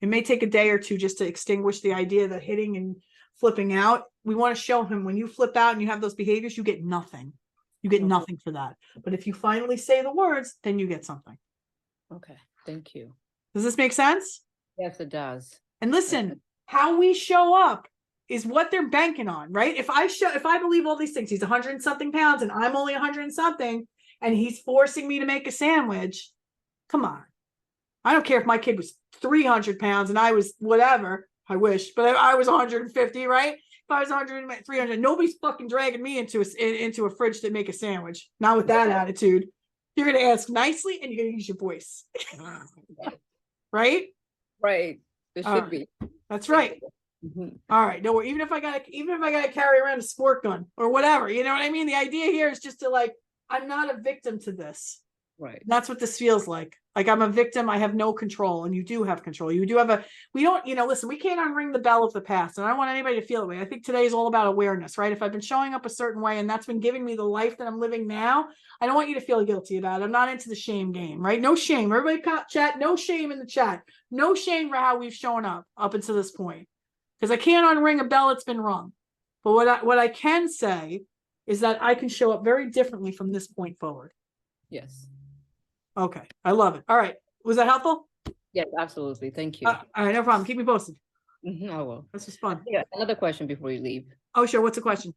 It may take a day or two just to extinguish the idea that hitting and flipping out. We want to show him when you flip out and you have those behaviors, you get nothing. You get nothing for that. But if you finally say the words, then you get something. Okay, thank you. Does this make sense? Yes, it does. And listen, how we show up is what they're banking on, right? If I believe all these things, he's 100 and something pounds and I'm only 100 and something, and he's forcing me to make a sandwich. Come on. I don't care if my kid was 300 pounds and I was whatever. I wish, but I was 150, right? If I was 100, 300, nobody's fucking dragging me into a fridge to make a sandwich. Not with that attitude. You're going to ask nicely and you're going to use your voice. Right? Right. There should be. That's right. All right. No, even if I gotta carry around a sport gun or whatever, you know what I mean? The idea here is just to I'm not a victim to this. Right. That's what this feels like. Like I'm a victim. I have no control, and you do have control. You do have we don't, listen, we can't unring the bell of the past. And I don't want anybody to feel that way. I think today is all about awareness, right? If I've been showing up a certain way and that's been giving me the life that I'm living now, I don't want you to feel guilty about it. I'm not into the shame game, right? No shame. Everybody chat, no shame in the chat. No shame for how we've shown up until this point. Because I can't unring a bell that's been rung. But what I can say is that I can show up very differently from this point forward. Yes. Okay. I love it. All right. Was that helpful? Yes, absolutely. Thank you. All right. No problem. Keep me posted. I will. This was fun. Yeah. Another question before you leave. Oh, sure. What's the question?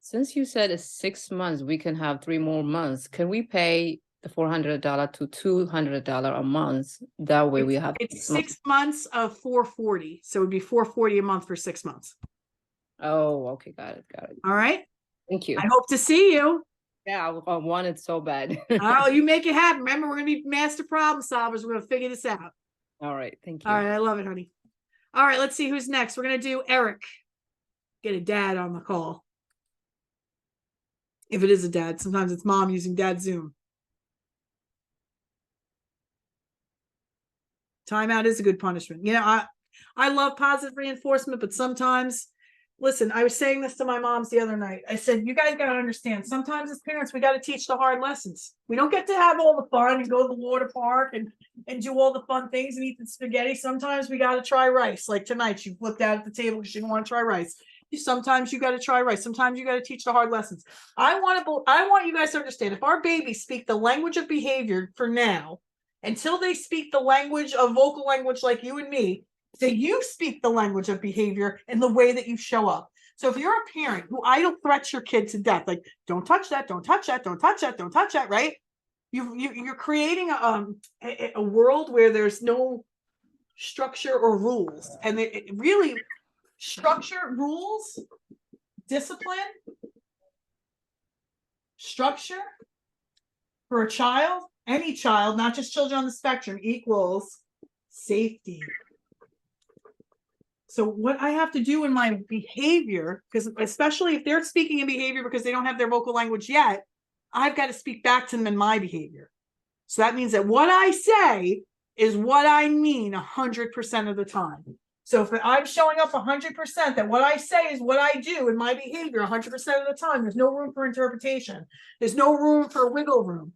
Since you said it's 6 months, we can have 3 more months. Can we pay the $400 to $200 a month? That way we have. It's 6 months of $440. So it would be $440 a month for 6 months. Oh, okay. Got it. All right. Thank you. I hope to see you. Yeah, I want it so bad. Oh, you make it happen. Remember, we're going to be master problem solvers. We're going to figure this out. All right. Thank you. All right. I love it, honey. All right. Let's see who's next. We're going to do Eric. Get a dad on the call. If it is a dad, sometimes it's mom using dad Zoom. Timeout is a good punishment. I love positive reinforcement, but sometimes, listen, I was saying this to my moms the other night. I said, you guys got to understand, sometimes as parents, we got to teach the hard lessons. We don't get to have all the fun and go to the water park and do all the fun things and eat the spaghetti. Sometimes we got to try rice. Like tonight, she flipped out at the table because she didn't want to try rice. Sometimes you got to try rice. Sometimes you got to teach the hard lessons. I want you guys to understand, if our babies speak the language of behavior for now, until they speak the language of vocal language like you and me, that you speak the language of behavior in the way that you show up. So if you're a parent who idle threats your kid to death, like don't touch that, don't touch that, don't touch that, don't touch that, right? You're creating a world where there's no structure or rules, and it really structure, rules, discipline, structure for a child, any child, not just children on the spectrum, equals safety. So what I have to do in my behavior, because especially if they're speaking in behavior because they don't have their vocal language yet, I've got to speak back to them in my behavior. So that means that what I say is what I mean 100% of the time. So if I'm showing up 100%, that what I say is what I do in my behavior 100% of the time, there's no room for interpretation. There's no room for wiggle room.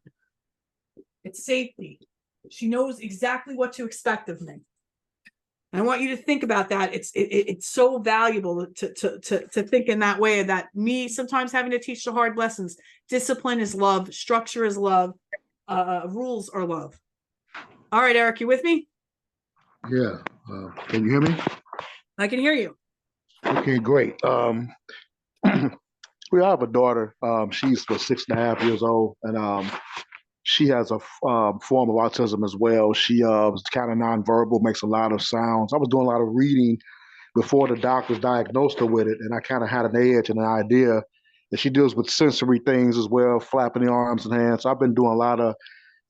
It's safety. She knows exactly what to expect of me. And I want you to think about that. It's so valuable to think in that way, that me sometimes having to teach the hard lessons. Discipline is love. Structure is love. Rules are love. All right, Eric, you with me? Yeah. Can you hear me? I can hear you. Okay, great. We have a daughter. She's 6.5 years old, and she has a form of autism as well. She is kind of nonverbal, makes a lot of sounds. I was doing a lot of reading before the doctors diagnosed her with it, and I kind of had an edge and an idea that she deals with sensory things as well, flapping the arms and hands. So I've been doing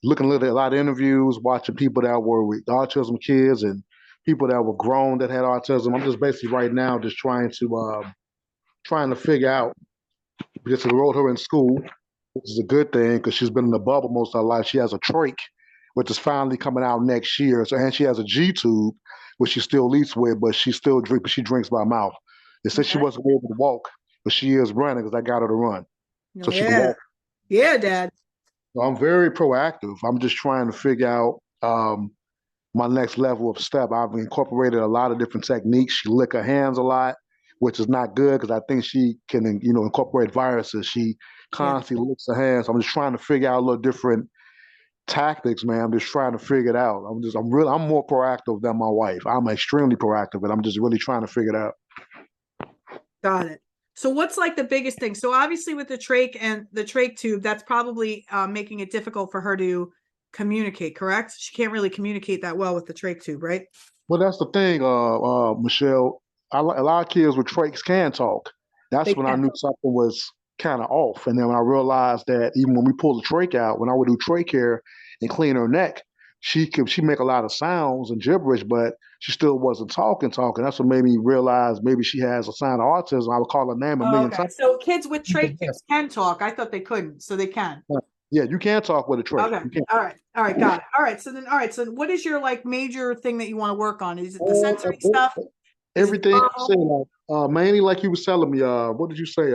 looking at a lot of interviews, watching people that were with autism kids and people that were grown that had autism. I'm just basically right now just trying to figure out, because I enrolled her in school, which is a good thing because she's been in the bubble most of her life. She has a trach, which is finally coming out next year. So, and she has a G tube, which she still eats with, but she still drinks. But she drinks by mouth. They said she wasn't able to walk, but she is running because I got her to run, so she can walk. Yeah, Dad. So I'm very proactive. I'm just trying to figure out my next level of step. I've incorporated a lot of different techniques. She lick her hands a lot, which is not good because I think she can, incorporate viruses. She constantly licks her hands. I'm just trying to figure out a little different tactics, man. I'm just trying to figure it out. I'm more proactive than my wife. I'm extremely proactive, and I'm just really trying to figure it out. Got it. So what's like the biggest thing? So obviously with the trach and the trach tube, that's probably making it difficult for her to communicate, correct? She can't really communicate that well with the trach tube, right? Well, that's the thing, Michelle. A lot of kids with trachs can talk. That's when I knew something was kind of off. And then when I realized that even when we pull the trach out, when I would do trach care and clean her neck, she make a lot of sounds and gibberish, but she still wasn't talking. That's what made me realize maybe she has a sign of autism. I would call her name a million times. So kids with trach tubes can talk. I thought they couldn't, so they can. Yeah, you can talk with a trach. Okay. All right. Got it. All right. So what is your like major thing that you want to work on? Is it the sensory stuff? Everything I say, like, mainly like you was telling me, what did you say?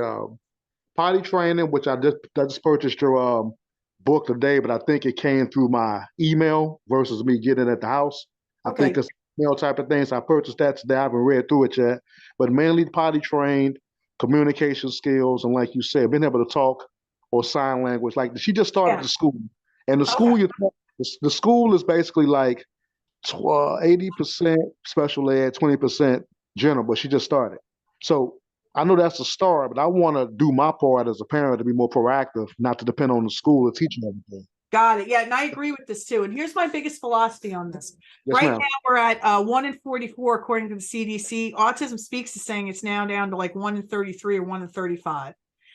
Potty training, which I just purchased your book today, but I think it came through my email versus me getting it at the house. I think it's email type of things. I purchased that today. I haven't read through it yet, but mainly potty trained, communication skills, and like you said, being able to talk or sign language. Like she just started the school, and the school is basically like 80% special ed, 20% general, but she just started. So I know that's a start, but I want to do my part as a parent to be more proactive, not to depend on the school to teach me everything. Got it. Yeah, and I agree with this too. And here's my biggest philosophy on this. Yes, right ma'am. now, we're at 1 in 44, according to the CDC. Autism Speaks is saying it's now down to like 1 in 33 or 1 in 35.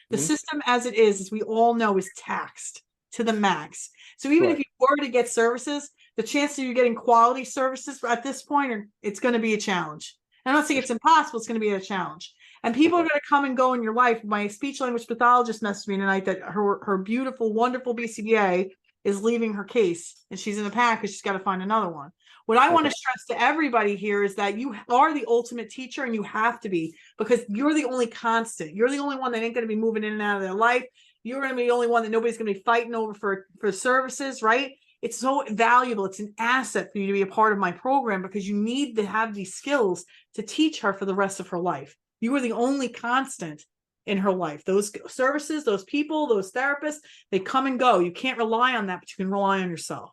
The system as it is, as we all know, is taxed to the max. So even if you were to get services, the chance of you getting quality services at this point, it's going to be a challenge. I'm not saying it's impossible. It's going to be a challenge. And people are going to come and go in your life. My speech language pathologist messaged me tonight that her beautiful, wonderful BCBA is leaving her case and she's in a pack because she's got to find another one. What I want to stress to everybody here is that you are the ultimate teacher and you have to be, because you're the only constant. You're the only one that ain't going to be moving in and out of their life. You're going to be the only one that nobody's going to be fighting over for services, right? It's so valuable. It's an asset for you to be a part of my program because you need to have these skills to teach her for the rest of her life. You are the only constant in her life. Those services, those people, those therapists, they come and go. You can't rely on that, but you can rely on yourself.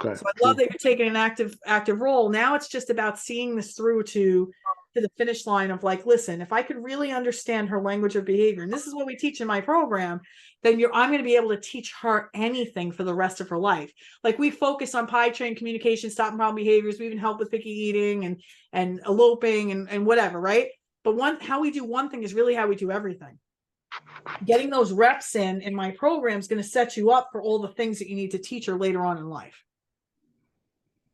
Okay. So I love that you're taking an active role. Now it's just about seeing this through to the finish line of like, listen, if I could really understand her language of behavior, and this is what we teach in my program, then I'm going to be able to teach her anything for the rest of her life. Like we focus on pie train communication, stopping problem behaviors. We even help with picky eating and eloping and whatever, right? But how we do one thing is really how we do everything. Getting those reps in my program is going to set you up for all the things that you need to teach her later on in life.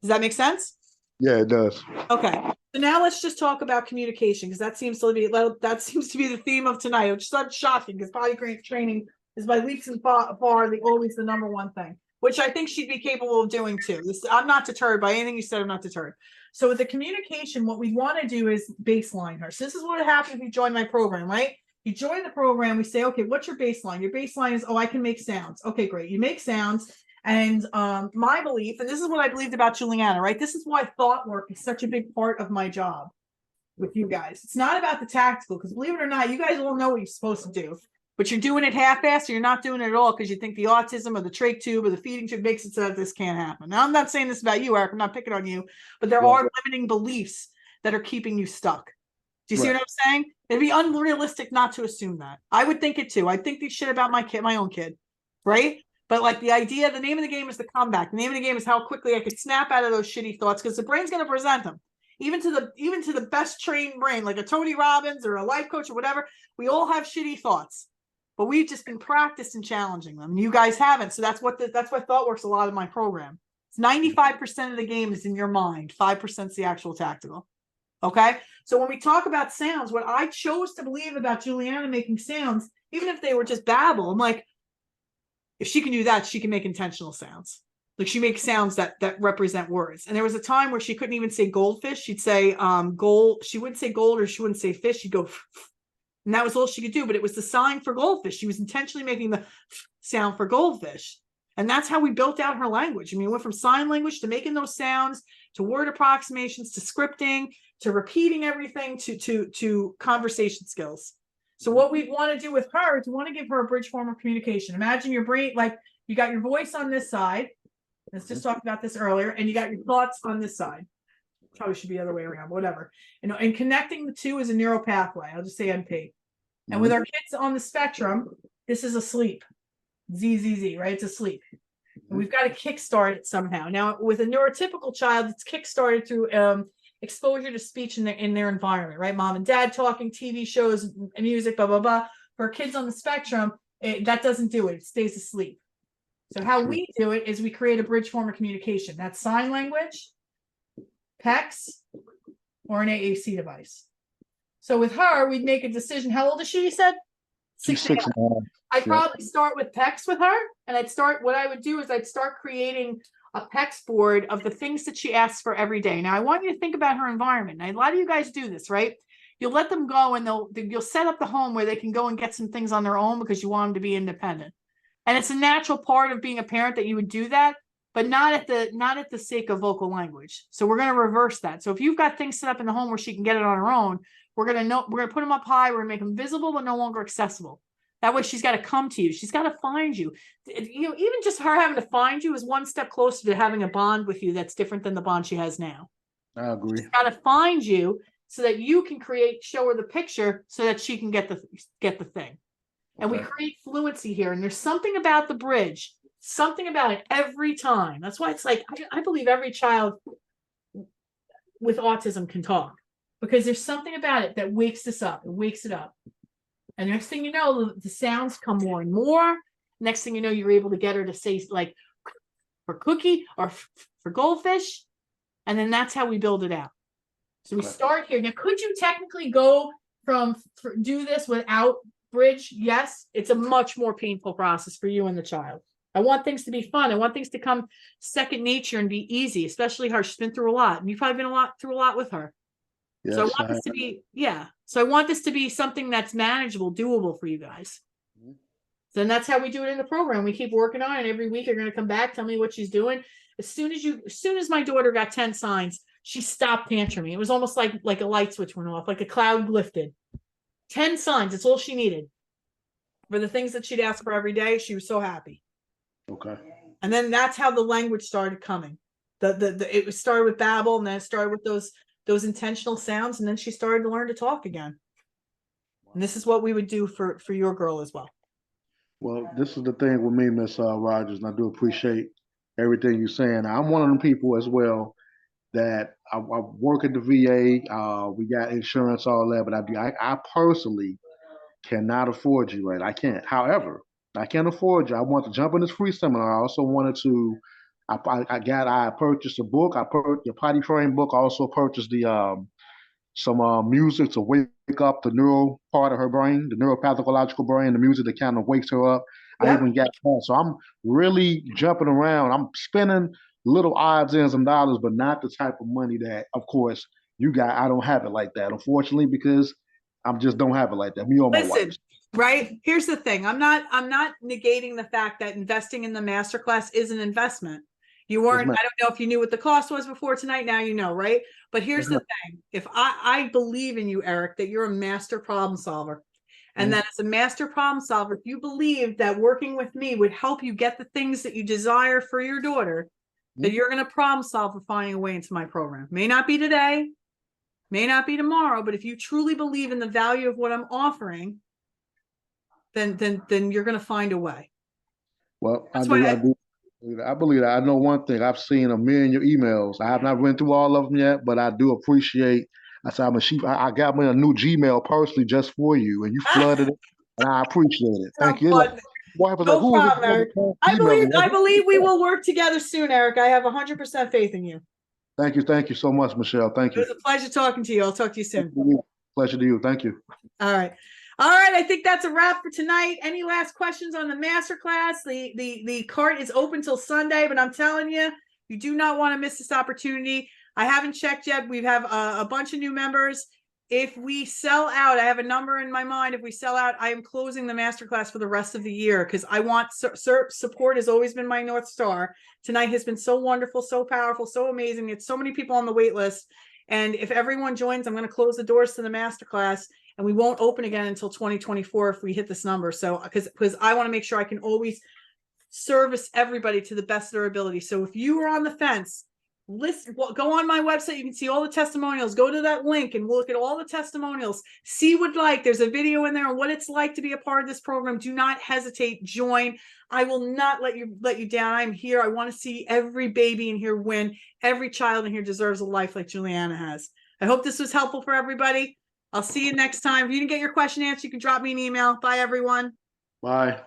Does that make sense? Yeah, it does. Okay. So now let's just talk about communication, because that seems to be the theme of tonight, which is not shocking because potty training is by leaps and far always the number one thing, which I think she'd be capable of doing too. I'm not deterred by anything you said. I'm not deterred. So with the communication, what we want to do is baseline her. So this is what would happen if you join my program, right? You join the program, we say, okay, what's your baseline? Your baseline is, I can make sounds. Okay, great. You make sounds. And my belief, and this is what I believed about Juliana, right? This is why thought work is such a big part of my job with you guys. It's not about the tactical, because believe it or not, you guys all know what you're supposed to do, but you're doing it half-assed, or you're not doing it at all because you think the autism or the trach tube or the feeding tube makes it so that this can't happen. Now, I'm not saying this about you, Eric. I'm not picking on you, but there are limiting beliefs that are keeping you stuck. Do you see what I'm saying? It'd be unrealistic not to assume that. I would think it too. I think this shit about my own kid, right? But like the idea, the name of the game is the comeback. The name of the game is how quickly I could snap out of those shitty thoughts, because the brain's going to present them. Even to the best trained brain, like a Tony Robbins or a life coach or whatever, we all have shitty thoughts, but we've just been practiced in challenging them. You guys haven't, so that's why thought works a lot in my program. It's 95% of the game is in your mind, 5% is the actual tactical. Okay, so when we talk about sounds, what I chose to believe about Juliana making sounds, even if they were just babble, I'm like, if she can do that, she can make intentional sounds. Like she makes sounds that represent words. And there was a time where she couldn't even say goldfish. She'd say gold. She wouldn't say gold, or she wouldn't say fish. She'd go, and that was all she could do. But it was the sign for goldfish. She was intentionally making the sound for goldfish. And that's how we built out her language. I mean, we went from sign language to making those sounds, to word approximations, to scripting, to repeating everything, to conversation skills. So what we want to do with her is we want to give her a bridge form of communication. Imagine your brain, like you got your voice on this side. Let's just talk about this earlier, and you got your thoughts on this side. Probably should be the other way around, whatever. And connecting the two is a neural pathway. I'll just say NP. And with our kids on the spectrum, this is a sleep. ZZZ, right? It's a sleep. And we've got to kickstart it somehow. Now, with a neurotypical child, it's kickstarted through exposure to speech in their environment, right? Mom and dad talking, TV shows, music, blah, blah, blah. For kids on the spectrum, that doesn't do it. It stays asleep. So how we do it is we create a bridge form of communication. That's sign language, PECS, or an AAC device. So with her, we'd make a decision. How old is she, you said? She's 6.5. I'd probably start with PECS with her. And what I would do is I'd start creating a PECS board of the things that she asks for every day. Now, I want you to think about her environment. Now, a lot of you guys do this, right? You'll let them go and you'll set up the home where they can go and get some things on their own because you want them to be independent. And it's a natural part of being a parent that you would do that, but not at the sake of vocal language. So we're going to reverse that. So if you've got things set up in the home where she can get it on her own, we're going to put them up high. We're going to make them visible, but no longer accessible. That way she's got to come to you. She's got to find you. Even just her having to find you is one step closer to having a bond with you that's different than the bond she has now. I agree. She's got to find you so that you can show her the picture so that she can get the thing. And we create fluency here. And there's something about the bridge, something about it every time. That's why it's like, I believe every child with autism can talk, because there's something about it that wakes us up and wakes it up. And next thing you know, the sounds come more and more. Next thing you know, you're able to get her to say like for cookie or for goldfish. And then that's how we build it out. So we start here. Now, could you technically go do this without bridge? Yes, it's a much more painful process for you and the child. I want things to be fun. I want things to come second nature and be easy, especially her. She's been through a lot. And you've probably been through a lot with her. Yes, so I want this to be, So I want this to be something that's manageable, doable for you guys. Then that's how we do it in the program. We keep working on it. Every week you're going to come back, tell me what she's doing. As soon as my daughter got 10 signs, she stopped tantruming. It was almost like a light switch went off, like a cloud lifted. 10 signs, it's all she needed. For the things that she'd ask for every day, she was so happy. Okay. And then that's how the language started coming. It started with babble, and then it started with those intentional sounds, and then she started to learn to talk again. And this is what we would do for your girl as well. Well, this is the thing with me, Miss Rogers, and I do appreciate everything you're saying. I'm one of them people as well that I work at the VA. We got insurance, all that, but I personally cannot afford you, right? I can't. However, I can't afford you. I want to jump in this free seminar. I also wanted to. I purchased a book. I purchased a potty train book. I also purchased some music to wake up the neural part of her brain, the neuropathological brain, the music that kind of wakes her up. Yep. I even got that. So I'm really jumping around. I'm spending little odds, ends, and dollars, but not the type of money that, of course, you got. I don't have it like that, unfortunately, because I just don't have it like that. Me or my wife. Right? Here's the thing. I'm not negating the fact that investing in the masterclass is an investment. You weren't, I don't know if you knew what the cost was before tonight. Now you know, right? But here's the thing. If I believe in you, Eric, that you're a master problem solver. And that as a master problem solver, if you believe that working with me would help you get the things that you desire for your daughter, that you're going to problem solve for finding a way into my program. May not be today, may not be tomorrow, but if you truly believe in the value of what I'm offering, then you're going to find a way. Well, I believe that. I know one thing. I've seen a million of your emails. I have not went through all of them yet, but I do appreciate. I got me a new Gmail personally just for you, and you flooded it, and I appreciate it. Thank you. No problem, Eric. I believe we will work together soon, Eric. I have 100% faith in you. Thank you so much, Michelle. Thank you. It was a pleasure talking to you. I'll talk to you soon. Pleasure to you. Thank you. All right. I think that's a wrap for tonight. Any last questions on the masterclass? The cart is open till Sunday, but I'm telling you, you do not want to miss this opportunity. I haven't checked yet. We have a bunch of new members. If we sell out, I have a number in my mind. If we sell out, I am closing the masterclass for the rest of the year because I want support has always been my North Star. Tonight has been so wonderful, so powerful, so amazing. It's so many people on the wait list. And if everyone joins, I'm going to close the doors to the masterclass. and we won't open again until 2024 if we hit this number. So because I want to make sure I can always service everybody to the best of their ability. So if you are on the fence, listen, go on my website. You can see all the testimonials. Go to that link and look at all the testimonials. See what there's a video in there on what it's like to be a part of this program. Do not hesitate. Join. I will not let you down. I'm here. I want to see every baby in here win. Every child in here deserves a life like Juliana has. I hope this was helpful for everybody. I'll see you next time. If you didn't get your question answered, you can drop me an email. Bye, everyone. Bye.